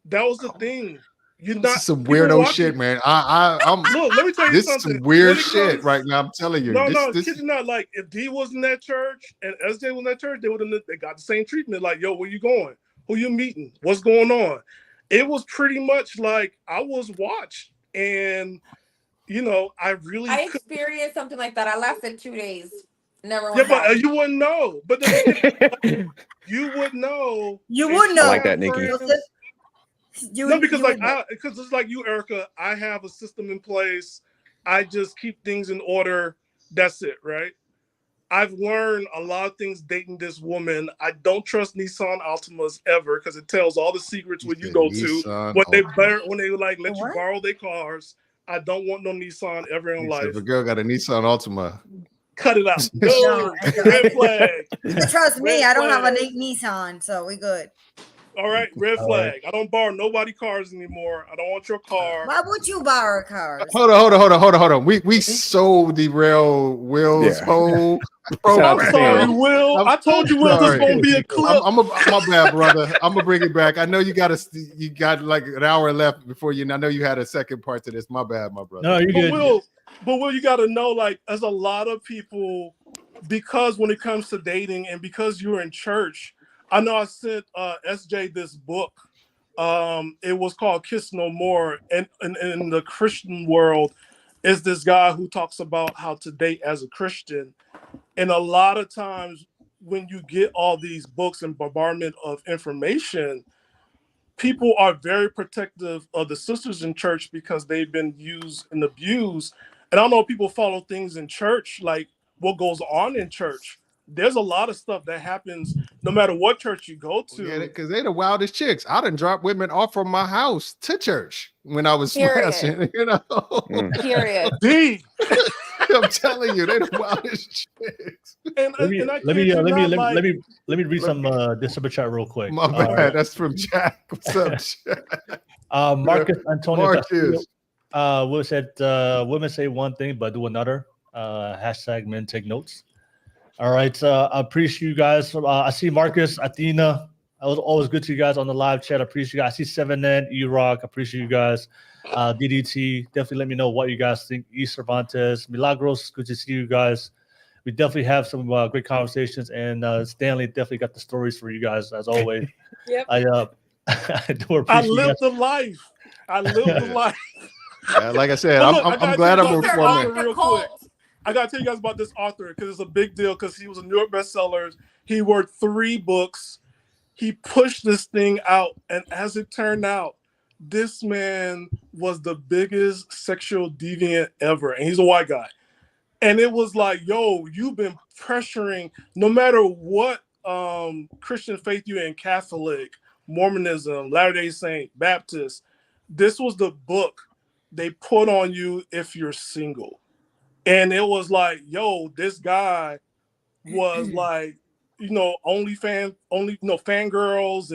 that was the thing. You're This not is some weirdo shit, man. I'm look. Let me tell you this something. is some weird When it shit comes- right now. I'm telling you. No, this kid you not. Like, if D was in that church and SJ was in that church, they got the same treatment. Like, yo, where you going? Who you meeting? What's going on? It was pretty much like I was watched, and you know, I experienced something like that. I lasted 2 days. Never yeah, went but back. you wouldn't know. But the thing is, you would know. You would know. I like that, Nikki. Because it's like you, Erica. I have a system in place. I just keep things in order. That's it, right? I've learned a lot of things dating this woman. I don't trust Nissan Altimas ever because it tells all the secrets when you go to when they like let you borrow their cars. I don't want no Nissan ever in life. If a girl got a Nissan Altima, cut it out. No, red flag. Trust me, I don't have a Nissan, so we good. All right, red flag. I don't borrow nobody cars anymore. I don't want your car. Why would you borrow cars? Hold on. We so derail Will's whole program. I'm sorry, Will. I told you, Will, this is gonna be a clip. My bad, brother. I'm gonna bring it back. I know you got like an hour left before you. And I know you had a second part to this. My bad, my brother. No, you're good. But Will, you got to know, like, there's a lot of people, because when it comes to dating and because you're in church, I know I sent SJ this book. It was called Kiss No More. And in the Christian world, is this guy who talks about how to date as a Christian. And a lot of times when you get all these books and bombardment of information, people are very protective of the sisters in church because they've been used and abused. And I know people follow things in church, like what goes on in church. There's a lot of stuff that happens no matter what church you go to. Yeah, because they're the wildest chicks. I done dropped women off from my house to church when I was smashing, you know. Period. D. I'm telling you, they're the wildest chicks. Let me read some this super chat real quick. My bad. That's from Jack. What's up, Jack? Marcus Antonio Marcus. Will said women say one thing but do another. Hashtag men take notes. All right. I appreciate you guys. I see Marcus, Athena. I was always good to you guys on the live chat. I appreciate you guys. I see 7N, E-Rock. I appreciate you guys. DDT. Definitely let me know what you guys think. E. Cervantes, Milagros. Good to see you guys. We definitely have some great conversations. And Stanley definitely got the stories for you guys, as always. Yep. I do appreciate I lived the life. Yeah, like I said, I'm glad I'm informed. Real quick. I gotta tell you guys about this author because it's a big deal because he was a New York bestseller. He wrote 3 books. He pushed this thing out, and as it turned out, this man was the biggest sexual deviant ever, and he's a white guy. And it was like, yo, you've been pressuring, no matter what Christian faith you're in, Catholic, Mormonism, Latter-day Saint, Baptist, this was the book they put on you if you're single. And it was like, yo, this guy was like, fangirls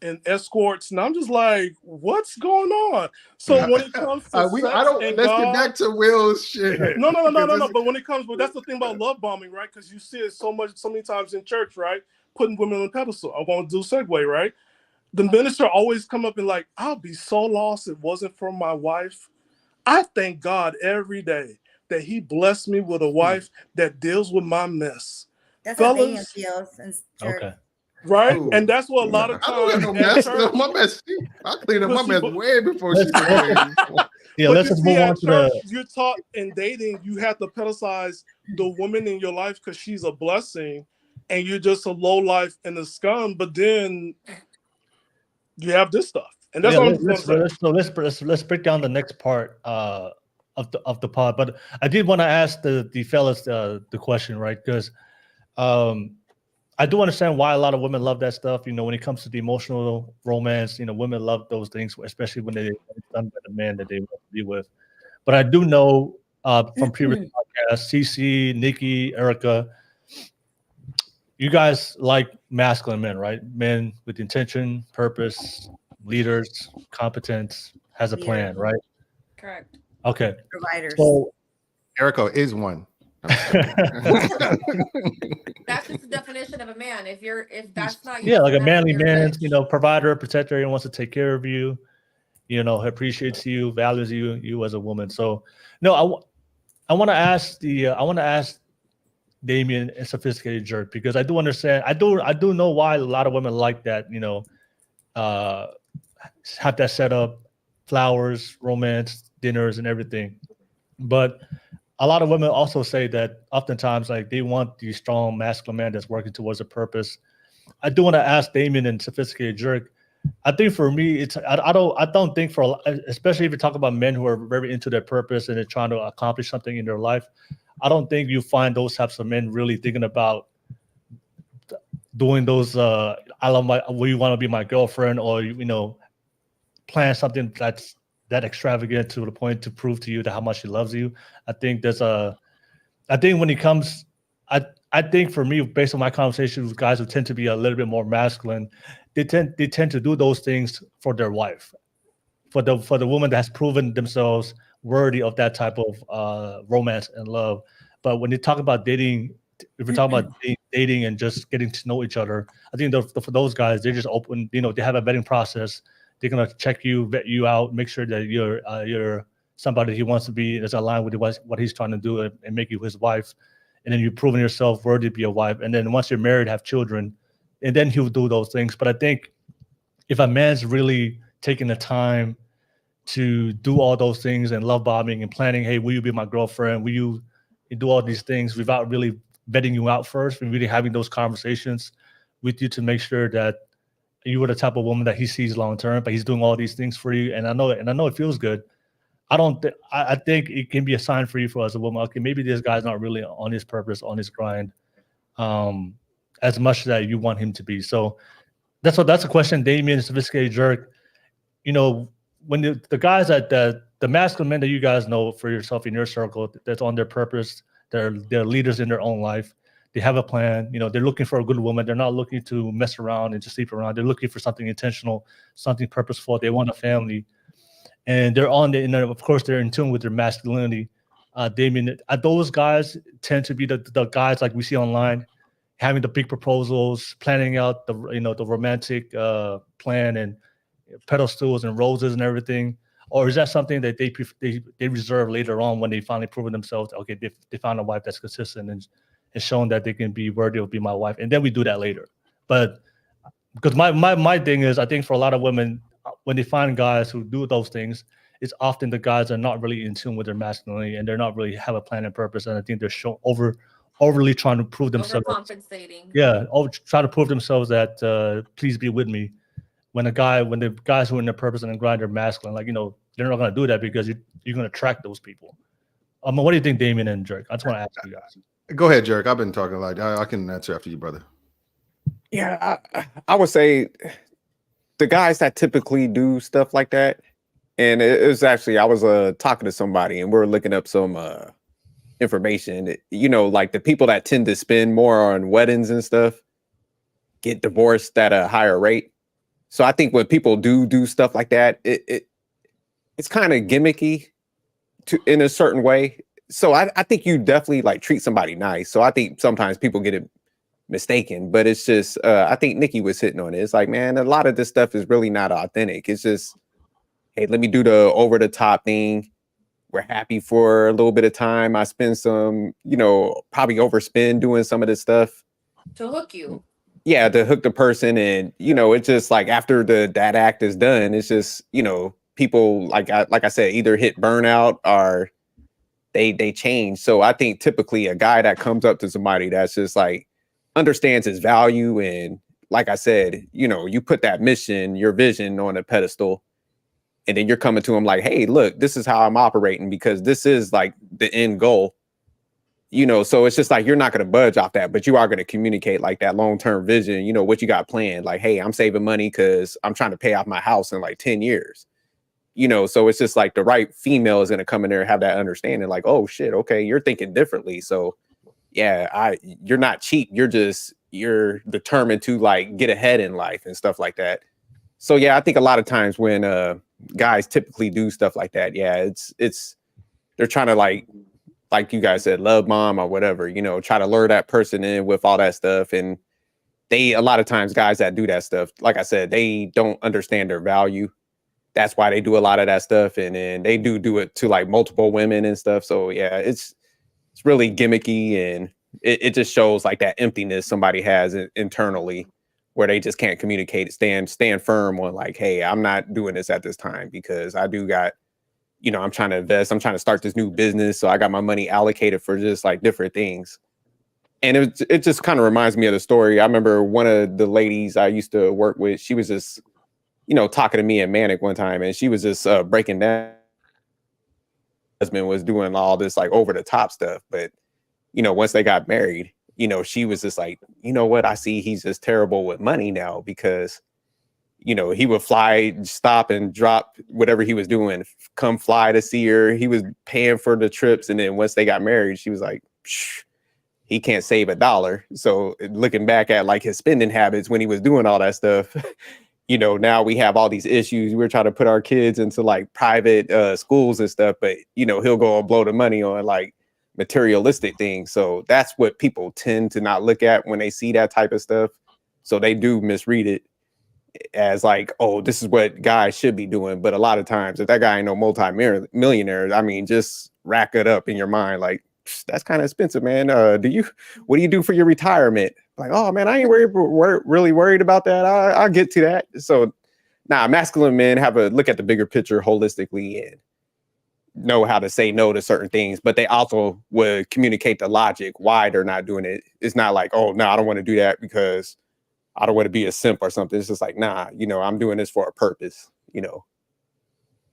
and escorts, and I'm just like, what's going on? So when it comes to let's get back to Will's shit. no. But when it comes, that's the thing about love bombing, right? Because you see it so many times in church, right? Putting women on a pedestal. I want to do segue, right? The minister always come up and like, I'll be so lost if it wasn't for my wife. I thank God every day that He blessed me with a wife that deals with my mess. That's Fellas, how Daniel feels in church. Okay. Right? Ooh. And that's what a lot of I don't times got no mess. church, My mess. I cleaned up But my see, mess but- way before she did. Yeah, but let's you just see move on at to church, the. you're taught in dating, you have to pedestalize the woman in your life because she's a blessing, and you're just a low life and a scum. But then you have this stuff, and that's Yeah, all I'm just going to say. let's break down the next part of the pod. But I did want to ask the fellas the question, right? Because I do understand why a lot of women love that stuff. When it comes to the emotional romance, women love those things, especially when they're done by the man that they want to be with. But I do know from previous podcasts, CC, Nikki, Erica, you guys like masculine men, right? Men with intention, purpose, leaders, competence, has a plan, right? Correct. Okay. Providers. So Erica is one. That's just the definition of a man. If that's not yeah, like a then manly you're a man, bitch. provider, protector, he wants to take care of you, appreciates you, values you as a woman. So no, I want to ask Damien and Sophisticated Jerk, because I do understand, I do know why a lot of women like that, have that set up, flowers, romance, dinners, and everything. But a lot of women also say that oftentimes, like, they want the strong masculine man that's working towards a purpose. I do want to ask Damien and Sophisticated Jerk. I think for me, I don't think especially if you talk about men who are very into their purpose and they're trying to accomplish something in their life. I don't think you find those types of men really thinking about doing those. We want to be my girlfriend, or plan something that's that extravagant to the point to prove to you that how much she loves you. I think when it comes, I think for me, based on my conversations with guys who tend to be a little bit more masculine, they tend to do those things for their wife, for the woman that has proven themselves worthy of that type of romance and love. But when you talk about dating, if we're talking about dating and just getting to know each other, I think for those guys, they're just open. They have a vetting process. They're gonna check you, vet you out, make sure that you're somebody he wants to be, that's aligned with what he's trying to do, and make you his wife. And then you've proven yourself worthy to be a wife. And then once you're married, have children, and then he'll do those things. But I think if a man's really taking the time to do all those things and love bombing and planning, hey, will you be my girlfriend? Will you do all these things without really vetting you out first and really having those conversations with you to make sure that you were the type of woman that he sees long term, but he's doing all these things for you. And I know it feels good. I think it can be a sign for you as a woman. Okay, maybe this guy's not really on his purpose, on his grind, as much that you want him to be. So that's a question, Damien, Sophisticated Jerk. When the guys the masculine men that you guys know for yourself in your circle, that's on their purpose, they're leaders in their own life. They have a plan. They're looking for a good woman. They're not looking to mess around and to sleep around. They're looking for something intentional, something purposeful. They want a family. And they're of course, they're in tune with their masculinity. Damien, those guys tend to be the guys like we see online, having the big proposals, planning out the romantic plan and pedestals and roses and everything, or is that something that they reserve later on when they finally proven themselves? Okay, they found a wife that's consistent and shown that they can be worthy of being my wife, and then we do that later. But because my thing is, I think for a lot of women, when they find guys who do those things, it's often the guys are not really in tune with their masculinity and they're not really have a plan and purpose. And I think they're overly trying to prove themselves. Overcompensating. Yeah, trying to prove themselves that please be with me. When the guys who are in their purpose and grind are masculine, they're not going to do that because you're going to attract those people. What do you think, Damien and Jerk? I just want to ask you guys. Go ahead, Jerk. I've been talking a lot. I can answer after you, brother. Yeah, I would say the guys that typically do stuff like that, and it was actually, I was talking to somebody and we were looking up some information. Like the people that tend to spend more on weddings and stuff, get divorced at a higher rate. So I think when people do stuff like that, it's kind of gimmicky in a certain way. So I think you definitely like treat somebody nice. So I think sometimes people get it mistaken, but it's just I think Nikki was hitting on it. It's like, man, a lot of this stuff is really not authentic. It's just, hey, let me do the over the top thing. We're happy for a little bit of time. I spend some, probably overspend doing some of this stuff To hook you. Yeah, to hook the person. And it's just like after that act is done, it's just people like I said, either hit burnout or they change. So I think typically a guy that comes up to somebody that's just like understands his value, and like I said, you put that mission, your vision on a pedestal, and then you're coming to him like, hey, look, this is how I'm operating because this is like the end goal. So it's just like you're not going to budge off that, but you are going to communicate like that long-term vision, what you got planned. Like, hey, I'm saving money because I'm trying to pay off my house in like 10 years. So it's just like the right female is going to come in there and have that understanding like, oh shit, okay, you're thinking differently. So yeah, you're not cheap. You're determined to like get ahead in life and stuff like that. So yeah, I think a lot of times when guys typically do stuff like that, yeah, it's they're trying to like you guys said, love bomb or whatever, try to lure that person in with all that stuff. And a lot of times guys that do that stuff, like I said, they don't understand their value. That's why they do a lot of that stuff. And then they do it to like multiple women and stuff. So yeah, it's really gimmicky, and it just shows like that emptiness somebody has internally where they just can't communicate, stand firm on like, hey, I'm not doing this at this time because I do got, I'm trying to invest. I'm trying to start this new business. So I got my money allocated for just like different things. And it just kind of reminds me of the story. I remember one of the ladies I used to work with, she was just, talking to me at Manic one time, and she was just breaking down. Husband was doing all this like over the top stuff. But, once they got married, she was just like, you know what? I see he's just terrible with money now because he would stop and drop whatever he was doing, come fly to see her. He was paying for the trips. And then once they got married, she was like, he can't save $1. So looking back at like his spending habits when he was doing all that stuff, now we have all these issues. We're trying to put our kids into like private schools and stuff, but he'll go and blow the money on like materialistic things. So that's what people tend to not look at when they see that type of stuff. So they do misread it as like, oh, this is what guys should be doing. But a lot of times, if that guy ain't no multi-millionaire, I mean, just rack it up in your mind. Like, that's kind of expensive, man. What do you do for your retirement? Like, oh man, I ain't really worried about that. I'll get to that. So masculine men have a look at the bigger picture holistically and know how to say no to certain things, but they also would communicate the logic why they're not doing it. It's not like, oh no, I don't want to do that because I don't want to be a simp or something. It's just like, nah, I'm doing this for a purpose,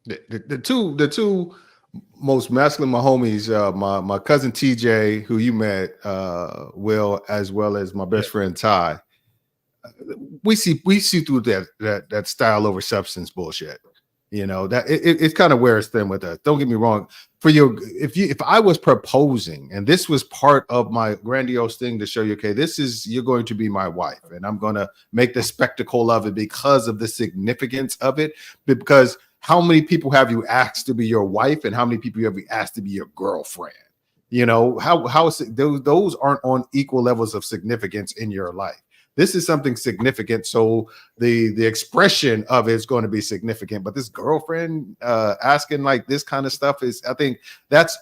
The two most masculine, my homies, my cousin TJ, who you met, Will, as well as my best friend Ty. We see through that style over substance bullshit. That it kind of wears thin with us. Don't get me wrong. If I was proposing and this was part of my grandiose thing to show you, okay, you're going to be my wife, and I'm going to make the spectacle of it because of the significance of it. Because how many people have you asked to be your wife, and how many people have you asked to be your girlfriend? How those aren't on equal levels of significance in your life. This is something significant, so the expression of it is going to be significant. But this girlfriend asking like this kind of stuff I think that's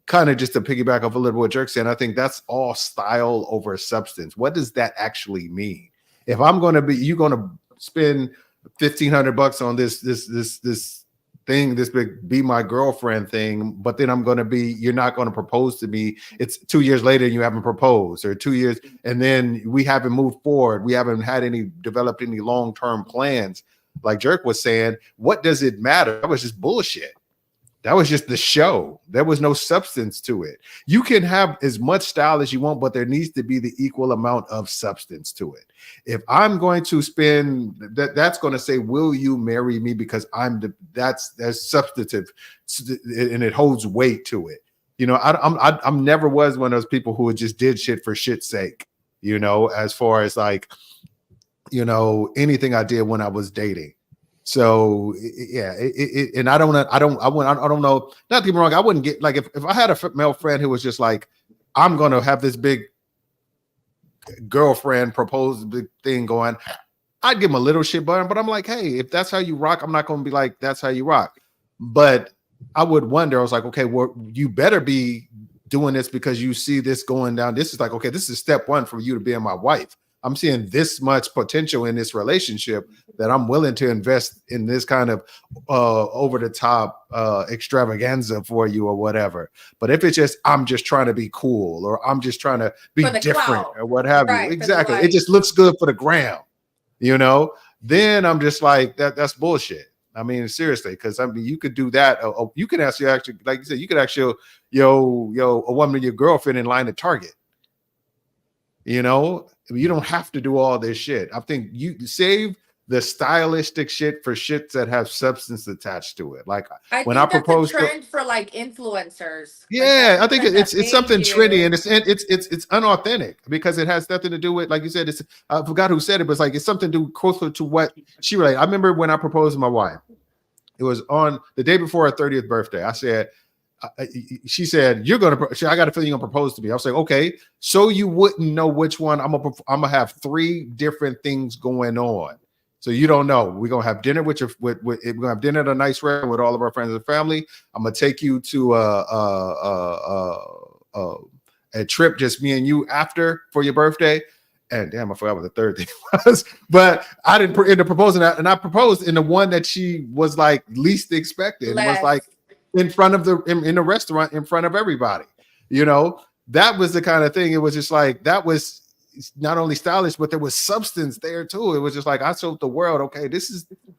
kind of just to piggyback off a little bit what Jerk said. I think that's all style over substance. What does that actually mean? If you're going to spend $1,500 on this thing, this big be my girlfriend thing, but then you're not going to propose to me. It's 2 years later and you haven't proposed, or 2 years and then we haven't moved forward. We haven't developed any long-term plans. Like Jerk was saying, what does it matter? That was just bullshit. That was just the show. There was no substance to it. You can have as much style as you want, but there needs to be the equal amount of substance to it. If I'm going to spend that's going to say, will you marry me? Because that's substantive and it holds weight to it. I'm never was one of those people who just did shit for shit's sake, as far as like, you know, anything I did when I was dating. So and I don't know. Not to get me wrong, I wouldn't get like if I had a male friend who was just like, I'm gonna have this big girlfriend propose big thing going, I'd give him a little shit button, but I'm like, hey, if that's how you rock, I'm not gonna be like, that's how you rock. But I would wonder, I was like, okay, well, you better be doing this because you see this going down. This is like, okay, this is step one for you to being my wife. I'm seeing this much potential in this relationship that I'm willing to invest in this kind of over the top extravaganza for you or whatever. But if it's just, I'm just trying to be cool or I'm just trying to be different or what have you. Exactly. It just looks good for the gram, you know, then I'm just like, that's bullshit. I mean, seriously, because I mean, you could do that. You could actually, like you said, you could actually, a woman, your girlfriend in line at Target. You know, you don't have to do all this shit. I think you save the stylistic shit for shits that have substance attached to it. Like when I propose, that's a trend for like influencers. Yeah, I think it's something trendy and it's unauthentic because it has nothing to do with, like you said, I forgot who said it, but it's like it's something to do closer to what she really. I remember when I proposed to my wife. It was on the day before her 30th birthday. I said, she said, I got a feeling you're gonna propose to me. I was like, okay, so you wouldn't know which one. I'm gonna have 3 different things going on. So you don't know. We're gonna have dinner we're gonna have dinner at a nice restaurant with all of our friends and family. I'm gonna take you to a trip, just me and you after for your birthday. And damn, I forgot what the third thing was. But I didn't end up proposing that, and I proposed in the one that she was like least expected. It was like in front of in the restaurant in front of everybody. You know, that was the kind of thing. It was just like that was not only stylish, but there was substance there too. It was just like I showed the world, okay,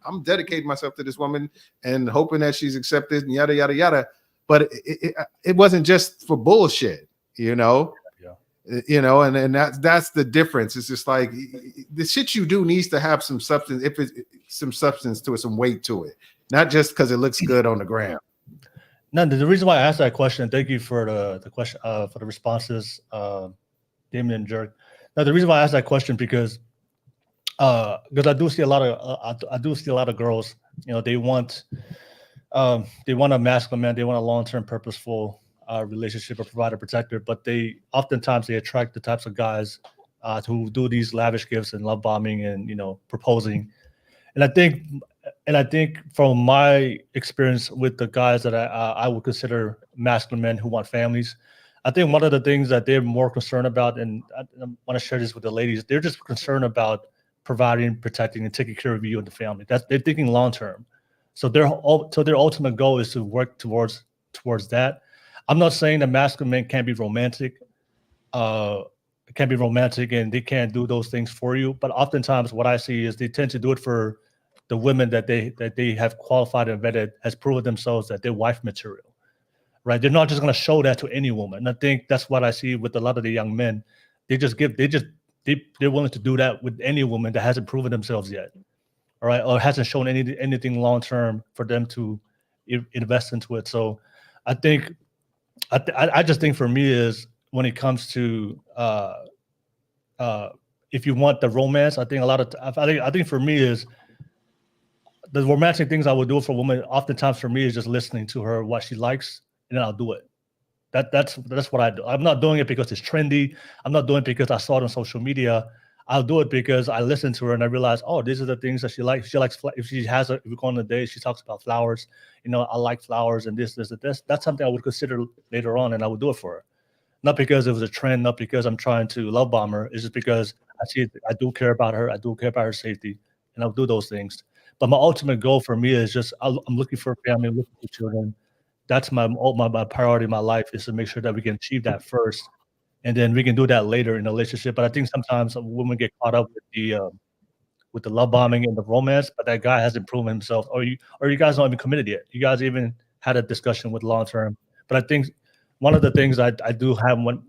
I'm dedicating myself to this woman and hoping that she's accepted and yada yada yada. But it wasn't just for bullshit, you know. You know, and that's the difference. It's just like the shit you do needs to have some substance. If it's some substance to it, some weight to it, not just because it looks good on the gram. No, the reason why I asked that question, thank you for the question for the responses, Damon and Jerk. Now, the reason why I asked that question because I do see a lot of girls. You know, they want a masculine man, they want a long-term, purposeful relationship, or provider, protector, but oftentimes they attract the types of guys who do these lavish gifts and love bombing and, you know, proposing. And I think from my experience with the guys that I would consider masculine men who want families, I think one of the things that they're more concerned about, and I want to share this with the ladies, they're just concerned about providing, protecting, and taking care of you and the family. They're thinking long term. So their ultimate goal is to work towards that. I'm not saying that masculine men can't be romantic, and they can't do those things for you. But oftentimes, what I see is they tend to do it for the women that they have qualified and vetted, has proven themselves that they're wife material, right? They're not just going to show that to any woman. And I think that's what I see with a lot of the young men. They're willing to do that with any woman that hasn't proven themselves yet, all right, or hasn't shown anything long term for them to invest into it. So I think. I just think for me is when it comes to if you want the romance, I think for me is the romantic things I would do for a woman. Oftentimes for me is just listening to her, what she likes, and then I'll do it. That's what I do. I'm not doing it because it's trendy. I'm not doing it because I saw it on social media. I'll do it because I listen to her and I realize, oh, these are the things that she likes. She likes, if we go on a date, she talks about flowers. You know, I like flowers and this. That's something I would consider later on, and I would do it for her. Not because it was a trend, not because I'm trying to love bomb her. It's just because I do care about her. I do care about her safety, and I'll do those things. But my ultimate goal for me is just I'm looking for a family, I'm looking for children. That's my priority in my life, is to make sure that we can achieve that first. And then we can do that later in a relationship. But I think sometimes women get caught up with the love bombing and the romance, but that guy hasn't proven himself, or you guys not even committed yet. You guys even had a discussion with long term. But I think one of the things I do have when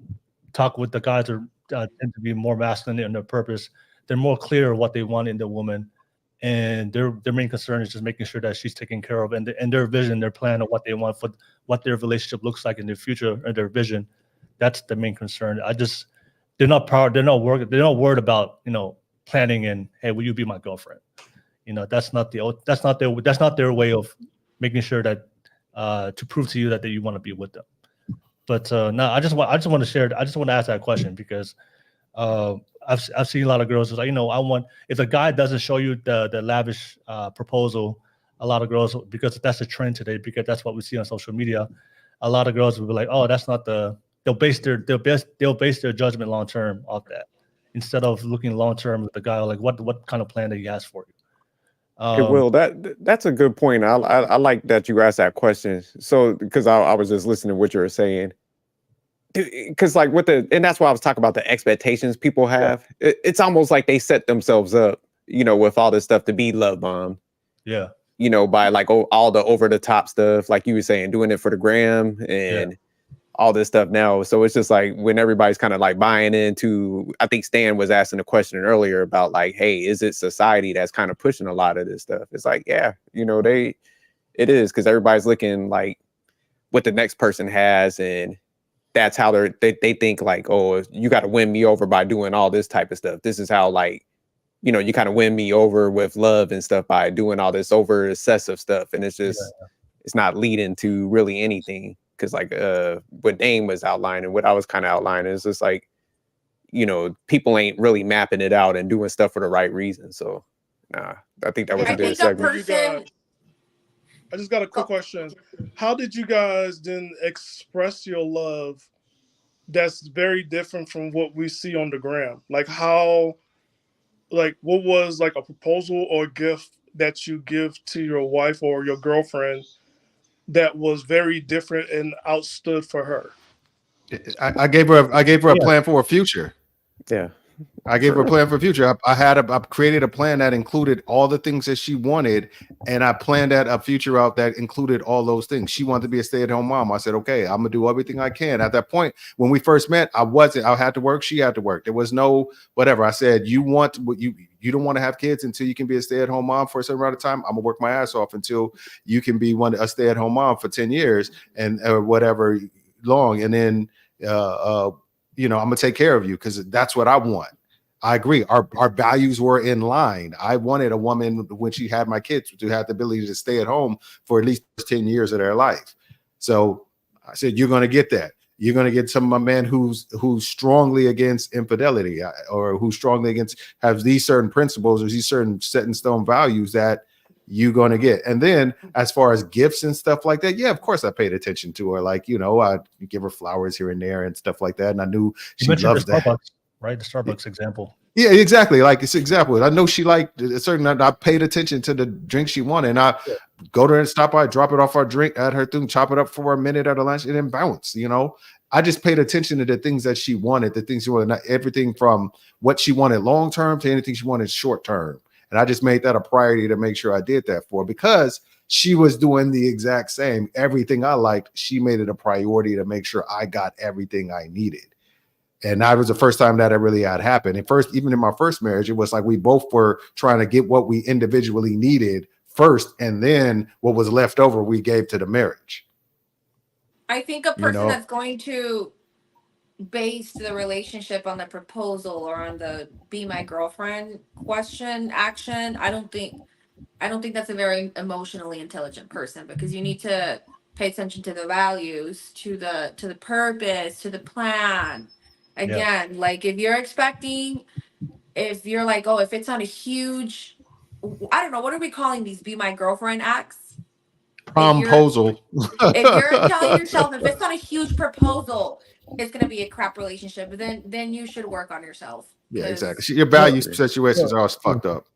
talk with the guys that tend to be more masculine in their purpose, they're more clear what they want in the woman, and their main concern is just making sure that she's taken care of, and their vision, their plan of what they want for what their relationship looks like in the future, or their vision. That's the main concern. They're not worried about, you know, planning in, hey, will you be my girlfriend? You know, that's not their way of making sure that to prove to you that you want to be with them. But no, I just want to ask that question because I've seen a lot of girls who's like, you know, if a guy doesn't show you the lavish proposal, a lot of girls, because that's a trend today, because that's what we see on social media, a lot of girls will be like, oh, that's not they'll base their judgment long term off that, instead of looking long term with the guy, like what kind of plan that he has for you. Hey, Will, that's a good point. I like that you asked that question. So, because I was just listening to what you were saying. Because like and that's why I was talking about the expectations people have. Yeah. It's almost like they set themselves up, you know, with all this stuff to be love bombed. Yeah. You know, by like all the over the top stuff, like you were saying, doing it for the gram and all this stuff now. So it's just like when everybody's kind of like buying into, I think Stan was asking a question earlier about like, hey, is it society that's kind of pushing a lot of this stuff? It's like, yeah, you know, it is, because everybody's looking like what the next person has, and that's how they think like, oh, you got to win me over by doing all this type of stuff. This is how, like, you know, you kind of win me over with love and stuff by doing all this over excessive stuff. And it's just, it's not leading to really anything. Because like what Dane was outlining, what I was kind of outlining is just like, you know, people ain't really mapping it out and doing stuff for the right reason. So, nah, I think that was a good segment. I just got a quick question. How did you guys then express your love that's very different from what we see on the gram? Like what was like a proposal or gift that you give to your wife or your girlfriend that was very different and outstood for her? I gave her a plan for a future. Yeah. I gave her a plan for the future. I created a plan that included all the things that she wanted, and I planned that a future out that included all those things. She wanted to be a stay-at-home mom. I said, okay, I'm gonna do everything I can. At that point, when we first met, I had to work, she had to work. There was no whatever. I said, you don't want to have kids until you can be a stay-at-home mom for a certain amount of time. I'm gonna work my ass off until you can be a stay-at-home mom for 10 years and whatever long, and then you know, I'm gonna take care of you because that's what I want. I agree. Our values were in line. I wanted a woman, when she had my kids, to have the ability to stay at home for at least 10 years of their life. So I said, you're going to get that. You're going to get some of my men who's strongly against infidelity, or who's strongly against, have these certain principles or these certain set in stone values that you're going to get. And then as far as gifts and stuff like that, yeah, of course I paid attention to her. Like, you know, I give her flowers here and there and stuff like that. And I knew she loves that. Right, the Starbucks example. Yeah, exactly. Like, it's example. I know she liked a certain. I paid attention to the drink she wanted, and I go to her and stop by, drop it off our drink at her thing, chop it up for a minute at a lunch, and then bounce. You know, I just paid attention to the things that she wanted, not everything from what she wanted long term to anything she wanted short term. And I just made that a priority to make sure I did that for her, because she was doing the exact same. Everything I liked, she made it a priority to make sure I got everything I needed. And that was the first time that it really had happened. And first, even in my first marriage, it was like we both were trying to get what we individually needed first, and then what was left over we gave to the marriage. I think a person that's going to base the relationship on the proposal or on the be my girlfriend action, I don't think that's a very emotionally intelligent person, because you need to pay attention to the values, to the purpose, to the plan. Again, like if you're like, oh, if it's on a huge, I don't know, what are we calling these be my girlfriend acts? Proposal. If you're telling yourself, if it's on a huge proposal, it's going to be a crap relationship, but then you should work on yourself. Yeah, exactly. Your value situations are all fucked up.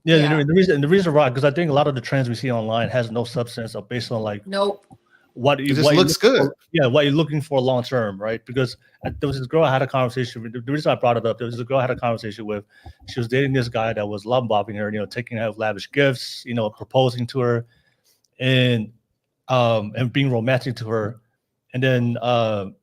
Yeah. The reason why, because I think a lot of the trends we see online has no substance, or based on like what looks good. What you're looking for long term, right? Because there was this girl I had a conversation with. The reason I brought it up, there was a girl I had a conversation with. She was dating this guy that was love bombing her, you know, taking out lavish gifts, you know, proposing to her, and being romantic to her, and then there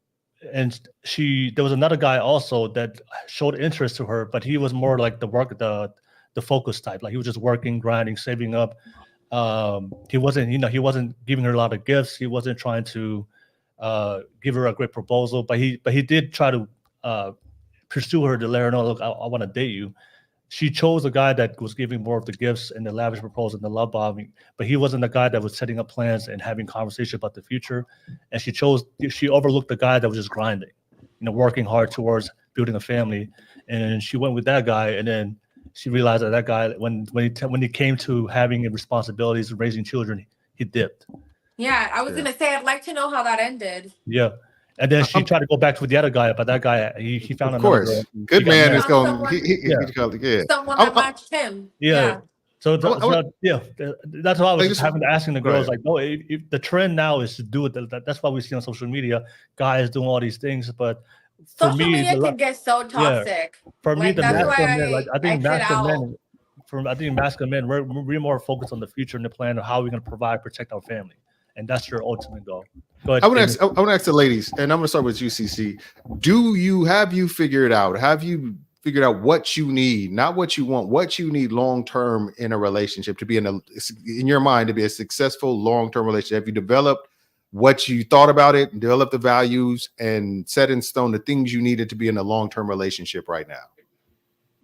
was another guy also that showed interest to her, but he was more like the focus type. Like he was just working, grinding, saving up. He wasn't giving her a lot of gifts. He wasn't trying to give her a great proposal, but he did try to pursue her to let her know, look, I want to date you. she chose a guy that was giving more of the gifts and the lavish proposal and the love bombing, but he wasn't the guy that was setting up plans and having conversation about the future. And she overlooked the guy that was just grinding, working hard towards building a family. And she went with that guy. And then she realized that guy, when he came to having responsibilities and raising children, he dipped. Yeah, I was gonna say I'd like to know how that ended. Yeah. And then she tried to go back with the other guy, but that guy, he found another girl. Good man is going. Someone that matched him. Yeah. So that's why I was asking the girls, like, no, if the trend now is to do it. That's why we see on social media guys doing all these things. But for social media can get so toxic. For me, the masculine men, I think masculine men, we're more focused on the future and the plan of how we're going to provide, protect our family. And that's your ultimate goal. Go ahead. I want to ask the ladies, and I'm going to start with you, CC. Have you figured out? Have you figured out what you need, not what you want, what you need long term in a relationship to be in your mind to be a successful long term relationship? Have you developed what you thought about it, and developed the values, and set in stone the things you needed to be in a long term relationship right now?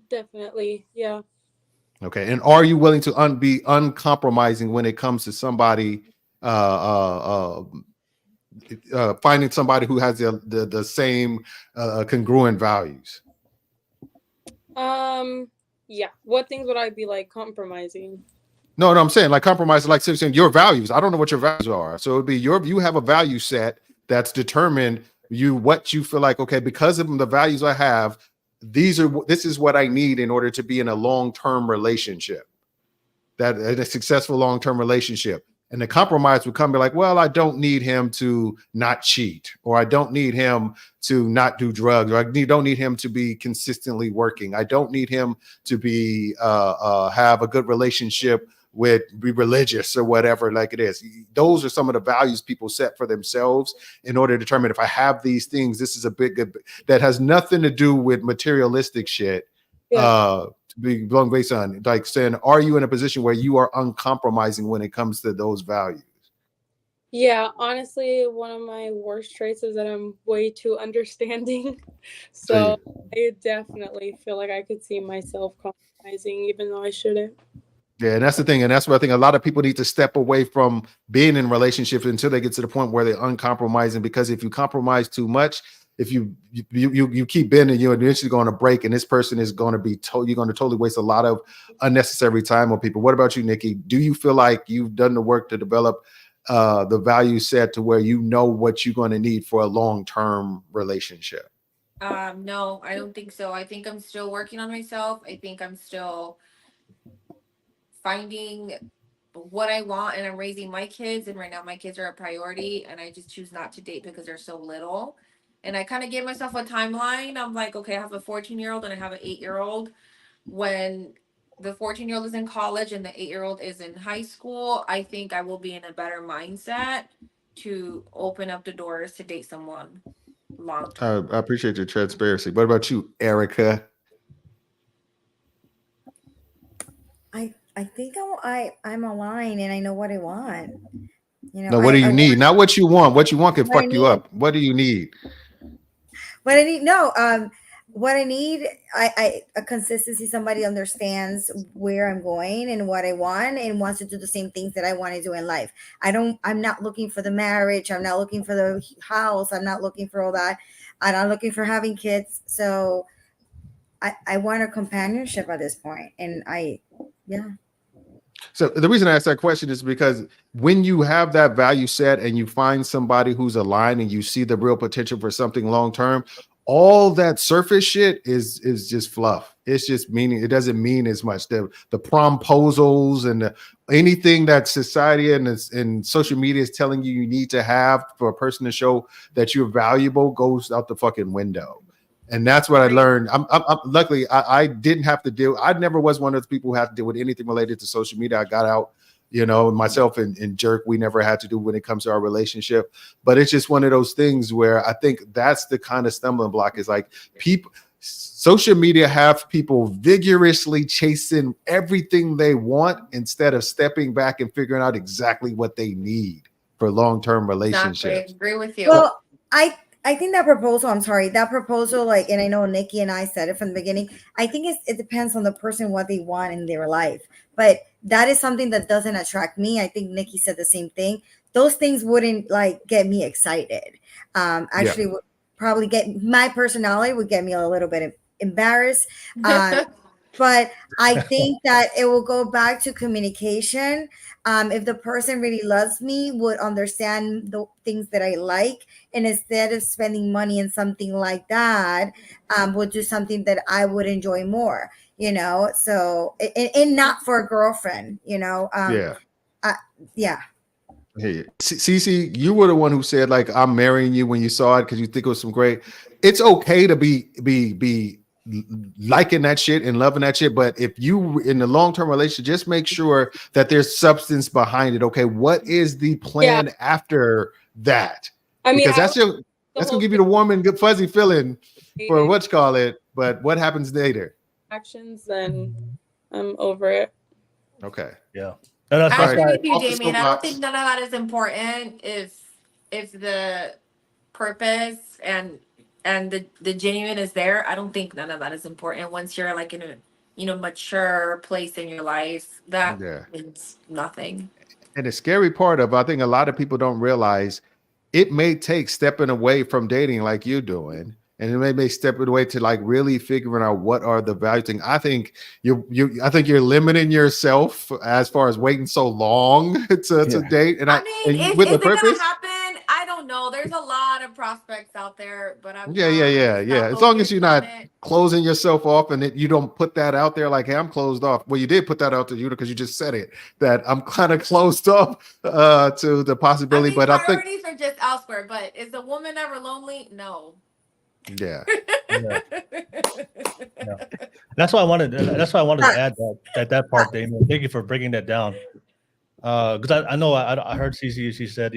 Definitely, yeah. Okay, and are you willing to be uncompromising when it comes to somebody? Finding somebody who has the same congruent values. Yeah. What things would I be like compromising? No, I'm saying like compromise, like saying your values. I don't know what your values are, so it'd be you have a value set that's determined what you feel like. Okay, because of the values I have, this is what I need in order to be in a long-term relationship, that a successful long-term relationship. And the compromise would come be like, well, I don't need him to not cheat, or I don't need him to not do drugs, or I don't need him to be consistently working. I don't need him to be have a good relationship be religious or whatever, like it is. Those are some of the values people set for themselves in order to determine if I have these things, this is a good that has nothing to do with materialistic shit. Yeah. Be blown based on like saying, are you in a position where you are uncompromising when it comes to those values? Yeah, honestly, one of my worst traits is that I'm way too understanding. So I definitely feel like I could see myself compromising even though I shouldn't. Yeah, and that's the thing. And that's what I think a lot of people need to step away from being in relationships until they get to the point where they're uncompromising, because if you compromise too much, if you keep bending, you're eventually going to break, and this person is going to be you're going to totally waste a lot of unnecessary time on people. What about you, Nikki? Do you feel like you've done the work to develop the value set to where you know what you're going to need for a long-term relationship? No, I don't think so. I think I'm still working on myself. I think I'm still finding what I want, and I'm raising my kids, and right now my kids are a priority, and I just choose not to date because they're so little. And I kind of gave myself a timeline. I'm like, okay, I have a 14-year-old and I have an 8-year-old. When the 14-year-old is in college and the 8-year-old is in high school, I think I will be in a better mindset to open up the doors to date someone long term. I appreciate your transparency. What about you, Erica? I think I'm aligned and I know what I want. No, what do you need? Not what you want. What you want can fuck you up. What do you need? What I need, what I need, a consistency. Somebody understands where I'm going and what I want and wants to do the same things that I want to do in life. I'm not looking for the marriage. I'm not looking for the house. I'm not looking for all that. I'm not looking for having kids. So I want a companionship at this point. And yeah. So the reason I asked that question is because when you have that value set and you find somebody who's aligned and you see the real potential for something long-term, all that surface shit is just fluff. It's just meaning, it doesn't mean as much. The promposals and anything that society and social media is telling you need to have for a person to show that you're valuable goes out the fucking window. And that's what I learned. I'm luckily I didn't have to deal. I never was one of those people who had to deal with anything related to social media. I got out, myself and Jerk, we never had to do when it comes to our relationship. But it's just one of those things where I think that's the kind of stumbling block is like social media have people vigorously chasing everything they want instead of stepping back and figuring out exactly what they need for long-term relationships. Exactly. I agree with you. Well, I think that proposal, I'm sorry, that proposal, like, and I know Nikki and I said it from the beginning. I think it depends on the person, what they want in their life. But that is something that doesn't attract me. I think Nikki said the same thing. Those things wouldn't like get me excited. Actually, would probably get my personality would get me a little bit embarrassed. But I think that it will go back to communication. If the person really loves me, would understand the things that I like, and instead of spending money on something like that, would do something that I would enjoy more. So and not for a girlfriend. Yeah. Yeah. Hey, Cece, you were the one who said like I'm marrying you when you saw it because you think it was some great. It's okay to be liking that shit and loving that shit, but if you in the long-term relationship, just make sure that there's substance behind it. Okay, what is the plan after that? I mean, Because that's gonna give you the warm and good fuzzy feeling for what you call it. But what happens later? Actions, then I'm over it. Okay. Yeah. I agree right. with you, Off the Jamie, and I don't soapbox. think none of that is important if the purpose and the genuine is there. I don't think none of that is important. Once you're like in a mature place in your life, that means nothing. And the scary part of I think a lot of people don't realize it may take stepping away from dating like you're doing. And it may step away to like really figuring out what are the value thing. I think you're limiting yourself as far as waiting so long to date. And I mean, and is with the it gonna purpose. happen? I don't know. There's a lot of prospects out there, but I'm Yeah. not As long as you're not focused on it. closing yourself off and you don't put that out there like, hey, I'm closed off. Well, you did put that out to you because you just said it that I'm kind of closed off to the possibility. I mean, but I think priorities are just elsewhere. But is the woman ever lonely? No. yeah. That's why I wanted. That's why I wanted to add that part, Damien. Thank you for breaking that down. Because I know I heard Cece. She said,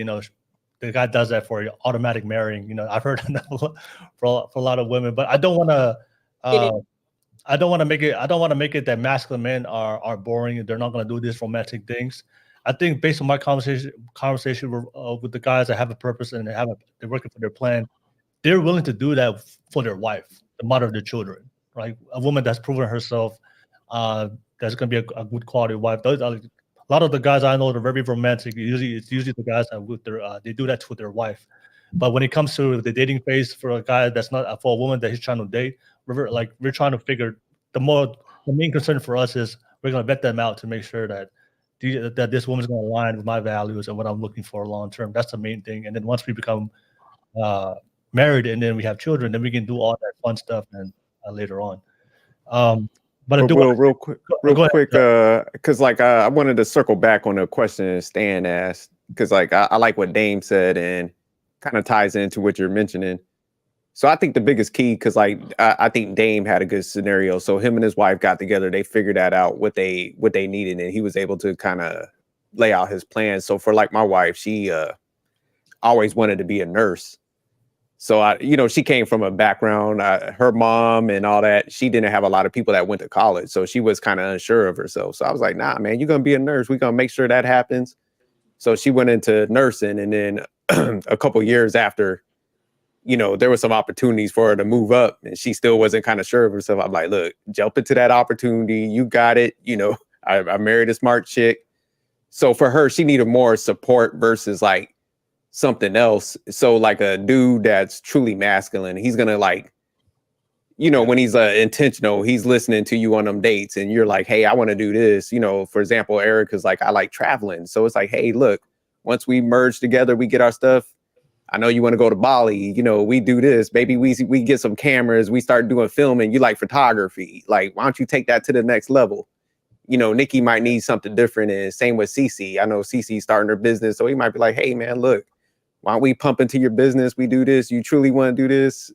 the guy does that for you, automatic marrying. I've heard that for a lot of women, but I don't want to. I don't want to make it. I don't want to make it that masculine men are boring and they're not going to do these romantic things. I think based on my conversation with the guys that have a purpose and they're working for their plan, they're willing to do that for their wife, the mother of their children, right? A woman that's proven herself, that's going to be a good quality wife. Those are, a lot of the guys I know are very romantic. It's usually the guys that with their they do that with their wife. But when it comes to the dating phase for a guy that's not for a woman that he's trying to date, we're trying to figure the main concern for us is we're going to vet them out to make sure that this woman's going to align with my values and what I'm looking for long term. That's the main thing. And then once we become married and then we have children, then we can do all that fun stuff and later on. But I do real quick, because like I wanted to circle back on a question Stan asked, because like I like what Dame said and kind of ties into what you're mentioning. So I think the biggest key, because like I think Dame had a good scenario. So him and his wife got together, they figured that out what they needed, and he was able to kind of lay out his plan. So for like my wife, she always wanted to be a nurse. So she came from a background, her mom and all that. She didn't have a lot of people that went to college, so she was kind of unsure of herself. So I was like, nah, man, you're gonna be a nurse. We're gonna make sure that happens. So she went into nursing, and then a couple years after, there were some opportunities for her to move up, and she still wasn't kind of sure of herself. I'm like, look, jump into that opportunity. You got it. I married a smart chick. So for her, she needed more support versus like something else. So like a dude that's truly masculine, he's gonna like, when he's intentional, he's listening to you on them dates and you're like, hey, I want to do this. For example, Erica's like, I like traveling. So it's like, hey, look, once we merge together, we get our stuff. I know you want to go to Bali, we do this. Maybe we get some cameras, we start doing filming. You like photography. Like, why don't you take that to the next level? Nikki might need something different. And same with Cece. I know Cece's starting her business. So he might be like, hey man, look, why don't we pump into your business? We do this. You truly want to do this.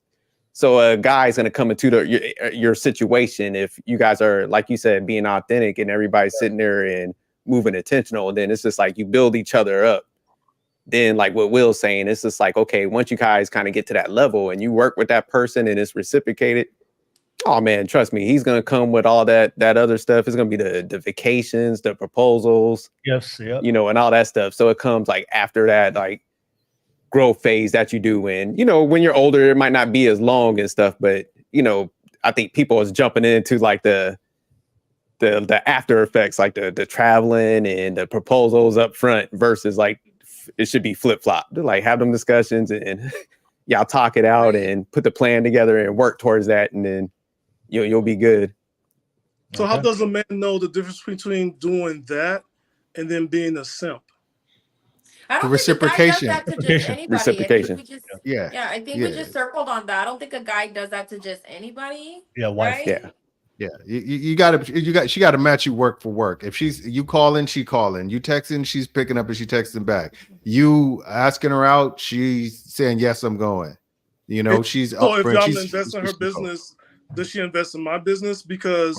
So a guy's going to come into your situation. If you guys are, like you said, being authentic and everybody's sitting there and moving intentional, and then it's just like you build each other up. Then like what Will's saying, it's just like, okay, once you guys kind of get to that level and you work with that person and it's reciprocated, oh man, trust me, he's going to come with all that other stuff. It's going to be the vacations, the proposals, yes, yeah, and all that stuff. So it comes like after that, like, growth phase that you do. And, you know, when you're older, it might not be as long and stuff, but, you know, I think people is jumping into like the after effects, like the traveling and the proposals up front versus like it should be flip flop. Like have them discussions and y'all talk it out and put the plan together and work towards that, and then you'll be good. So how does a man know the difference between doing that and then being a simp? I don't The think a guy does reciprocation. that to just anybody. Reciprocation. I think we just, Yeah. I think we just circled on that. I don't think a guy does that to just anybody. Yeah, wife. Right? Yeah. Yeah, she got to match you work for work. If you calling, she calling. You texting, she's picking up and she texting back. You asking her out, she's saying yes, I'm going. You know, she's so if upfront. y'all invest in her business, does she invest in my business? Because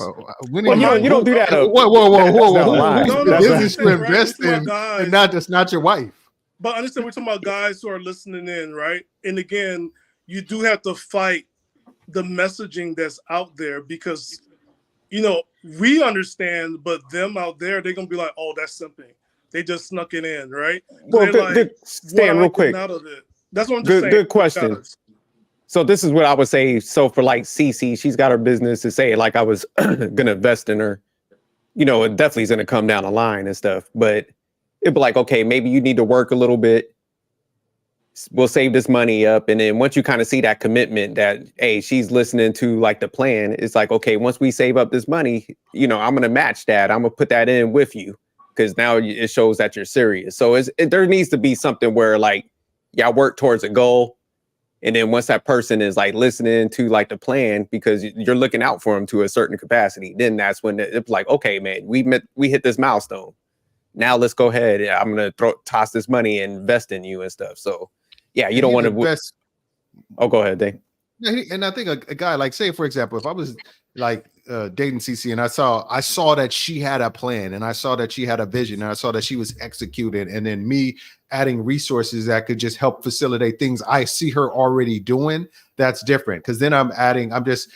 you don't do that. Who's the business you invest in, guys, and that's not your wife. But understand, we're talking about guys who are listening in, right? And again, you do have to fight the messaging that's out there because, you know, we understand, but them out there, they're gonna be like, "Oh, that's something." They just snuck it in, right? Well, good, Stan, real quick. Out of it? That's what I'm just saying. Good question. So this is what I would say. So for like Cece, she's got her business to say, like I was gonna invest in her. You know, it definitely is gonna come down the line and stuff. But it'd be like, okay, maybe you need to work a little bit. We'll save this money up. And then once you kind of see that commitment that, hey, she's listening to like the plan, it's like, okay, once we save up this money, you know, I'm going to match that. I'm going to put that in with you because now it shows that you're serious. So there needs to be something where like, y'all work towards a goal. And then once that person is like listening to like the plan, because you're looking out for them to a certain capacity, then that's when it's like, okay, man, we hit this milestone. Now let's go ahead. I'm going to toss this money and invest in you and stuff. So yeah, you don't want to. Oh, go ahead, Dave. And I think a guy like, say, for example, if I was like dating CC and I saw that she had a plan and I saw that she had a vision and I saw that she was executing, and then me adding resources that could just help facilitate things I see her already doing, that's different. Because then that's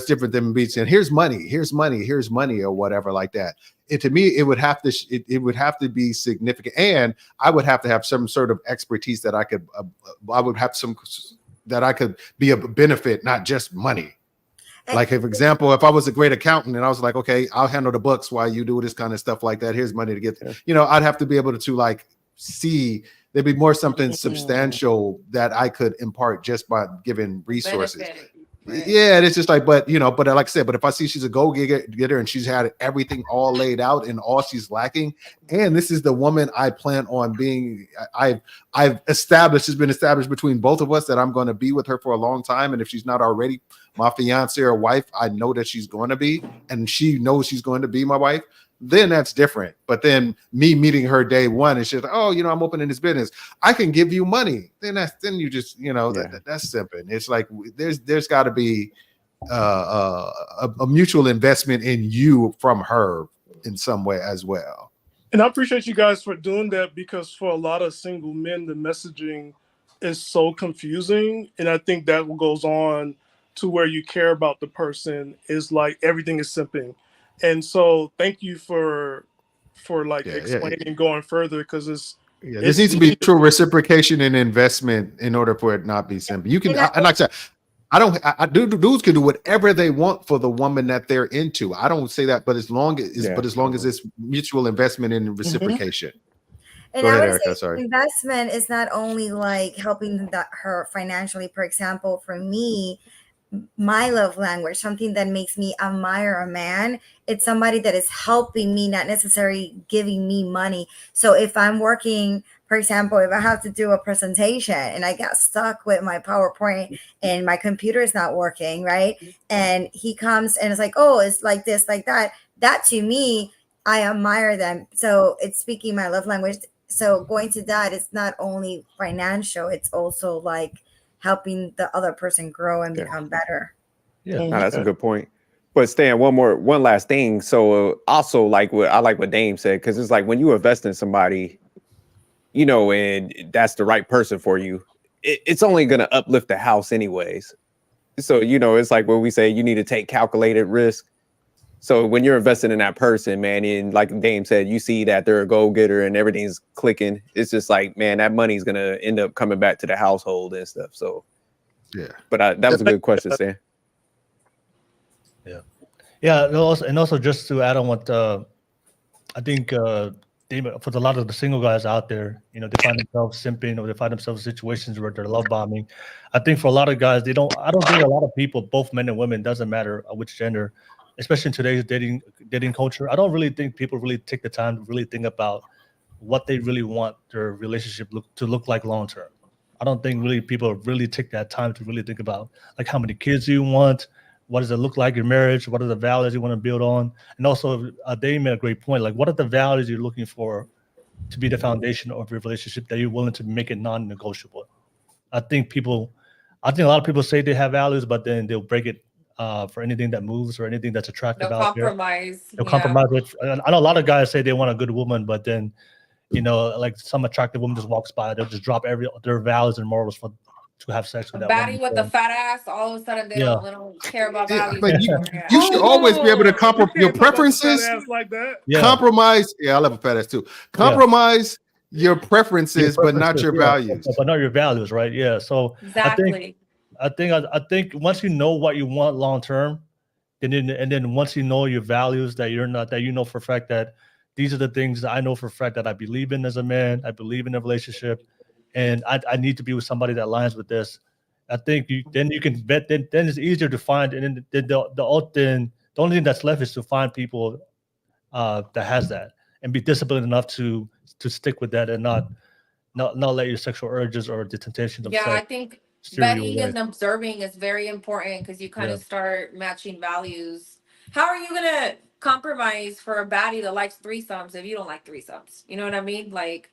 different than me saying, here's money or whatever like that. And to me, it would have to be significant, and I would have to have some sort of expertise that I could be a benefit, not just money. Like, for example, if I was a great accountant and I was like, okay, I'll handle the books while you do this kind of stuff like that. Here's money to get, you know, I'd have to be able to like see there'd be more something substantial that I could impart just by giving resources. Benefit. Right. Yeah, it's just like, but like I said, but if I see she's a go-getter and she's had everything all laid out and all she's lacking, and this is the woman I plan on being, I've established, it's been established between both of us that I'm going to be with her for a long time. And if she's not already my fiance or wife, I know that she's going to be, and she knows she's going to be my wife, then that's different. But then me meeting her day one and she's like, oh, you know, I'm opening this business, I can give you money. Then you just, you know, that's simple. It's like there's got to be a mutual investment in you from her in some way as well. And I appreciate you guys for doing that, because for a lot of single men, the messaging is so confusing. And I think that goes on to where you care about the person is like everything is simping. And so thank you for like explaining going further, because there needs to be true reciprocation and investment in order for it not be simple. You can, and like I said, dudes can do whatever they want for the woman that they're into. I don't say that, but as long as it's mutual investment and reciprocation. And Go ahead, I would Erica, say sorry. investment is not only like helping her financially. For example, for me, my love language, something that makes me admire a man, it's somebody that is helping me, not necessarily giving me money. So if I'm working, for example, if I have to do a presentation and I got stuck with my PowerPoint and my computer is not working, right? And he comes and it's like, oh, it's like this, like that. That to me, I admire them. So it's speaking my love language. So going to that, it's not only financial, it's also like helping the other person grow and become better. Yeah, no, that's a good point. But Stan, one last thing. So also like what Dame said, because it's like when you invest in somebody, you know, and that's the right person for you, it's only going to uplift the house anyways. So, you know, it's like when we say you need to take calculated risk. So when you're investing in that person, man, and like Dame said, you see that they're a go-getter and everything's clicking. It's just like, man, that money's gonna end up coming back to the household and stuff. So Yeah. but that was a good question, Sam. Yeah, and also just to add on what I think for a lot of the single guys out there, you know, they find themselves simping or they find themselves in situations where they're love bombing. I think for a lot of guys, I don't think a lot of people, both men and women, doesn't matter which gender, especially in today's dating culture. I don't really think people really take the time to really think about what they really want their relationship to look like long term. I don't think really people really take that time to really think about like how many kids do you want, what does it look like in marriage, what are the values you want to build on, and also they made a great point. Like, what are the values you're looking for to be the foundation of your relationship that you're willing to make it non-negotiable? I think a lot of people say they have values, but then they'll break it for anything that moves or anything that's attractive They'll out there. compromise. They'll compromise it. I know a lot of guys say they want a good woman, but then, you know, like some attractive woman just walks by, they'll just drop their values and morals to have sex with A that baddie woman. with a fat ass, all of a sudden they don't care about values. But anymore. you should always be able to compromise your Can't talk about preferences. fat ass like that. Yeah. Compromise. Yeah, I love a fat ass too. Compromise your preferences, but not your values. But not your values, right? Yeah. So Exactly. I think once you know what you want long term, and then once you know your values, that you know for a fact that these are the things that I know for a fact that I believe in as a man. I believe in a relationship, and I need to be with somebody that aligns with this. I think then you can bet. Then it's easier to find, and then the only thing that's left is to find people that has that and be disciplined enough to stick with that and not let your sexual urges or the temptations of Yeah, I sex think steer you vetting away. and observing is very important because you kind Yeah. of start matching values. How are you gonna compromise for a baddie that likes threesomes if you don't like threesomes? You know what I mean? Like,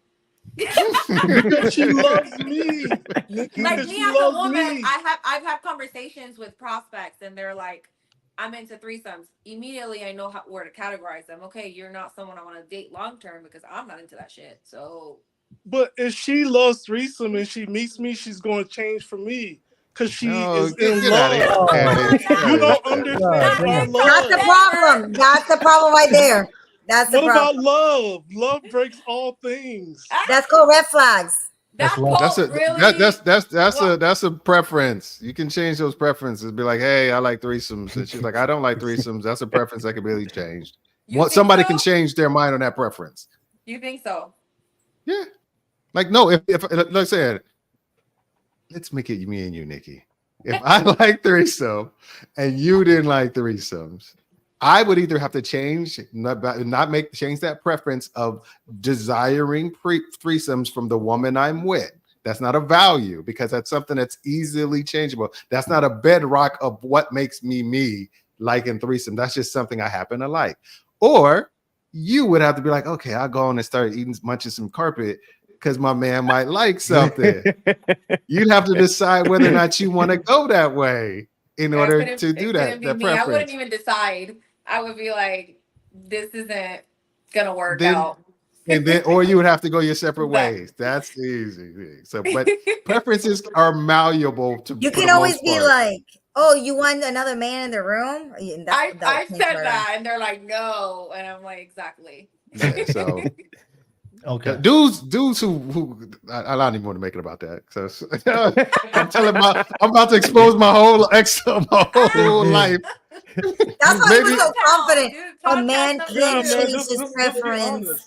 Because she loves me. Nikki, like because me she as a loves woman, me. I've had conversations with prospects and they're like, I'm into threesomes. Immediately I know where to categorize them. Okay, you're not someone I want to date long term because I'm not into that shit. So But if she loves threesome and she meets me, she's going to change for me because she is in Get out of here, love. Candace. You don't Yeah, understand our damn. That's the love. problem. That's the problem right there. That's the What about problem. love? Love breaks all things. That's called red flags. That's that love. quote really That's a preference. You can change those preferences. Be like, hey, I like threesomes, and she's like, I don't like threesomes. That's a preference that can be changed. You think Somebody so? can change their mind on that preference. You think so? Yeah, like no, if like I said, let's make it me and you, Nikki. If I like threesome and you didn't like threesomes, I would either have to change that preference of desiring threesomes from the woman I'm with. That's not a value because that's something that's easily changeable. That's not a bedrock of what makes me liking threesome. That's just something I happen to like. Or you would have to be like, okay, I'll go on and start munching some carpet because my man might like something. You'd have to decide whether or not you want to go that way in order to do that. That Me. I wouldn't preference. even decide. I would be like, this isn't gonna work Then- out. And then, or you would have to go your separate That- ways. That's easy. So, but preferences are malleable to. You for can the always most be part. like, "Oh, you want another man in the room?" I've said that, and they're like, no, and I'm like, exactly. Yeah, so Okay. dudes who I don't even want to make it about that. So I'm about to expose my whole life. That's why Maybe- you're so confident. Dude, A podcast man number Yeah, can't man, change just his be preference. honest.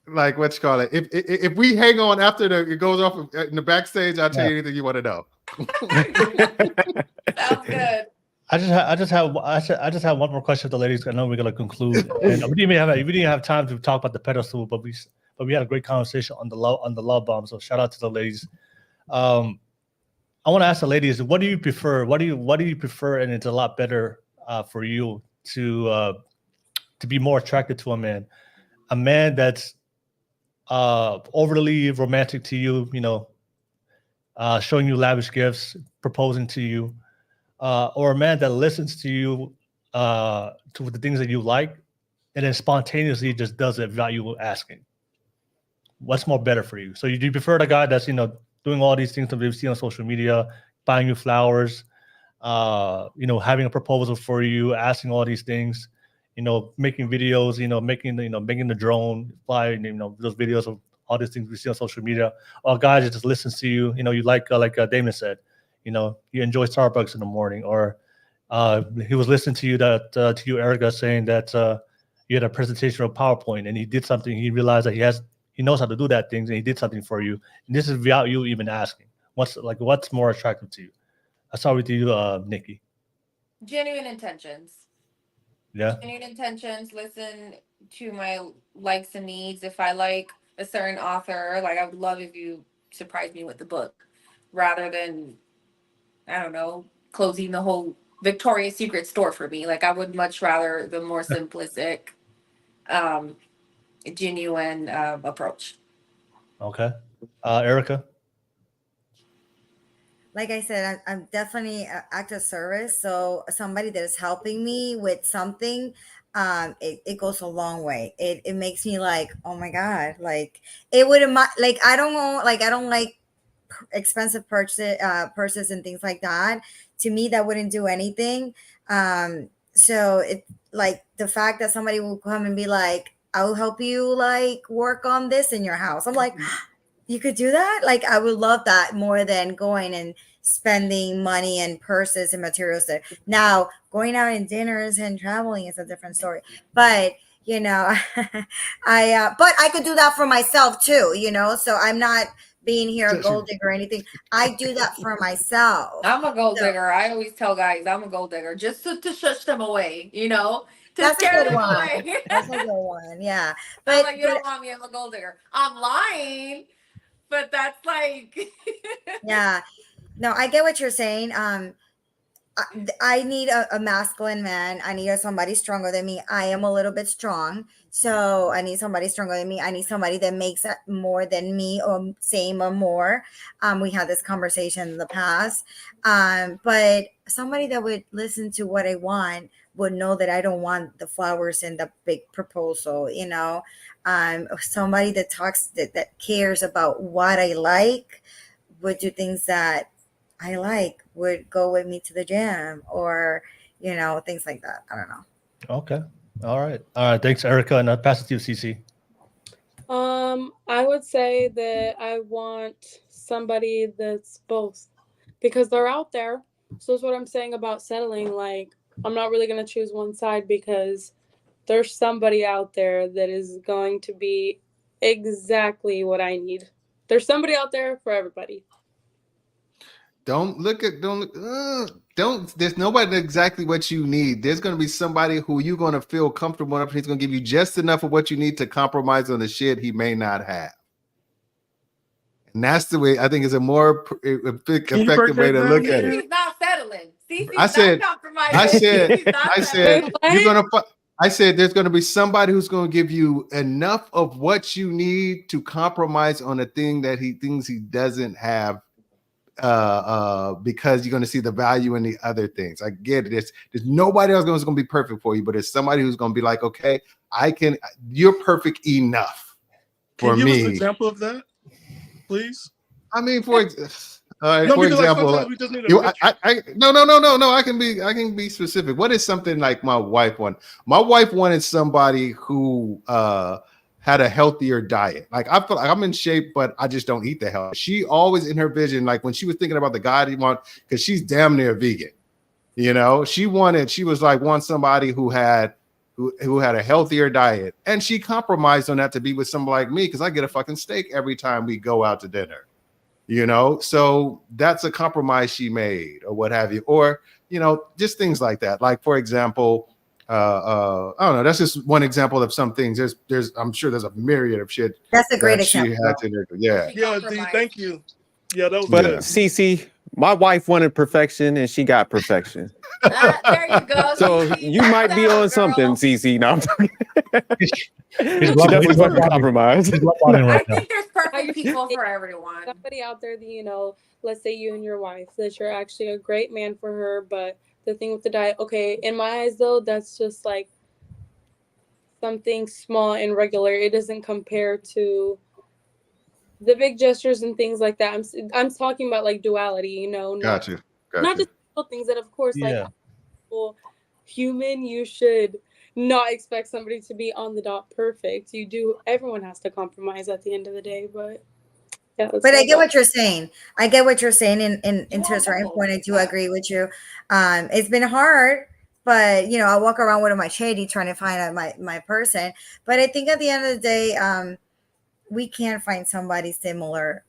Like what you call it? If we hang on after it goes off in the backstage, I'll tell you anything you want to know. Sounds good. I just have one more question for the ladies. I know we're gonna conclude, and we didn't have time to talk about the pedestal, but we had a great conversation on the love bomb. So shout out to the ladies. I want to ask the ladies, what do you prefer? What do you prefer? And it's a lot better for you to be more attracted to a man that's overly romantic to you, showing you lavish gifts, proposing to you, or a man that listens to you to the things that you like, and then spontaneously just does it without you asking. What's more better for you? So do you prefer the guy that's doing all these things that we've seen on social media, buying you flowers, having a proposal for you, asking all these things, making videos, making the drone fly, those videos of all these things we see on social media, or guys that just listens to you, you like Damon said, you enjoy Starbucks in the morning, or he was listening to you to you, Erica, saying that you had a presentation of PowerPoint and he did something, he realized that he knows how to do that things, and he did something for you. And this is without you even asking. What's more attractive to you? I saw with you, Nikki. Genuine intentions. Yeah. Genuine intentions. Listen to my likes and needs. If I like a certain author, like I would love if you surprised me with the book, rather than, I don't know, closing the whole Victoria's Secret store for me. Like I would much rather the more simplistic, genuine approach. Okay. Erica. Like I said, I'm definitely an act of service. So somebody that is helping me with something, it goes a long way. It makes me like, oh my God, like it wouldn't like I don't know, like I don't like expensive purses and things like that. To me, that wouldn't do anything. So it like the fact that somebody will come and be like, I'll help you like work on this in your house. I'm like, you could do that? Like, I would love that more than going and spending money and purses and materials there. Now, going out and dinners and traveling is a different story. But, but I could do that for myself too, so I'm not being here a gold digger or anything. I do that for myself. I'm a gold digger. I always tell guys I'm a gold digger just to shush them away, to That's a scare good them one. away. That's a good one. Yeah. But like, you don't want me, I'm a gold digger. I'm lying, but that's like yeah. No, I get what you're saying. I need a masculine man. I need somebody stronger than me. I am a little bit strong. So I need somebody stronger than me. I need somebody that makes more than me, or same or more. We had this conversation in the past. But somebody that would listen to what I want would know that I don't want the flowers and the big proposal, somebody that talks, that cares about what I like, would do things that I like, would go with me to the gym, or things like that. I don't know. Okay. All right. Thanks, Erica, and I'll pass it to you, CC. I would say that I want somebody that's both, because they're out there. So that's what I'm saying about settling. Like, I'm not really going to choose one side, because there's somebody out there that is going to be exactly what I need. There's somebody out there for everybody. There's nobody exactly what you need. There's going to be somebody who you're going to feel comfortable enough. He's going to give you just enough of what you need to compromise on the shit he may not have. And that's the way I think is a more effective way to look at it. He's not settling. I said you're going to. I said there's going to be somebody who's going to give you enough of what you need to compromise on a thing that he thinks he doesn't have, because you're going to see the value in the other things. I get it. There's nobody else who's going to be perfect for you, but it's somebody who's going to be like, okay, you're perfect enough for me. Can you give us an example of that, please? I mean, for example, I can be specific. What is something like my wife wanted? My wife wanted somebody who had a healthier diet. Like, I feel like I'm in shape, but I just don't eat the health. She always, in her vision, like when she was thinking about the guy he want, because she's damn near vegan, she want somebody who had a healthier diet, and she compromised on that to be with somebody like me, because I get a fucking steak every time we go out to dinner. So that's a compromise she made, or what have you, or just things like that. Like, for example, I don't know. That's just one example of some things. There's I'm sure there's a myriad of shit. That's a great example. Yeah, thank you. Yeah, that was But good. CC, my wife wanted perfection, and she got perfection. there you go. So you might be on something, CC. No, I'm talking. He's definitely want to compromise. I think there's perfect people for everyone. Somebody out there that, let's say you and your wife, that you're actually a great man for her, but the thing with the diet, okay, in my eyes though, that's just like something small and regular. It doesn't compare to the big gestures and things like that. I'm talking about like duality, Got you. Not just little things that, of course, like, well, human, you should not expect somebody to be on the dot perfect. Everyone has to compromise at the end of the day, but yeah. But I get what you're saying. I get what you're saying, and You to a want certain both. point, I do Yeah. agree with you. It's been hard, but I walk around with my shady trying to find out my person. But I think at the end of the day, we can find somebody similar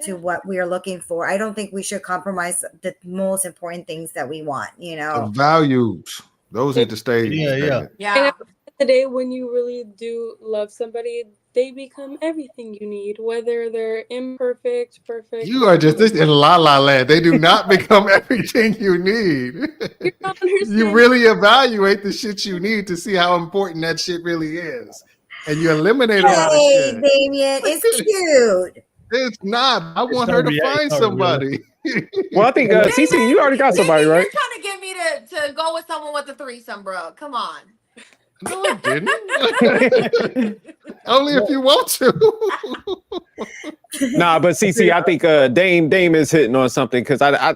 to what we are looking for. I don't think we should compromise the most important things that we want. The values, those need to stay. Yeah. And at Yeah. the end of the day, when you really do love somebody, they become everything you need, whether they're imperfect, perfect. You are just in la la land. They do not become everything you need. You're not You understanding. really evaluate the shit you need to see how important that shit really is. And you eliminate a lot of Hey, shit. Damien, it's cute. It's not. I It's want not her to rea- find it's not somebody. Well, I think CC, you already got somebody, right? You're trying to get me to go with someone with a threesome, bro. Come on. No, I didn't. Only if you want to. Nah, but CC, I think Dame is hitting on something because I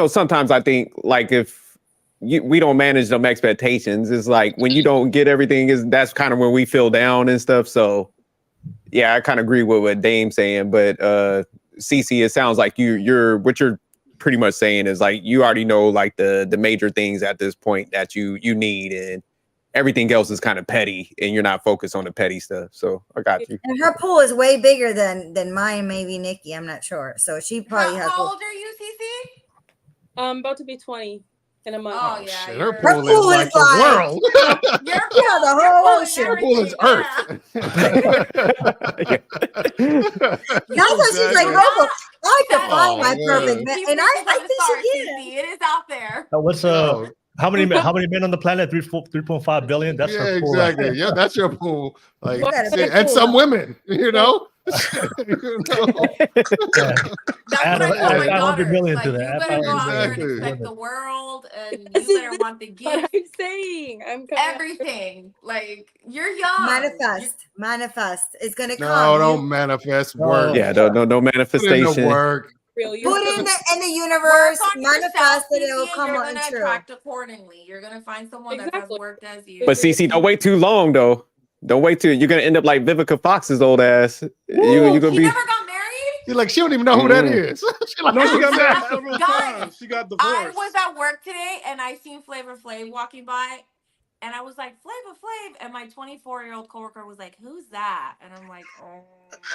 sometimes I think like if we don't manage them expectations, it's like when you don't get everything, that's kind of when we feel down and stuff. So yeah, I kind of agree with what Dame's saying, but CC, it sounds like you're what you're pretty much saying is like you already know like the major things at this point that you need, and everything else is kind of petty, and you're not focused on the petty stuff. So I got you. And her pool is way bigger than mine, maybe Nikki. I'm not sure. So she probably has. How old are you, Cece? I'm about to be 20 in a month. Oh yeah, Shit, you're- her pool is like the world. Your Yeah, the whole ocean. Her pool is Earth. That's why she's like, Robo, I can find my man. perfect man. And I think she can. It is out there. What's Oh, how many men on the planet? 3.5 billion. That's yeah, her pool right exactly. there. Yeah, that's your pool. Like, You got a big and pool. some women, you know. Yeah. That's Add what I a- told my add 100 daughter. million Like, to you that. better go out there and Exactly. expect the world, and This you is better want the what gifts, I'm saying. I'm coming everything. Like, you're young. Manifest. It's gonna No, come. don't manifest No. work. Yeah, no Put in the manifestation. work. real. Put in the Work universe, on yourself, manifest it, Cece, it'll and come you're on gonna true. attract accordingly. You're gonna find someone that has Exactly. worked as you. But CC, don't wait too long though. Don't wait too. You're gonna end up like Vivica Fox's old ass. You're gonna She be. never got married. You're like, she don't even know who that is. She like, No, she got who's married that? several Guys, times. She got I divorced. was at work today and I seen Flavor Flav walking by, and I was like, Flavor Flav, and my 24-year-old coworker was like, "Who's that?" And I'm like, "Oh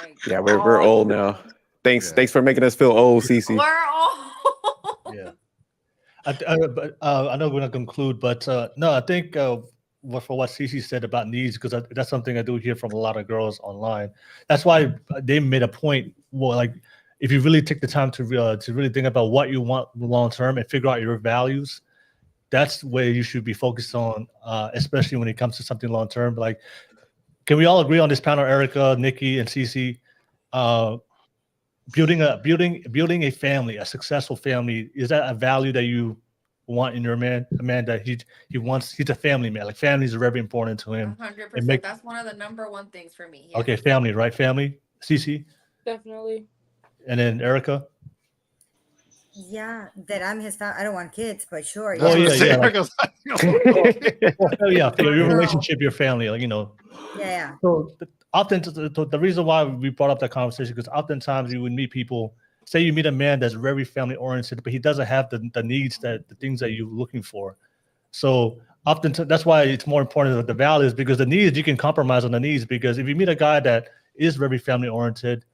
my god." Yeah, we're old now. Thanks for making us feel old, CC. We're old. Yeah. I know we're going to conclude, but no, I think for what Cece said about needs, because that's something I do hear from a lot of girls online. That's why they made a point. Well, like if you really take the time to really think about what you want long term and figure out your values, that's where you should be focused on, especially when it comes to something long term. Like, can we all agree on this panel, Erica, Nikki, and Cece? Building a family, a successful family, is that a value that you want in your man? A man that he's a family man. Like, families are very important to him. 100%. That's one of the number one things for me. Yeah. Okay, family, right? Family, Cece, Definitely. and then Erica. Yeah, that I'm his family. I don't want kids, but sure. That's Oh, what yeah, I'm yeah, saying. Well, yeah, for your relationship, your family, like, Yeah. So often the reason why we brought up that conversation, because oftentimes you would meet people. Say you meet a man that's very family oriented, but he doesn't have the needs, the things that you're looking for. So often that's why it's more important than the values, because the needs, you can compromise on the needs. Because if you meet a guy that is very family oriented,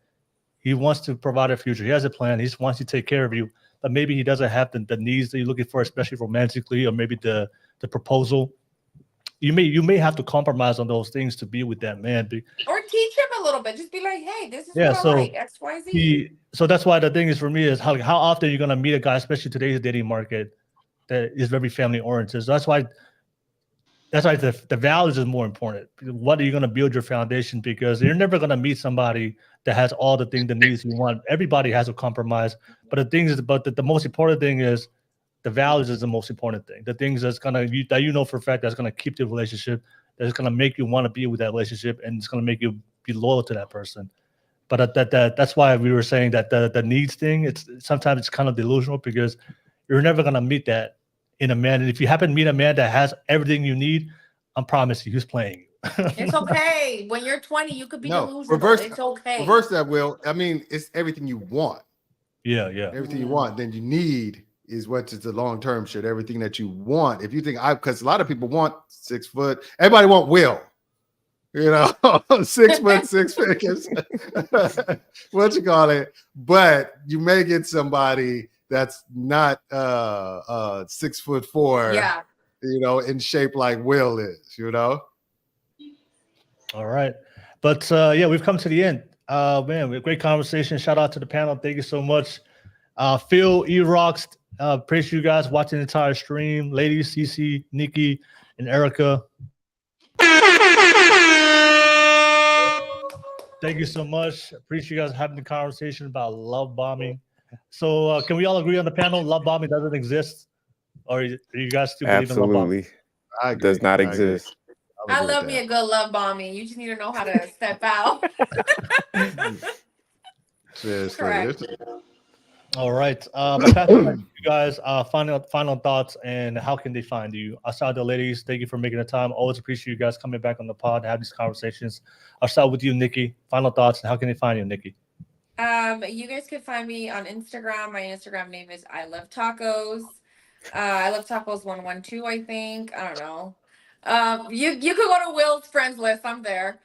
he wants to provide a future. He has a plan. He just wants to take care of you, but maybe he doesn't have the needs that you're looking for, especially romantically, or maybe the proposal. You may have to compromise on those things to be with that man. Or teach him a little bit. Just be like, hey, this is Yeah, what so I like, XYZ. So that's why the thing is for me is how often you're gonna meet a guy, especially today's dating market, that is very family oriented. So that's why the values is more important. What are you gonna build your foundation? Because you're never gonna meet somebody that has all the things, the needs you want. Everybody has a compromise, but the thing is, the most important thing is the values is the most important thing. The things that you know for a fact that's gonna keep the relationship, that's gonna make you want to be with that relationship, and it's gonna make you be loyal to that person. But that's why we were saying that the needs thing, sometimes it's kind of delusional, because you're never gonna meet that in a man. And if you happen to meet a man that has everything you need, I'm promising who's playing you. It's okay. When you're 20, you could be No, delusional. It's okay. reverse that, Will. I mean, it's everything you want. Yeah. Everything you want. Then you need is what is the long-term shit. Everything that you want. If you think because a lot of people want 6 foot, everybody want Will. 6 foot, 6 figures. What you call it? But you may get somebody that's not 6'4". Yeah. In shape like Will is. All right. But we've come to the end. Man, we had a great conversation. Shout out to the panel. Thank you so much. Phil, E-Rocks, appreciate you guys watching the entire stream. Ladies, Cece, Nikki, and Erica. Thank you so much. Appreciate you guys having the conversation about love bombing. So can we all agree on the panel? Love bombing doesn't exist? Or do you guys still believe in love bombing? Absolutely. It does not exist. I love me a good love bombing. You just need to know how to step out. Correct. All right. You guys, final thoughts and how can they find you? Outside the ladies, thank you for making the time. Always appreciate you guys coming back on the pod to have these conversations. I'll start with you, Nikki. Final thoughts and how can they find you, Nikki? You guys can find me on Instagram. My Instagram name is I Love Tacos. I Love Tacos 112, I think. I don't know. You could go to Will's friends list. I'm there.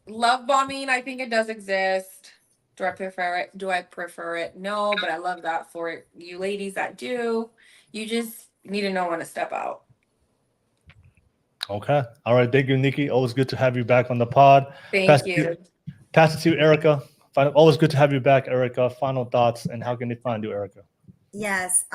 Love bombing, I think it does exist. Do I prefer it? No, but I love that for you ladies that do. You just need to know when to step out. Okay. All right. Thank you, Nikki. Always good to have you back on the pod. Thank you. Pass it to Erica. Always good to have you back, Erica. Final thoughts and how can they find you, Erica? Yes.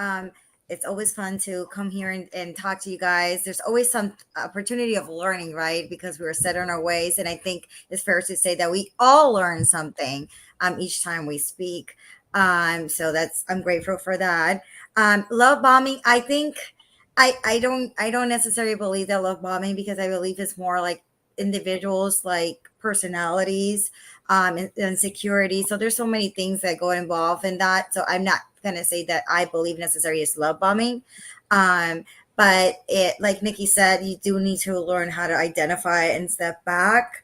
It's always fun to come here and talk to you guys. There's always some opportunity of learning, right? Because we were set in our ways. And I think it's fair to say that we all learn something each time we speak. So I'm grateful for that. Love bombing. I think I don't necessarily believe that love bombing, because I believe it's more like individuals, like personalities, and insecurity. So there's so many things that go involved in that. So I'm not going to say that I believe necessarily it's love bombing. But it, like Nikki said, you do need to learn how to identify and step back.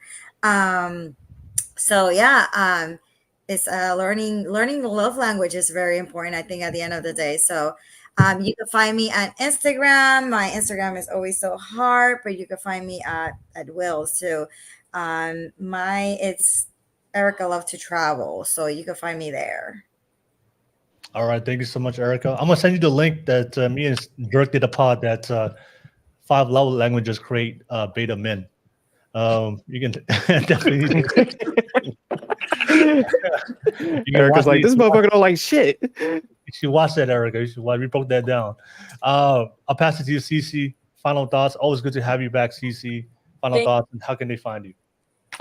It's learning the love language is very important, I think, at the end of the day. So you can find me on Instagram. My Instagram is always so hard, but you can find me at Will's too. It's Erica Love to Travel, so you can find me there. All right, thank you so much, Erica. I'm gonna send you the link that me and Dirk did a pod that 5 love languages create beta men. You can definitely. Erica's like, this motherfucker don't like shit. You should watch that, Erica. You should watch. We broke that down. I'll pass it to you, Cece. Final thoughts. Always good to have you back, Cece. Final thoughts. And how can they find you?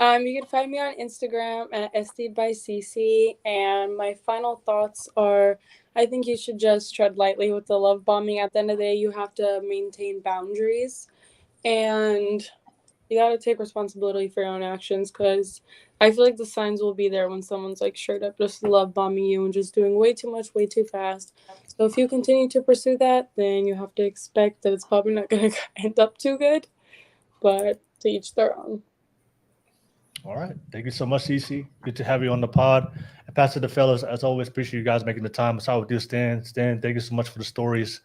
You can find me on Instagram at SD by CC. And my final thoughts are, I think you should just tread lightly with the love bombing. At the end of the day, you have to maintain boundaries. And you got to take responsibility for your own actions, because I feel like the signs will be there when someone's like straight up just love bombing you and just doing way too much, way too fast. So if you continue to pursue that, then you have to expect that it's probably not going to end up too good, but to each their own. All right. Thank you so much, Cece. Good to have you on the pod. And pass it to the fellas. As always, appreciate you guys making the time. I'll start with you, Stan. Stan, thank you so much for the stories.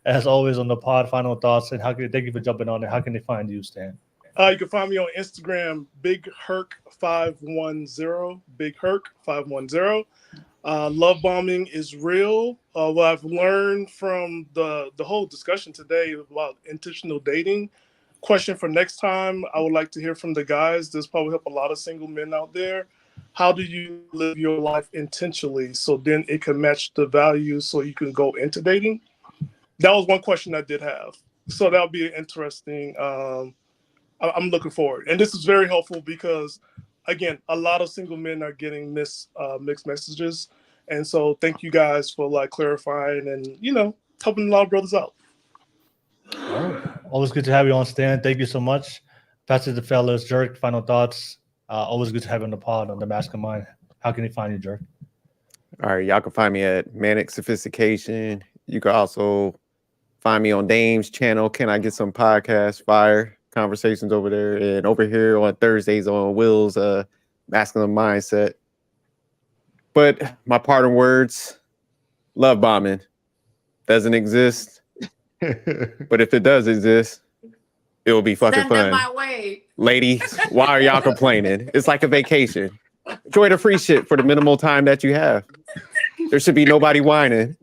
As always on the pod, final thoughts, and thank you for jumping on it. How can they find you, Stan? You can find me on Instagram, Big Herc510, Big Herc510. Love bombing is real. What I've learned from the whole discussion today about intentional dating. Question for next time, I would like to hear from the guys. This probably help a lot of single men out there. How do you live your life intentionally so then it can match the values so you can go into dating? That was one question I did have. So that'll be interesting. I'm looking forward. And this is very helpful because, again, a lot of single men are getting mixed messages. And so thank you guys for clarifying and, helping a lot of brothers out. All right. Always good to have you on, Stan. Thank you so much. Pass it to the fellas. Jerk, final thoughts. Always good to have you on the pod on the Mastermind. How can they find you, Jerk? All right, y'all can find me at Manic Sophistication. You can also Find me on Dame's channel. Can I Get Some Podcast? Fire conversations over there. And over here on Thursdays on Will's Masculine Mindset. But my parting words, love bombing doesn't exist. But if it does exist, it will be fucking Send them fun. my way. Ladies, why are y'all complaining? It's like a vacation. Enjoy the free shit for the minimal time that you have. There should be nobody whining.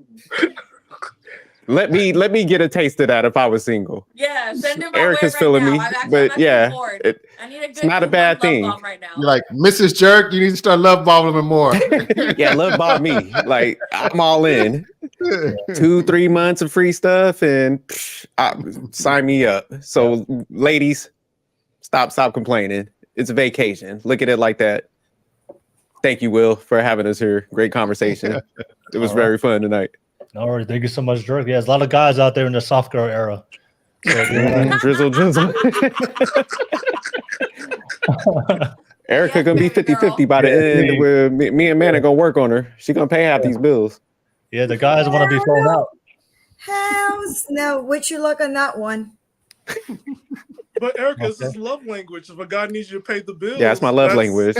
Let me get a taste of that if I was single. Yeah, send them my Erica's way feeling right me, now. I'm actually, but I'm actually yeah, bored. I need a good it's not a bad love thing. bomb right now. You're like, Mrs. Jerk, you need to start love bombing them more. Yeah, love bomb me. Like, I'm all in. 2-3 months of free stuff and sign me up. So ladies, stop complaining. It's a vacation. Look at it like that. Thank you, Will, for having us here. Great conversation. It was very fun tonight. All right, thank you so much, Dirk. Yeah, there's a lot of guys out there in the soft girl era. So, Drizzle. Erica gonna be 50-50 by the end. Where me and Man are gonna work on her. She gonna pay half these bills. yeah, the guys want to be thrown out. Hells no. Wish you luck on that one. But Erica, this is love language. If a guy needs you to pay the bills, Yeah, that's my love language.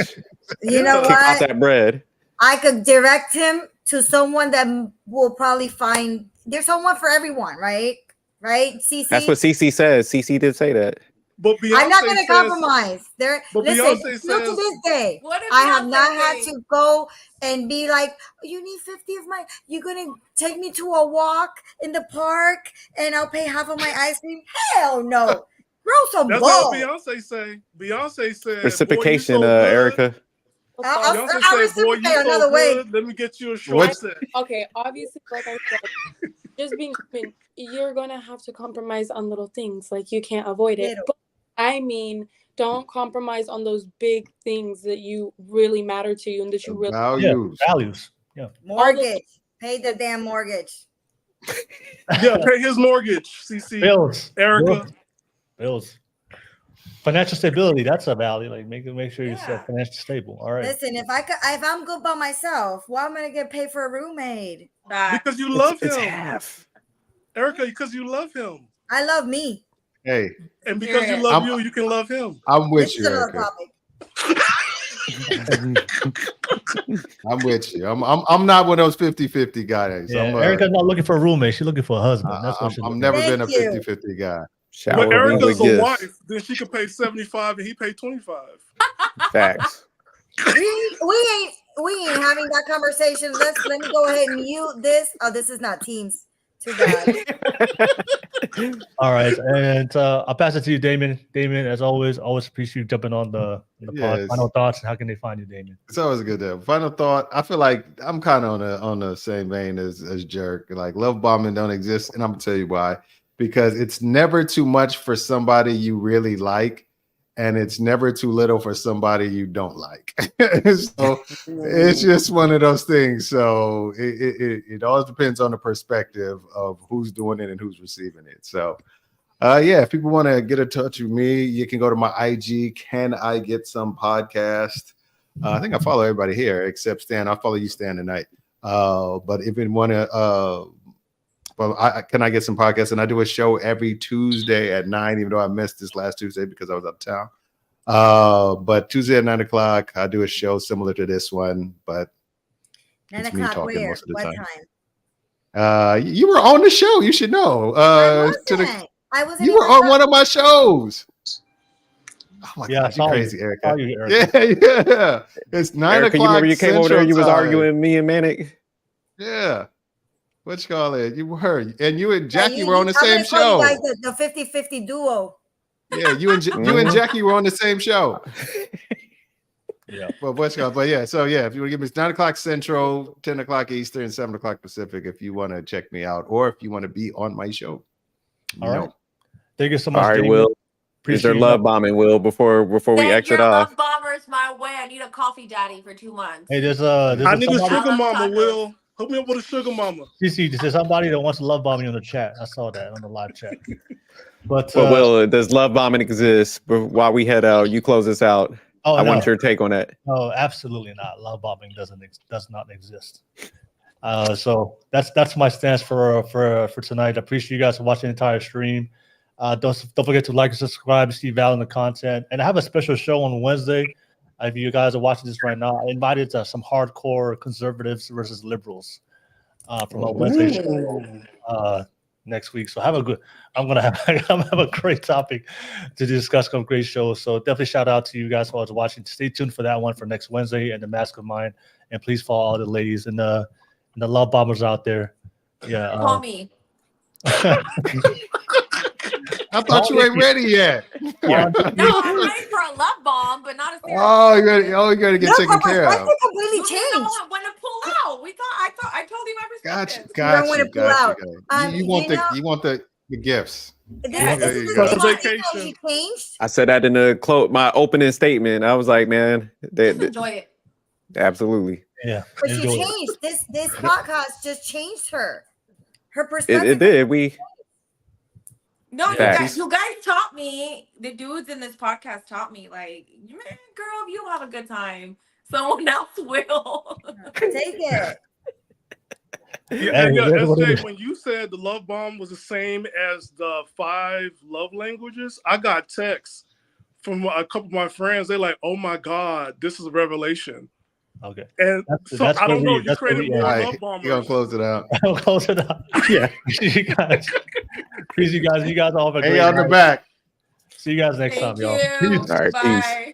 You know Kick out what? that bread. I could direct him to someone that will probably find. There's someone for everyone, right? Right, CC. That's what CC says. CC did say that. But Beyonce I'm not going to says- compromise. There, But listen. Beyonce Still to says- this day, What if I have Beyonce not had says- to go and be like, "You need 50 of my. You're going to take me to a walk in the park, and I'll pay half of my ice cream." Hell no. Grow some That's balls. what Beyonce say. Beyonce said, Reciprocation, "Boy, you so good." Erica. I'll Beyonce I'll said, "Boy, reciprocate you so another way. good. Let me get you a short What? set." Okay, obviously, like I said, just being human, you're gonna have to compromise on little things. Like you can't avoid it. Little. But I mean, don't compromise on those big things that you really matter to you and that you really Values. Values. Yeah. Mortgage. Pay the damn mortgage. Yeah, pay his mortgage, CC. Bills. Erica. Bills. Financial stability, that's a value. Like make sure you're Yeah. financially stable. All right. Listen, if I'm good by myself, why am I gonna get paid for a roommate? Because you love It's him. half. Erica, because you love him. I love me. Hey, And because you Period. love you, you can love him. I'm with This you, is another Erica. topic. I'm with you. I'm not one of those 50-50 guys. Yeah, I'm, Erica's not looking for a roommate. She's looking for a husband. That's what she's I'm looking never Thank been a you. 50-50 guy. Shower But me Erica's with a gifts. wife, then she could pay 75 and he paid 25. Facts. We ain't having that conversation. Let me go ahead and mute this. Oh, this is not Teams. Too bad. All right, and I'll pass it to you, Damon. Damon, as always appreciate you jumping on the pod. Yes. Final thoughts, and how can they find you, Damon? It's always a good day. Final thought. I feel like I'm kind of on the same vein as Jerk. Like love bombing don't exist, and I'm gonna tell you why. Because it's never too much for somebody you really like, and it's never too little for somebody you don't like. So it's just one of those things. So it always depends on the perspective of who's doing it and who's receiving it. So yeah, if people want to get in touch with me, you can go to my IG, Can I Get Some Podcast. I think I follow everybody here except Stan. I'll follow you, Stan, tonight. But if you want to Can I Get Some Podcasts? And I do a show every Tuesday at 9, even though I missed this last Tuesday because I was out of town. But Tuesday at 9 o'clock, I do a show similar to this one, but 9 it's me o'clock talking where? most of the What time. time? You were on the show. You should know. I wasn't. I wasn't. You were even on one of my shows. Oh my Yeah, I God, saw you're you. crazy, I Erica. saw you, Erica. Yeah. It's 9 Erica, you o'clock. remember you came over there, you was Central Time. arguing me and Manic. Yeah. What you call it? You were, and you and Yeah, Jackie were on the I'm same gonna call show. you guys the 50-50 duo. Yeah, you and Jackie were on the same show. Yeah. But yeah, so yeah, if you want to give me, it's 9 o'clock Central, 10 o'clock Eastern, 7 o'clock Pacific. If you want to check me out, or if you want to be on my show. All right. Thank you so much. All right, Damon. Will. Is Appreciate there you love jumping- bombing, Will, before we Send exit your off? love bombers my way. I need a coffee daddy for 2 months. Hey, there's I need a somebody, sugar mama, Tacos. Will. Hook me up with a sugar mama. CC, there's somebody that wants to love bomb you on the chat. I saw that on the live chat. But But Will, does love bombing exist? But while we head out, you close us out. oh, I no. want your take on that. No, absolutely not. Love bombing does not exist. So that's my stance for tonight. I appreciate you guys for watching the entire stream. Don't forget to like and subscribe to see value in the content. And I have a special show on Wednesday. If you guys are watching this right now, I invited some hardcore conservatives versus liberals from a Wednesday show next week. So I'm gonna have a great topic to discuss. Some great shows. So definitely shout out to you guys who are watching. Stay tuned for that one for next Wednesday and the Mastermind. And please follow all the ladies and the love bombers out there. Yeah. Call me. I thought you ain't ready yet. Yeah. No, I'm ready for a love bomb, but not a serious. Oh, you gotta get taken care of. completely You didn't changed. know when to pull out. I told you my perspective. Got wanna you. pull out. You want the gifts. This Yeah. is For the the same vacation. she changed. I said that in my opening statement. I was like, man, Just enjoy it. absolutely. Yeah. But she enjoy it. changed. This podcast just changed her. Her perspective. It did. We No, Facts. you guys taught me. The dudes in this podcast taught me, like, man, girl, if you have a good time, someone else will. Take it. Yeah, Hey, that's what it SJ, is. when you said the love bomb was the same as the 5 love languages, I got texts from a couple of my friends. They're like, "Oh my God, this is a revelation." Okay. And That's- so that's I don't where know. we- You that's where created we more All love right, bombers. you gonna close it out. I'll close it up. yeah. you guys. Please, you guys all have a Hey, great on the night. back. See you guys next Thank time, y'all. you. All right, peace. Bye.